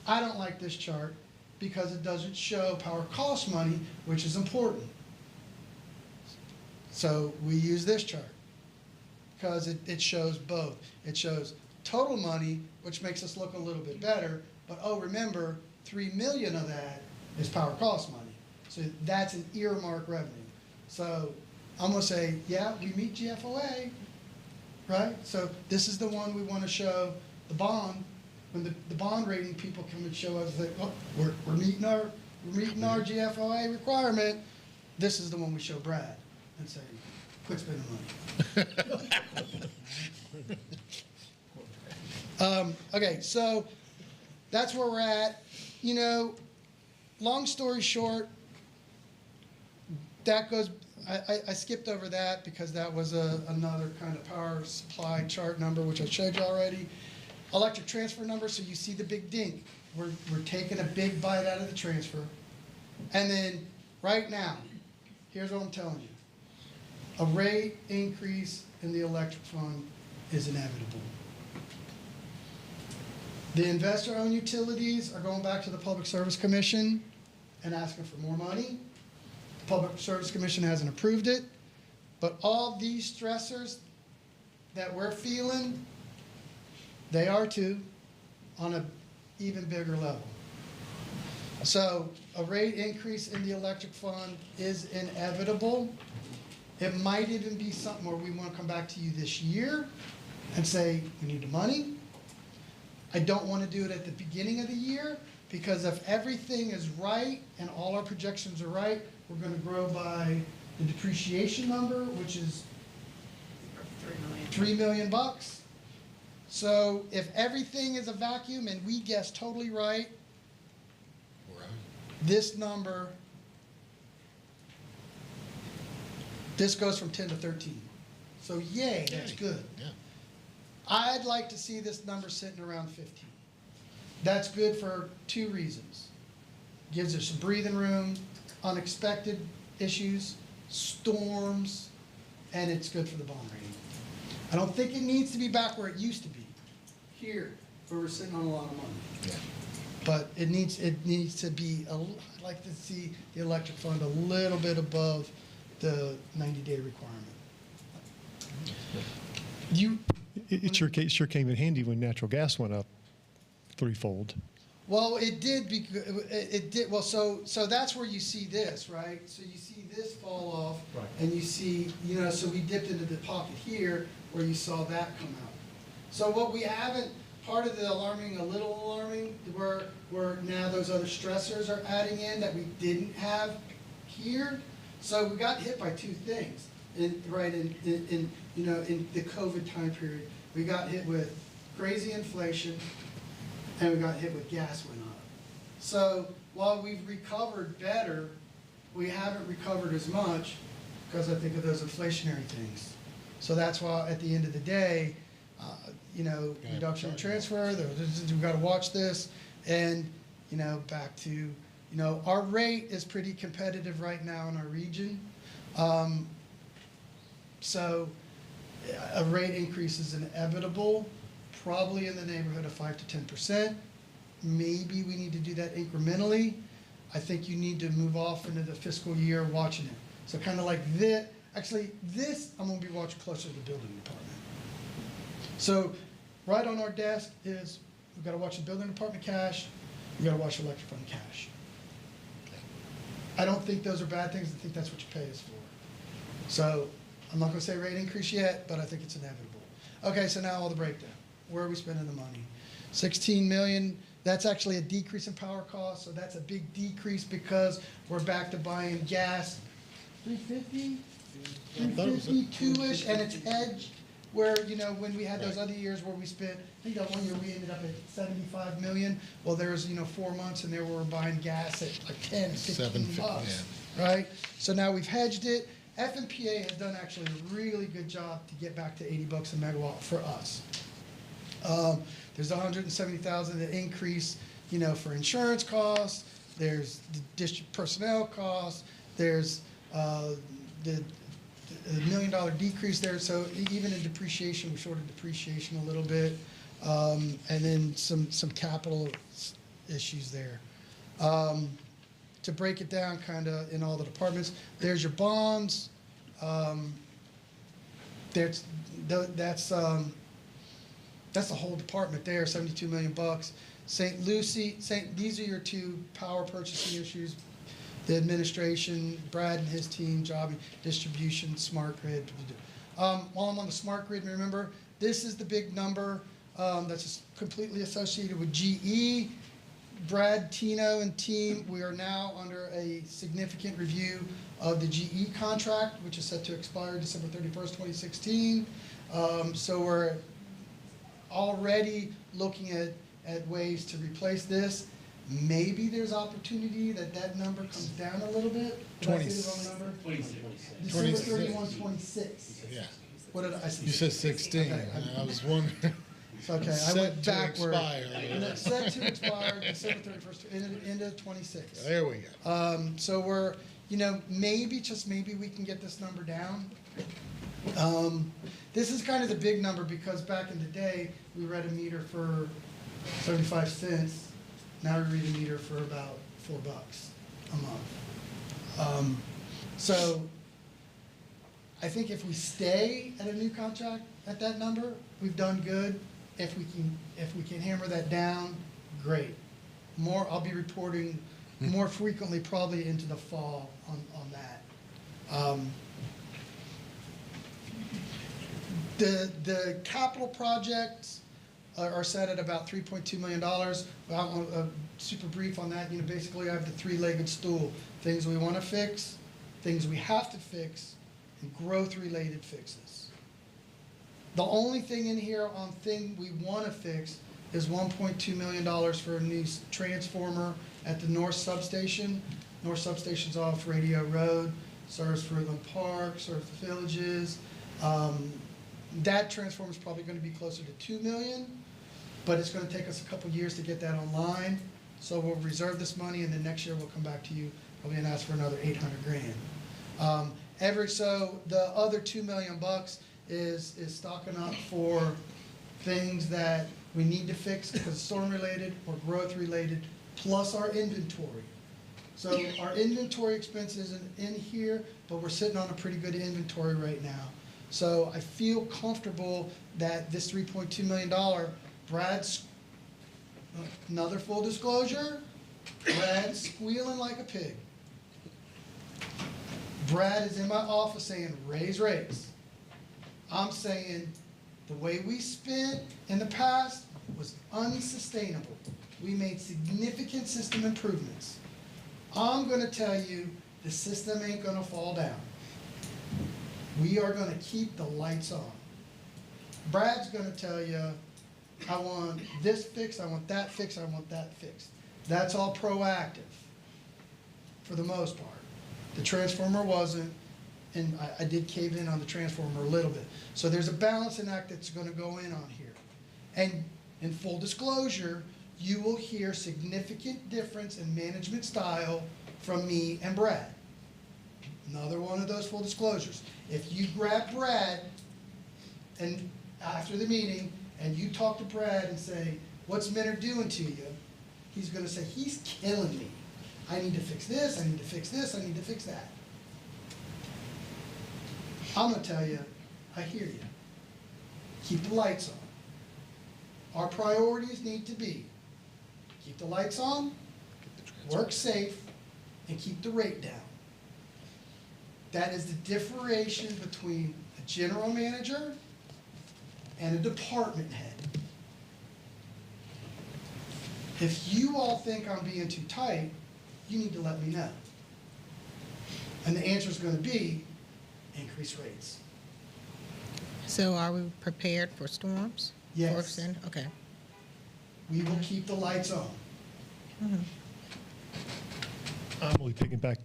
I don't like this chart because it doesn't show power cost money, which is important. So we use this chart because it shows both. It shows total money, which makes us look a little bit better, but remember, 3 million of that is power cost money. So that's an earmark revenue. So I'm gonna say, yeah, we meet GFOA, right? So this is the one we want to show the bond. When the bond rating people come and show us that, oh, we're meeting our GFOA requirement, this is the one we show Brad and say, quit spending money. Okay, so that's where we're at. You know, long story short, that goes, I skipped over that because that was another kind of power supply chart number, which I showed you already. Electric transfer number, so you see the big dink. We're taking a big bite out of the transfer. And then right now, here's what I'm telling you. A rate increase in the electric fund is inevitable. The investor-owned utilities are going back to the Public Service Commission and asking for more money. The Public Service Commission hasn't approved it, but all these stressors that we're feeling, they are too, on an even bigger level. So a rate increase in the electric fund is inevitable. It might even be something where we want to come back to you this year and say, we need the money. I don't want to do it at the beginning of the year, because if everything is right and all our projections are right, we're going to grow by the depreciation number, which is $3 million. So if everything is a vacuum and we guess totally right, this number, this goes from 10 to 13. So yay, that's good. Yeah. I'd like to see this number sitting around 15. That's good for two reasons. Gives us some breathing room, unexpected issues, storms, and it's good for the bond rating. I don't think it needs to be back where it used to be, here, where we're sitting on a lot of money. Yeah. But it needs to be, I'd like to see the electric fund a little bit above the 90-day requirement. It sure came in handy when natural gas went up threefold. Well, it did, because it did, well, so that's where you see this, right? So you see this fall off, Right. and you see, you know, so we dipped into the pocket here where you saw that come out. So what we haven't, part of the alarming, a little alarming, where now those other stressors are adding in that we didn't have here. So we got hit by two things, in you know, in the COVID time period. We got hit with crazy inflation, and we got hit with gas went up. So while we've recovered better, we haven't recovered as much because I think of those inflationary things. So that's why at the end of the day, you know, reduction in transfer, we've got to watch this. And, you know, back to, you know, our rate is pretty competitive right now in our region. So a rate increase is inevitable, probably in the neighborhood of 5 to 10%. Maybe we need to do that incrementally. I think you need to move off into the fiscal year watching it. So kind of like this, actually this I'm going to be watching closer to the building department. So right on our desk is, we've got to watch the building department cash, we've got to watch the electric fund cash. I don't think those are bad things, I think that's what you pay us for. So I'm not going to say rate increase yet, but I think it's inevitable. Okay, so now all the breakdown. Where are we spending the money? 16 million, that's actually a decrease in power costs, so that's a big decrease because we're back to buying gas, 350, 352-ish, and it's hedged, where, you know, when we had those other years where we spent, I think that one year we ended up at 75 million. Well, there's, you know, 4 months in there where we're buying gas at like 10, 15 bucks, right? So now we've hedged it. FMPA has done actually a really good job to get back to 80 bucks a megawatt for us. There's 170,000 that increase, you know, for insurance costs. There's the district personnel costs. There's the $1 million decrease there. So even in depreciation, we shorted depreciation a little bit, and then some capital issues there. To break it down kind of in all the departments, there's your bonds. That's the whole department there, 72 million bucks. St. Lucie, these are your two power purchasing issues. The administration, Brad and his team, job distribution, smart grid. While I'm on the smart grid, remember, this is the big number that's just completely associated with GE. Brad, Tino, and team, we are now under a significant review of the GE contract, which is set to expire December 31st, 2016. So we're already looking at ways to replace this. Maybe there's opportunity that number comes down a little bit. Did I say the wrong number? 26. December 31, 26. Yeah. What did I say? You said 16. Okay, I was wondering. Okay, I Set went to backward. expire. And it's set to expire December 31st, end of 26. There we go. So we're, maybe, just maybe we can get this number down. This is kind of the big number because back in the day, we read a meter for 75 cents. Now we read a meter for about $4 a month. So I think if we stay at a new contract at that number, we've done good. If we can hammer that down, great. I'll be reporting more frequently, probably into the fall on that. The capital projects are set at about $3.2 million. Super brief on that. Basically I have the three-legged stool: things we want to fix, things we have to fix, and growth-related fixes. The only thing in here on thing we want to fix is $1.2 million for a new transformer at the North Substation. North Substation's off Radio Road, serves Fruitland Park, serves the villages. That transformer is probably going to be closer to $2 million, but it's going to take us a couple years to get that online. So we'll reserve this money, and then next year we'll come back to you probably and ask for another 800 grand. So the other $2 million is stocking up for things that we need to fix because it's storm related or growth related, plus our inventory. So our inventory expense isn't in here, but we're sitting on a pretty good inventory right now. So I feel comfortable that this $3.2 million, Brad's, another full disclosure, Brad's squealing like a pig. Brad is in my office saying, raise rates. I'm saying the way we spent in the past was unsustainable. We made significant system improvements. I'm going to tell you the system ain't going to fall down. We are going to keep the lights on. Brad's going to tell you, I want this fixed, I want that fixed, I want that fixed. That's all proactive for the most part. The transformer wasn't, and I did cave in on the transformer a little bit. So there's a balancing act that's going to go in on here. And in full disclosure, you will hear significant difference in management style from me and Brad. Another one of those full disclosures. If you grab Brad and after the meeting and you talk to Brad and say, what's Minard doing to you? He's going to say, he's killing me. I need to fix this, I need to fix this, I need to fix that. I'm going to tell you, I hear you. Keep the lights on. Our priorities need to be keep the lights on, work safe, and keep the rate down. That is the differentiation between a general manager and a department head. If you all think I'm being too tight, you need to let me know. And the answer is going to be increase rates. So are we prepared for storms? Yes. Okay. We will keep the lights on. I'm only picking back,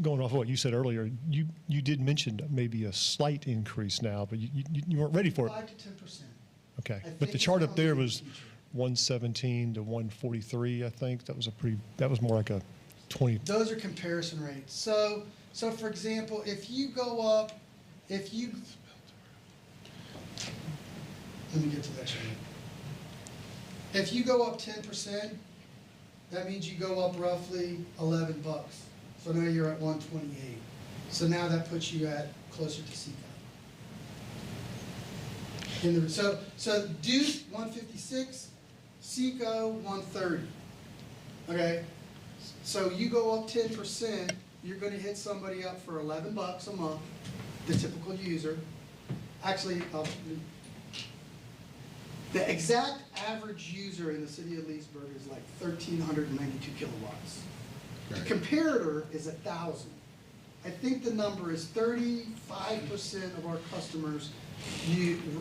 going off of what you said earlier. You did mention maybe a slight increase now, but you weren't ready for it. 5 to 10%. Okay, I but think the it's chart up coming there in the was future. 117 to 143, I think. That was more like a 20. Those are comparison rates. So for example, if you go up, let me get to that chart. If you go up 10%, that means you go up roughly $11. So now you're at 128. So now that puts you at closer to CECO. So Duke 156, CECO 130. Okay, so you go up 10%, you're going to hit somebody up for $11 a month, the typical user. actually, the exact average user in the city of Leesburg is like 1,392 kilowatts. The Right. comparator is 1,000. I think the number is 35% of our customers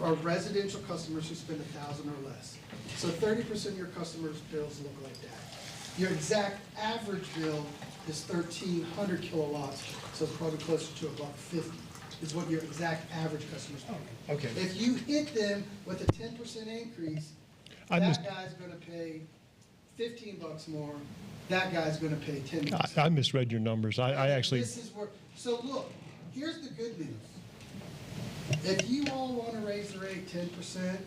are residential customers who spend 1,000 or less. So 30% of your customers' bills look like that. Your exact average bill is 1,300 kilowatts, so it's probably closer to $1.50 is what your exact average customers pay. Okay. If you hit them with a 10% increase, I that mis- guy's gonna pay $15 more, that guy's gonna pay $10. I misread your numbers. I actually, This is where, so look, here's the good news. If you all wanna raise the rate 10%,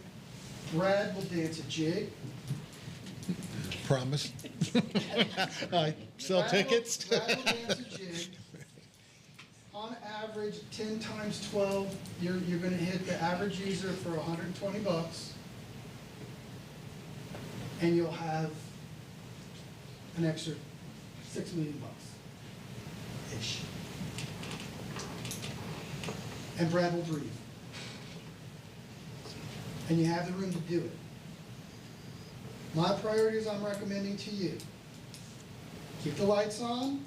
Brad will dance a jig. Promise. I sell Brad will- tickets. Brad will dance a jig. On average, 10 times 12, you're gonna hit the average user for $120. And you'll have an extra $6 million ish. And Brad will breathe. And you have the room to do it. My priorities I'm recommending to you: keep the lights on,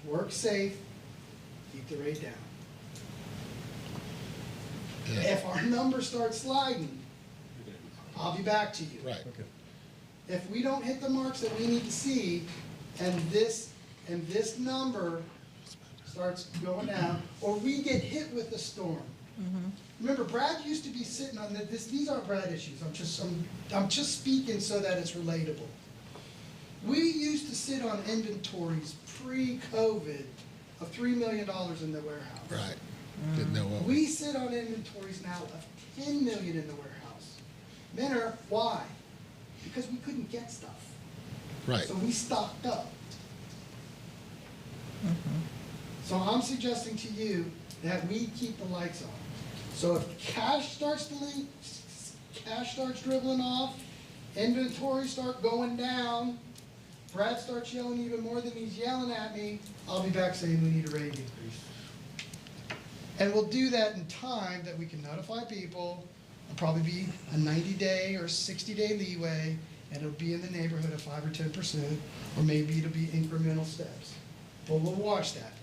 work safe, keep the rate down. Yeah. If our numbers start sliding, I'll be back to you. Right. If we don't hit the marks that we need to see, and this number starts going down, or we get hit with a storm. Remember, Brad used to be sitting on this. These aren't Brad issues. I'm just speaking so that it's relatable. We used to sit on inventories pre-COVID of $3 million in the warehouse. Right. Didn't know what. We sit on inventories now of $10 million in the warehouse. Menor, why? Because we couldn't get stuff. Right. So we stocked up. So I'm suggesting to you that we keep the lights on. So if cash starts to leak, cash starts dribbling off, inventories start going down, Brad starts yelling even more than he's yelling at me, I'll be back saying we need a rate increase. And we'll do that in time that we can notify people. It'll probably be a 90-day or 60-day leeway, and it'll be in the neighborhood of 5 or 10%, or maybe it'll be incremental steps. But we'll watch that.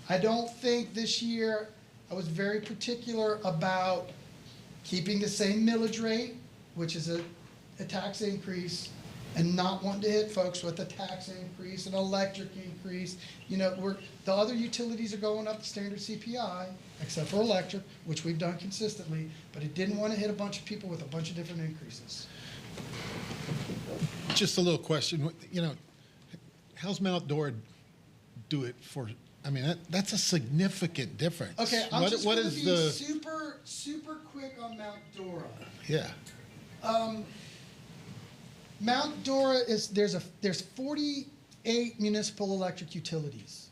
I don't think this year, I was very particular about keeping the same millage rate, which is a tax increase, and not wanting to hit folks with a tax increase, an electric increase. You know, the other utilities are going up the standard CPI, except for electric, which we've done consistently, but it didn't want to hit a bunch of people with a bunch of different increases. Just a little question. You know, how's Mount Dora do it for? I mean, that's a significant difference. Okay, I'm just what going to is be the? super quick on Mount Dora. Yeah. Mount Dora there's 48 municipal electric utilities.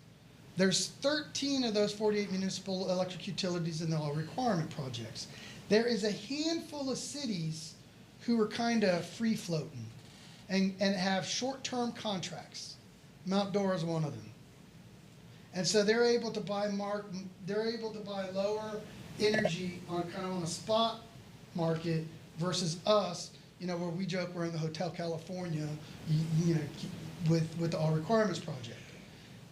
There's 13 of those 48 municipal electric utilities in the all requirement projects. There is a handful of cities who are kind of free floating and have short-term contracts. Mount Dora is one of them. And so they're able to buy lower energy on kind of on a spot market versus us, you know, where we joke we're in the Hotel California, you know, with the All Requirements project.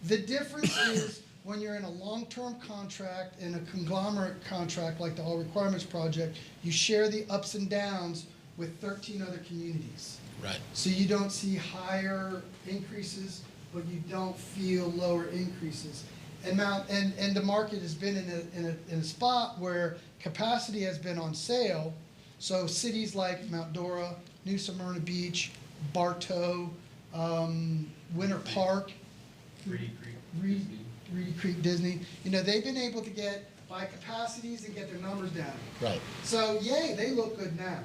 The difference is when you're in a long-term contract, in a conglomerate contract like the All Requirements project, you share the ups and downs with 13 other communities. Right. So you don't see higher increases, but you don't feel lower increases. And the market has been in a spot where capacity has been on sale. So cities like Mount Dora, New Smyrna Beach, Bartow, Winter Park, Reedy Creek, Disney, you know, they've been able to buy capacities and get their numbers down. Right. So yay, they look good now.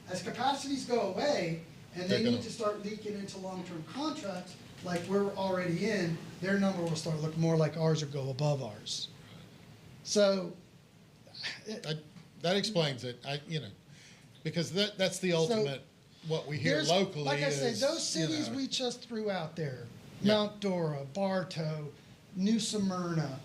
As capacities go away and they need to start leaking into long-term contracts like we're already in, their number will start looking more like ours or go above ours. So That explains it. You know, because that's the ultimate what we hear there's, locally. like I said, is, those cities you know, we just threw out there, Yeah. Mount Dora, Bartow, New Smyrna,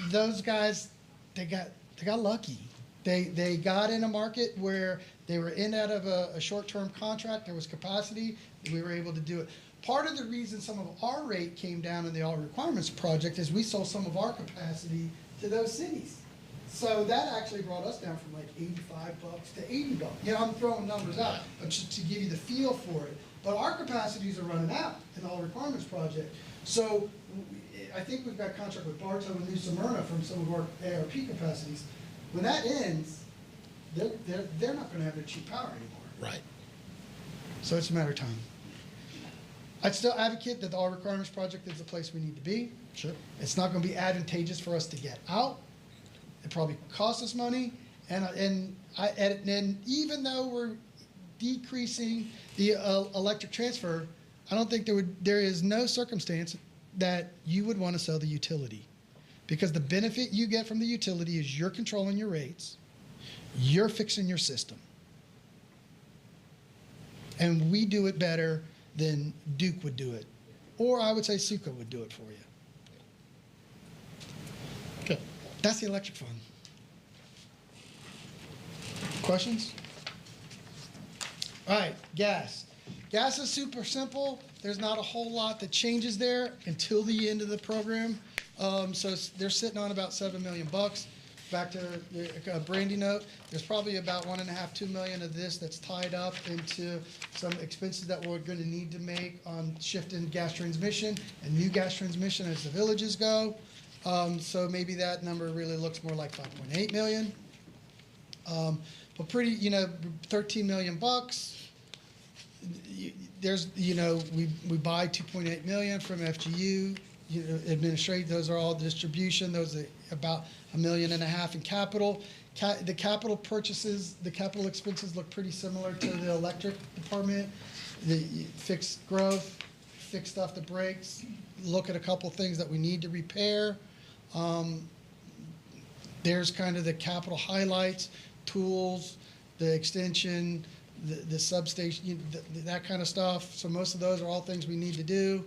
those guys, they got got lucky. They got in a market where they were in out of a short-term contract. There was capacity. We were able to do it. Part of the reason some of our rate came down in the All Requirements project is we sold some of our capacity to those cities. So that actually brought us down from like $85 to $80. You know, I'm throwing numbers out, but just to give you the feel for it. But our capacities are running out in the All Requirements project. So I think we've got a contract with Bartow and New Smyrna from some of our ARP capacities. When that ends, they're not gonna have their cheap power anymore. Right. So it's a matter of time. I'd still advocate that the All Requirements project is the place we need to be. Sure. It's not gonna be advantageous for us to get out. It probably costs us money, and even though we're decreasing the electric transfer, I don't think there is no circumstance that you would want to sell the utility, because the benefit you get from the utility is you're controlling your rates, you're fixing your system, and we do it better than Duke would do it, or I would say Suco would do it for you. Okay. That's the electric fund. Questions? All right, gas. Gas is super simple. There's not a whole lot that changes there until the end of the program. They're sitting on about $7 million. Back to Brandy note, there's probably about $1.5–2 million of this that's tied up into some expenses that we're going to need to make on shifting gas transmission and new gas transmission as the villages go. So maybe that number really looks more like 5.8 million. But pretty, you know, 13 million bucks. There's, you know, we buy 2.8 million from FGU. You know, administrate, those are all distribution. Those are about $1.5 million in capital. The capital purchases, the capital expenses look pretty similar to the electric department. The fixed growth, fix stuff that breaks, look at a couple things that we need to repair. There's kind of the capital highlights, tools, the extension, the substation, that kind of stuff. So most of those are all things we need to do.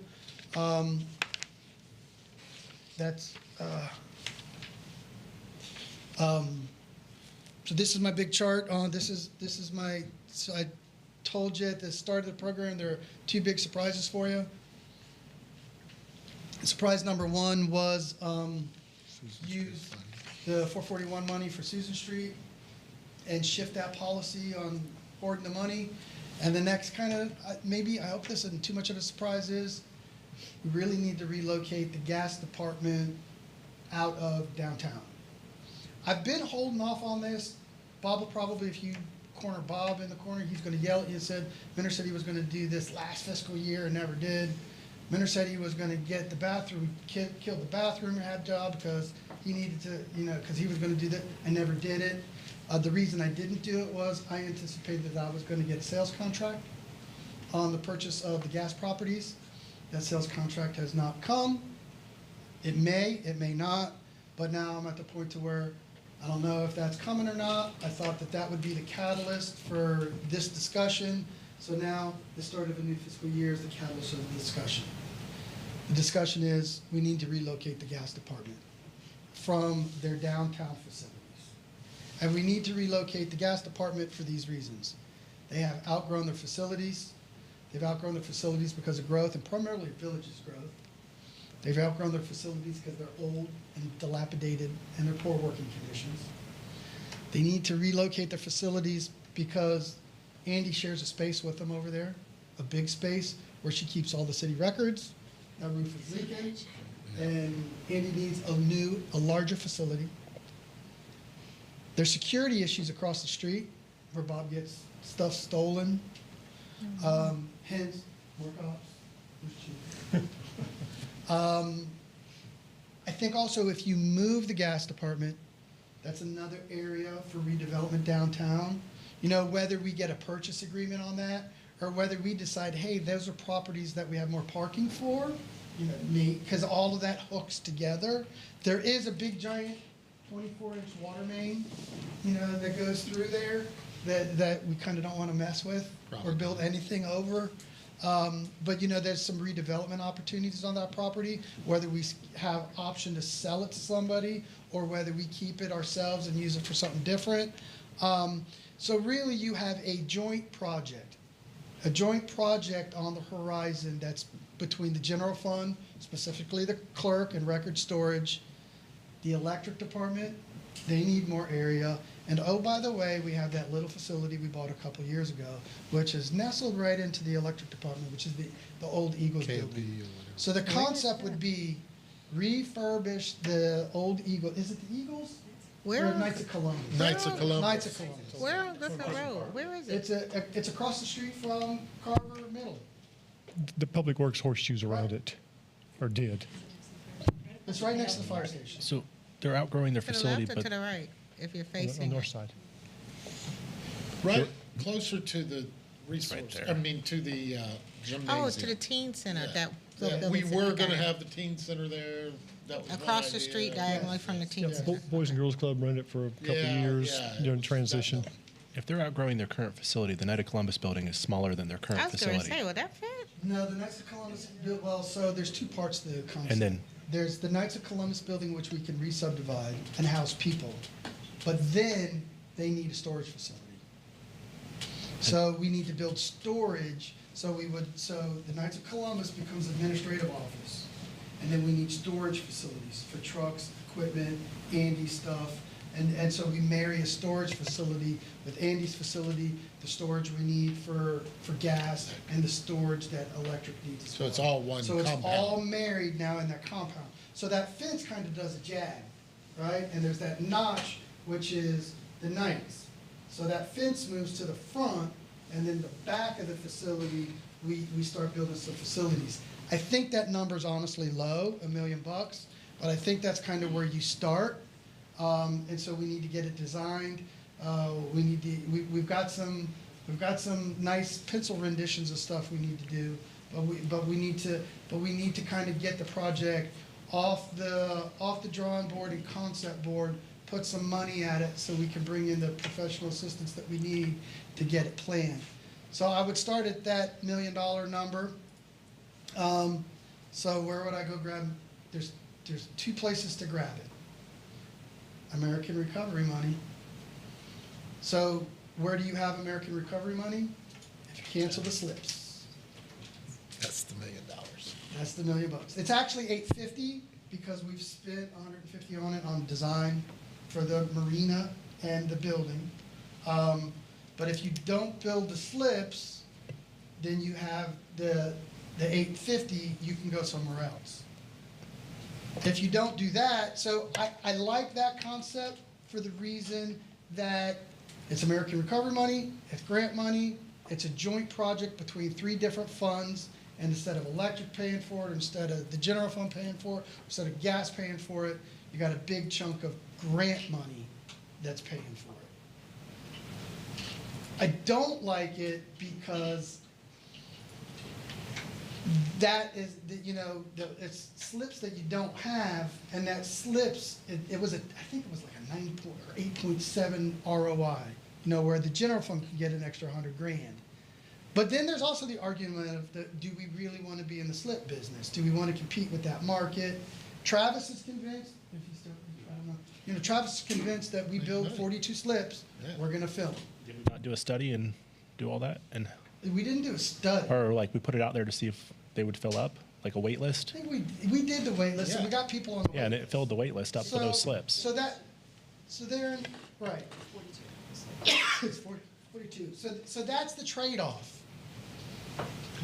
So this is my big chart. This is my. So I told you at the start of the program there are two big surprises for you. Surprise number one was use the 441 money for Susan Street and shift that policy on hoarding the money. And the next kind of, maybe, I hope this isn't too much of a surprise, is we really need to relocate the gas department out of downtown. I've been holding off on this. Bob will probably, if you corner Bob in the corner, he's going to yell at you and said, Minter said he was going to do this last fiscal year and never did. Minter said he was going to get the bathroom, killed the bathroom job because he needed to, because he was going to do that. I never did it. The reason I didn't do it was I anticipated that I was going to get a sales contract on the purchase of the gas properties. That sales contract has not come. It may not, but now I'm at the point to where I don't know if that's coming or not. I thought that that would be the catalyst for this discussion. So now the start of a new fiscal year is the catalyst of the discussion. The discussion is we need to relocate the gas department from their downtown facilities. And we need to relocate the gas department for these reasons. They have outgrown their facilities. They've outgrown their facilities because of growth, and primarily villages growth. They've outgrown their facilities because they're old and dilapidated and they're poor working conditions. They need to relocate their facilities because Andy shares a space with them over there, a big space where she keeps all the city records. That roof is leaking, and Andy needs a larger facility. There's security issues across the street where Bob gets stuff stolen. Hence, more cops. I think also if you move the gas department, that's another area for redevelopment downtown. Whether we get a purchase agreement on that or whether we decide, hey, those are properties that we have more parking for, because all of that hooks together. There is a big giant 24-inch water main, that goes through there that we kind of don't want to mess with or build anything over. But there's some redevelopment opportunities on that property, whether we have option to sell it to somebody or whether we keep it ourselves and use it for something different. So really you have a joint project on the horizon that's between the general fund, specifically the clerk and record storage, the electric department. They need more area. And oh, by the way, we have that little facility we bought a couple years ago, which is nestled right into the electric department, which is the old Eagles KLP building. or whatever. So the concept would be refurbish the old Eagle. Is it the Eagles? Where? Or Knights of Columbus. Knights of Columbus. Knights of Columbus. Where on Griffin Road? Where is it? It's across the street from Carver Middle. The Public Works horseshoes around it, or did. It's right next to the fire station. So they're outgrowing their To the facility, left or but to the right, if you're On the facing north it? side. Right, closer to the resource, there. I mean, to the gymnasium. Oh, to the teen center, Yeah. that Yeah, little we building. were gonna have the teen center there. That was one Across the idea. street diagonally from the teen Yeah, center. Boys and Girls Club ran it for a couple of Yeah, years yeah, it during was transition. that if they're outgrowing their current facility, the Knight of Columbus building is smaller than their current I was gonna facility. say, will that fit? No, the Knights of Columbus, well, so there's two parts to the concept. And then- There's the Knights of Columbus building, which we can re-subdivide and house people. But then they need a storage facility. So we need to build storage, so the Knights of Columbus becomes administrative office. And then we need storage facilities for trucks, equipment, Andy's stuff. And so we marry a storage facility with Andy's facility, the storage we need for gas, and the storage that electric needs as So well. it's all one So it's compound. all married now in that compound. So that fence kind of does a jag, right? And there's that notch, which is the Knights. So that fence moves to the front, and then the back of the facility, we start building some facilities. I think that number's honestly low, $1 million, but I think that's kind of where you start. And so we need to get it designed. We've got some nice pencil renditions of stuff we need to do, but we need to kind of get the project off the drawing board and concept board, put some money at it so we can bring in the professional assistance that we need to get it planned. So I would start at that $1 million number. So where would I go grab? There's two places to grab it. American Recovery money. So where do you have American Recovery money? If you cancel the slips. That's the $1 million. That's the $1 million. It's actually $850 because we've spent $150 on it on design for the marina and the building. But if you don't build the slips, then you have the $850, you can go somewhere else. If you don't do that, so I like that concept for the reason that it's American Recovery money, it's grant money, it's a joint project between 3 different funds, and instead of electric paying for it, instead of the general fund paying for it, instead of gas paying for it, you got a big chunk of grant money that's paying for it. I don't like it because that is, it's slips that you don't have, and that slips, it was I think it was like a 9 or 8.7 ROI, where the general fund could get an extra $100,000. But then there's also the argument of do we really want to be in the slip business? Do we want to compete with that market? Travis is convinced, I don't know, Travis is convinced that we build 42 slips, we're going to fill them. Did we not do a study and do all that? And We didn't do a study. or like we put it out there to see if they would fill up, like a wait list? I think we did the wait list, and we got people on the wait Yeah, and list. it filled the wait list up for those slips. So they're, right. It's 42. So that's the trade-off.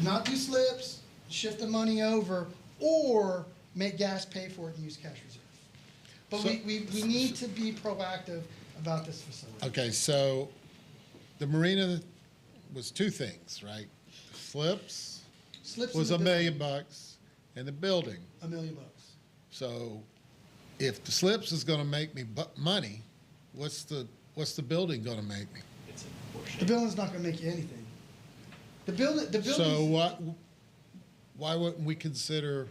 Not do slips, shift the money over, or make gas pay for it and use cash reserve. But So- we need to be proactive about this facility. Okay, so the marina was 2 things, right? Slips Slips was in $1 the million, and the building. $1 million. So if the slips is gonna make me money, what's the building gonna make me? The building's not gonna make you anything. The building. So why wouldn't we consider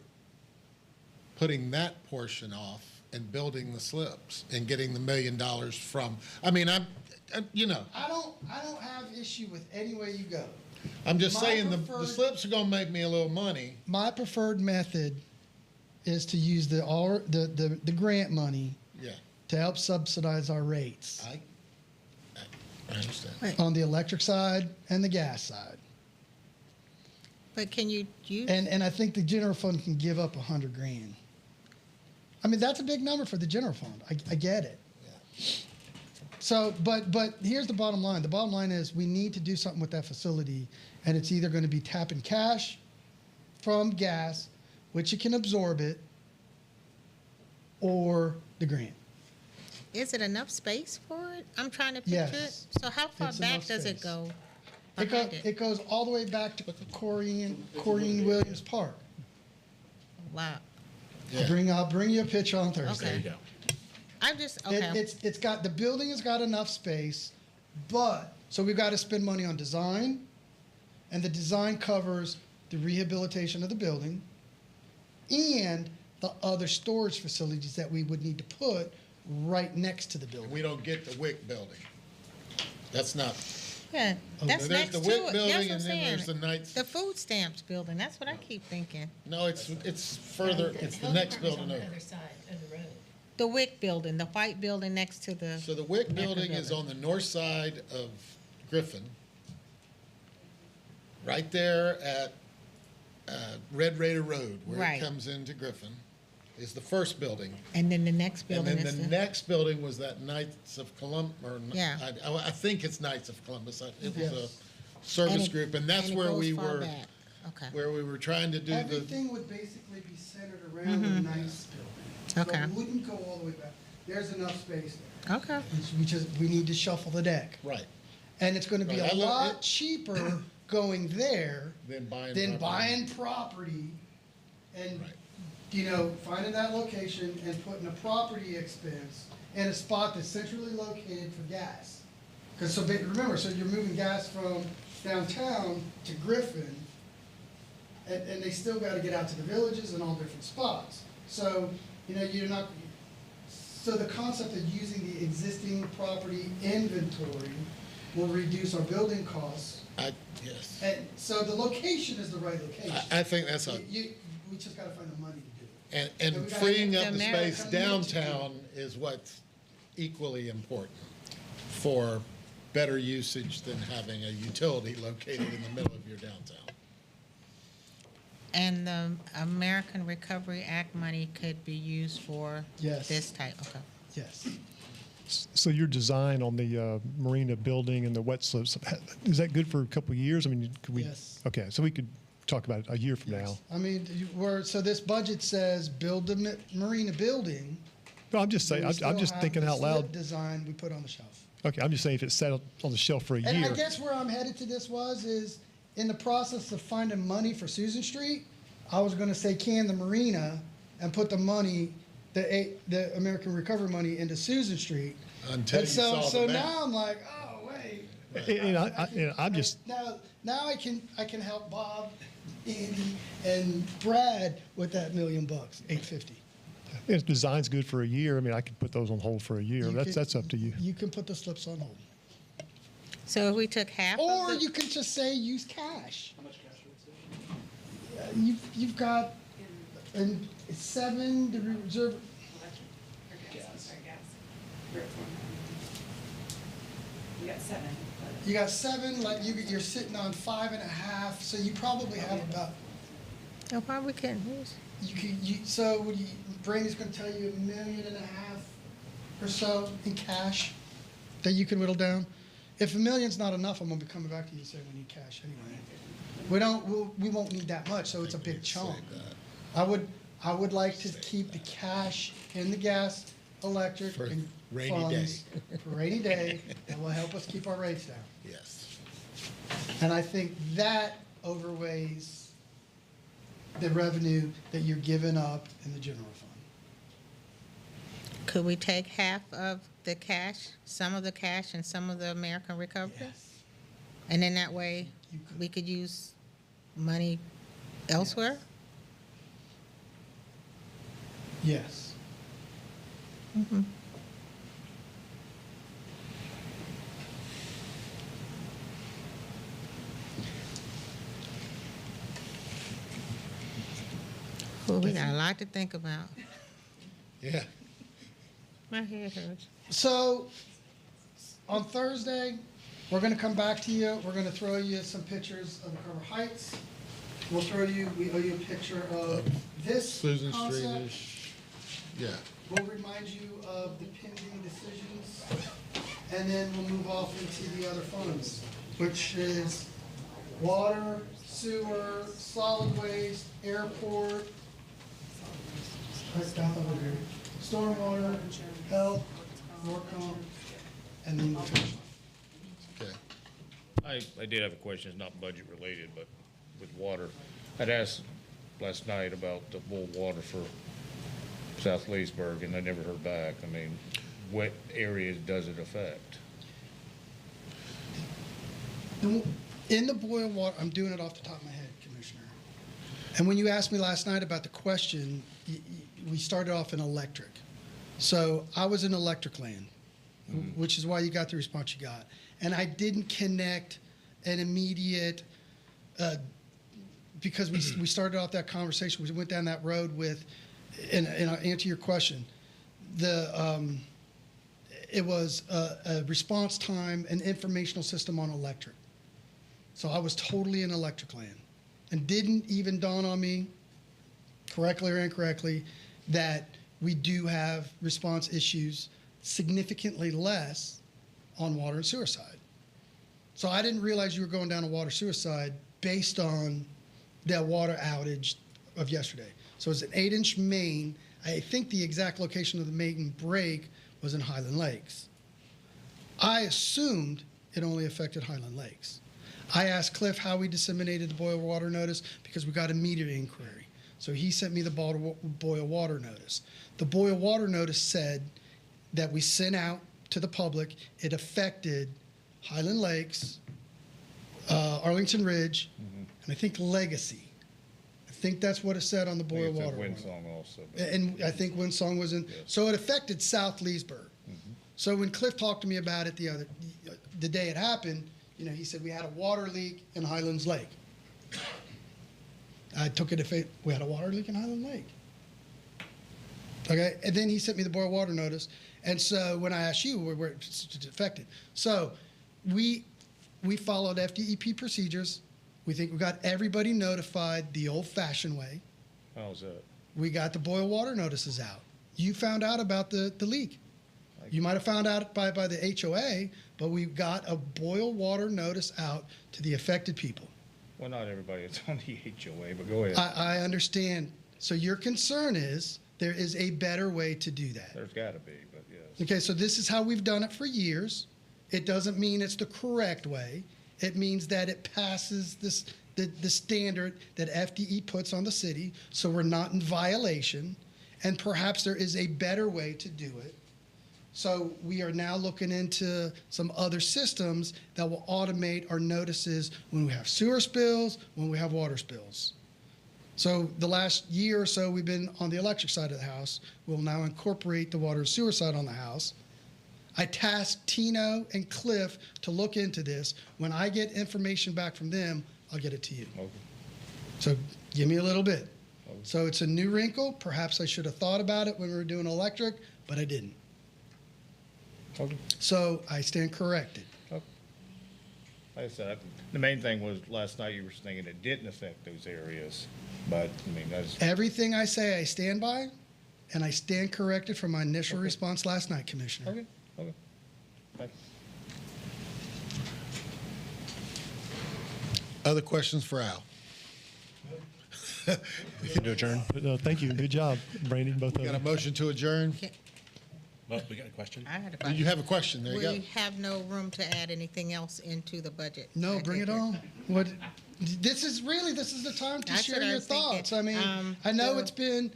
putting that portion off and building the slips and getting the $1 million from, I mean, I don't I don't have issue with any way you go. I'm just My saying the preferred- slips are gonna make me a little money. My preferred method is to use the grant money Yeah, to help subsidize our rates I understand. But, on the electric side and the gas side. but can you use, And I think the general fund can give up $100 grand. I mean, that's a big number for the general fund. I get it. So, but here's the bottom line. The bottom line is we need to do something with that facility, and it's either going to be tapping cash from gas, which it can absorb it, or the grant. is it enough space for it? I'm trying to picture it. Yes. So how far It's back enough does it space. go It, behind it? it goes all the way back to Corrine Williams Park. Wow. Yeah. I'll bring you a picture on Thursday. Okay. There you go. I'm just, okay. It's got, the building has got enough space, but, so we've got to spend money on design, and the design covers the rehabilitation of the building and the other storage facilities that we would need to put right next to the building. We don't get the WIC building. That's not, Yeah, that's there's next the to WIC it. That's building what I'm and then saying. there's the Knights. The food stamps building, that's what I keep thinking. No, it's further, it's the next building over. side of the road. The WIC building, the white building next to the. So the WIC American building is building. on the north side of Griffin, right there at Red Raider Road, where it Right. comes into Griffin, is the first building. And then the next And building then is the next building was that Knights of Columbus, or Yeah. I think it's Knights of Columbus. It was Yes. a service And it- group, and that's it where goes we far were, back. Okay, where we were trying to do the, Everything would basically be centered around the nice building. Okay. So it wouldn't go all the way back. There's enough space there. okay. We need to shuffle the deck. right, And it's gonna be Right, a I look- lot it- cheaper going there then buying. than property. buying property and, Right. finding that location and putting a property expense in a spot that's centrally located for gas. Because remember, so you're moving gas from downtown to Griffin, and they still gotta get out to the villages and all different spots. So, you're not, so the concept of using the existing property inventory will reduce our building costs. Yes. And so the location is the right location. I think that's a, We just gotta find the money to do it. and Yeah, we gotta freeing get up the the American space community. downtown is what's equally important for better usage than having a utility located in the middle of your downtown. And the American Recovery Act money could be used for Yes. this type, okay. Yes. So your design on the marina building and the wet slips, is that good for a couple of years? I mean, could we? Yes. Okay, so we could talk about it a year from now. I mean, so this budget says build the marina building. No, I'm just saying, We I'm still just have thinking the out slip loud. Design we put on the shelf. Okay, I'm just saying if it's sat on the shelf for a And I year. guess where I'm headed to this is in the process of finding money for Susan Street, I was gonna say can the marina and put the money, the American Recovery money into Susan Street. Until And you so, saw so the map. now I'm like, oh, wait. I'm just, Now I can help Bob, Andy, and Brad with that $1 million, $850. if design's good for a year, I mean, I could put those on hold for a year. You could- That's up to you. You can put the slips on hold. So if we took half of Or the, you can just say use cash. How much cash would it say? You've got, and it's 7 to reserve. We got 7. You got 7, like you're sitting on 5.5, so you probably have about, no, probably can, so Brandy's gonna tell you $1.5 million or so in cash that you can whittle down. If $1 million's not enough, I'm gonna be coming back to you and saying we need cash anyway. We won't need that much, so it's a big chunk. I would like to keep the cash in the gas, electric, For and rainy funds for rainy day. That will help us keep our rates down. Yes. And I think that overweighs the revenue that you're giving up in the general fund. could we take half of the cash, some of the cash and some of the American Recovery? Yes. And then that way, You could. we could use money elsewhere? Yes. Well, we got a lot to think about. Yeah. My head hurts. So, on Thursday, we're gonna come back to you. We're gonna throw you some pictures of Cover Heights. We owe you a picture of this Susan Street concept. is, yeah. We'll remind you of the pending decisions, and then we'll move off into the other funds, which is water, sewer, solid waste, airport, stormwater, health, Norcom, and then we'll finish. Okay. I did have a question, it's not budget related, but with water. I'd asked last night about the boil water for South Leesburg, and I never heard back. I mean, what areas does it affect? In the boil water, I'm doing it off the top of my head, Commissioner. And when you asked me last night about the question, we started off in electric. So I was in electric land, which is why you got the response you got. And I didn't connect an immediate, because we started off that conversation, we went down that road with, and I'll answer your question. It was a response time and informational system on electric. So I was totally in electric land, and didn't even dawn on me, correctly or incorrectly, that we do have response issues significantly less on water and sewer side. So I didn't realize you were going down a water sewer side based on that water outage of yesterday. So it's an 8-inch main. I think the exact location of the main break was in Highland Lakes. I assumed it only affected Highland Lakes. I asked Cliff how we disseminated the boil water notice because we got immediate inquiry. So he sent me the boil water notice. The boil water notice said that we sent out to the public. It affected Highland Lakes, Arlington Ridge, and I think Legacy. I think that's what it said on the boil I think water. it's at Windsong also. And I think Windsong was in. Yes. So it affected South Leesburg. So when Cliff talked to me about it the day it happened, he said we had a water leak in Highlands Lake. I took it if we had a water leak in Highland Lake. Okay, and then he sent me the boil water notice. And so when I asked you where it's affected, so we followed FDEP procedures. We think we got everybody notified the old-fashioned way. How's that? We got the boil water notices out. You found out about the leak. You might have found out by the HOA, but we got a boil water notice out to the affected people. Well, not everybody is on the HOA, but go ahead. I understand. So your concern is there is a better way to do that. There's got to be, but yes. Okay, so this is how we've done it for years. It doesn't mean it's the correct way. It means that it passes the standard that FDE puts on the city, so we're not in violation, and perhaps there is a better way to do it. So we are now looking into some other systems that will automate our notices when we have sewer spills, when we have water spills. So the last year or so, we've been on the electric side of the house. We'll now incorporate the water and sewer side on the house. I tasked Tino and Cliff to look into this. When I get information back from them, I'll get it to you. Okay. So give me a little bit. So it's a new wrinkle. Perhaps I should have thought about it when we were doing electric, but I didn't. Okay. So I stand corrected. Okay. Like I said, the main thing was last night you were thinking it didn't affect those areas, but I mean, that's. Everything I say, I stand by, and I stand corrected from my initial response last night, Commissioner. Okay, okay. Thank you. Other questions for Al? We can adjourn. Thank you. Good job, Brandon, both of Got a you. motion to adjourn? Well, we got a question. I had a Did question. you have a question? There you go. We have no room to add anything else into the budget. No, I bring it take on. What? This is the time to That's share what I your was thinking. thoughts. I mean, I know it's been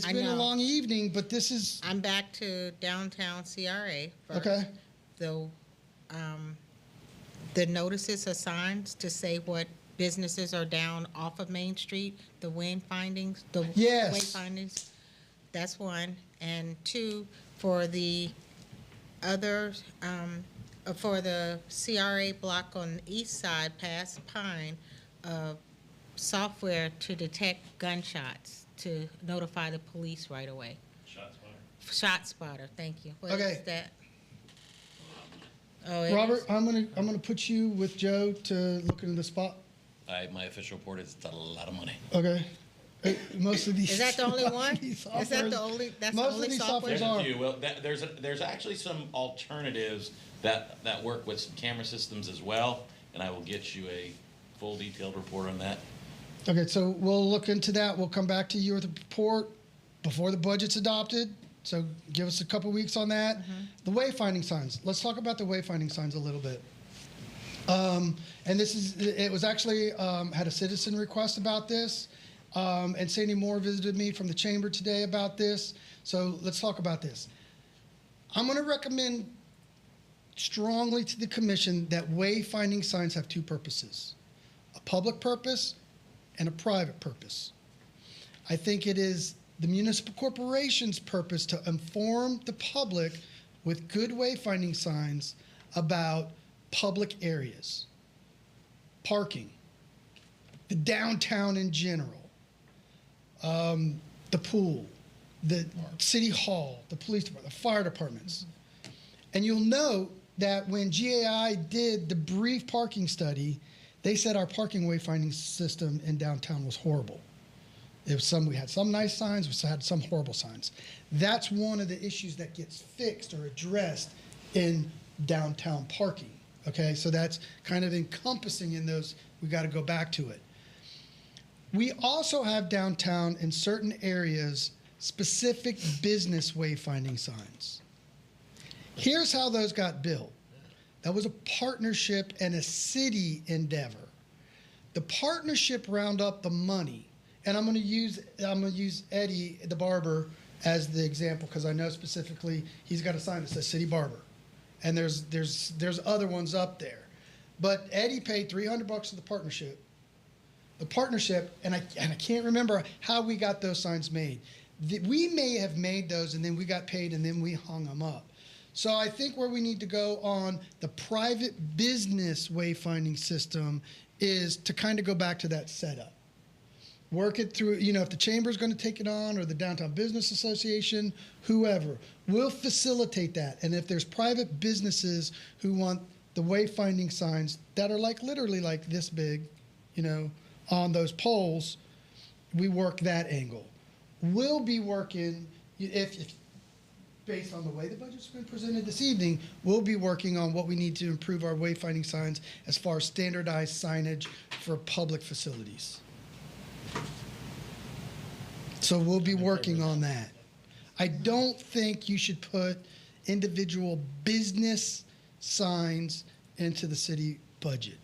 I a know. long evening, but this is I'm back to downtown CRA first. okay. The notices are signs to say what businesses are down off of Main Street, the wayfindings, Yes. wayfindings. That's one. And two, for the other, for the CRA block on the east side past Pine, software to detect gunshots to notify the police right away. Shot spotter, thank you. What Okay. is that? Oh, it Robert, is? I'm gonna put you with Joe to look into the spot. My official report is it's a lot of money. Okay. Most of these. Is that the only most of one? these Is that the softwares- only, that's the most of only these software? softwares There's are. a few. Well, there's actually some alternatives that work with some camera systems as well, and I will get you a full detailed report on that. Okay, so we'll look into that. We'll come back to you with a report before the budget's adopted. So give us a couple weeks on that. The wayfinding signs. Let's talk about the wayfinding signs a little bit. And it was actually, had a citizen request about this. And Sandy Moore visited me from the chamber today about this. So let's talk about this. I'm going to recommend strongly to the commission that wayfinding signs have two purposes: a public purpose and a private purpose. I think it is the municipal corporation's purpose to inform the public with good wayfinding signs about public areas, parking, the downtown in general, the pool, the city hall, the police department, the fire departments. And you'll note that when GAI did the brief parking study, they said our parking wayfinding system in downtown was horrible. We had some nice signs, we had some horrible signs. That's one of the issues that gets fixed or addressed in downtown parking. Okay, so that's kind of encompassing in those, we got to go back to it. We also have downtown in certain areas specific business wayfinding signs. Here's how those got built. That was a partnership and a city endeavor. The partnership round up the money, and I'm going to use Eddie the barber as the example because I know specifically he's got a sign that says City Barber, and there's other ones up there, but Eddie paid $300 to the partnership. The partnership, and I can't remember how we got those signs made. We may have made those and then we got paid and then we hung them up. So I think where we need to go on the private business wayfinding system is to kind of go back to that setup. Work it through, if the chamber's going to take it on or the Downtown Business Association, whoever, we'll facilitate that. And if there's private businesses who want the wayfinding signs that are literally like this big, on those poles, we work that angle. We'll be working, if based on the way the budget's been presented this evening, we'll be working on what we need to improve our wayfinding signs as far as standardized signage for public facilities. So we'll be working on that. I don't think you should put individual business signs into the city budget.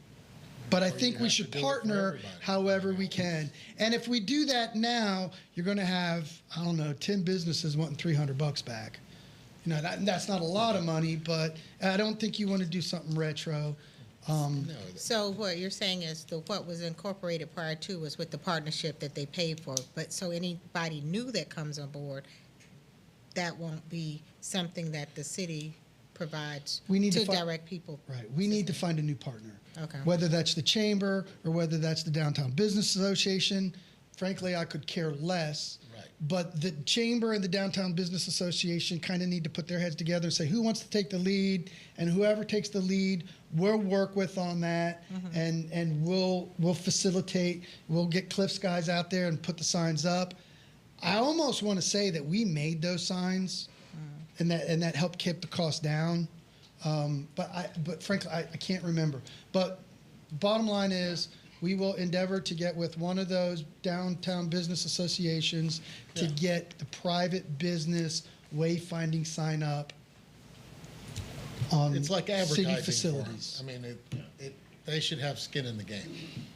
But I think we should partner however we can. And if we do that now, you're going to have, 10 businesses wanting $300 back. That's not a lot of money, but I don't think you want to do something retro. So what you're saying is what was incorporated prior to was with the partnership that they paid for. But so anybody new that comes on board, that won't be something that the city provides to direct people. Right. We need to find a new partner. Okay. Whether that's the chamber or whether that's the Downtown Business Association, frankly, I could care less. Right. But the chamber and the Downtown Business Association kind of need to put their heads together and say who wants to take the lead, and whoever takes the lead, we'll work with on that, and we'll facilitate. We'll get Cliff's guys out there and put the signs up. I almost want to say that we made those signs, and that helped keep the cost down. But frankly, I can't remember. But bottom line is, we will endeavor to get with one of those downtown business associations to get the private business wayfinding sign up on It's like city advertising facilities. for 'em. I mean, they should have skin in the game.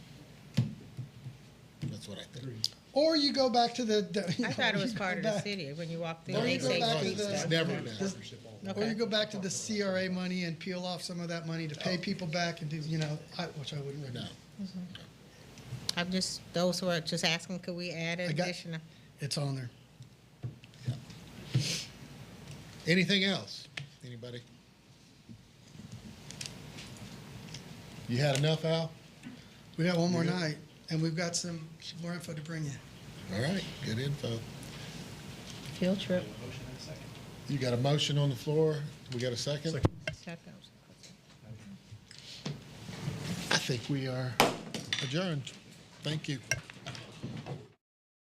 That's what I think. Or you go back to the. I thought it was part of the city when you walk through. Or They you go say back to street the- stuff. Never been. Or you go back to the CRA money and peel off some of that money to pay people back and do, which I wouldn't recommend. I'm just, those who are just asking, could we add I got- additional? It's on there. Anything else? Anybody? You had enough, Al? We got one more night. and we've got some more info to bring you. All right, good info. Field trip. You got a motion on the floor? We got a second? Second. I think we are adjourned. Thank you.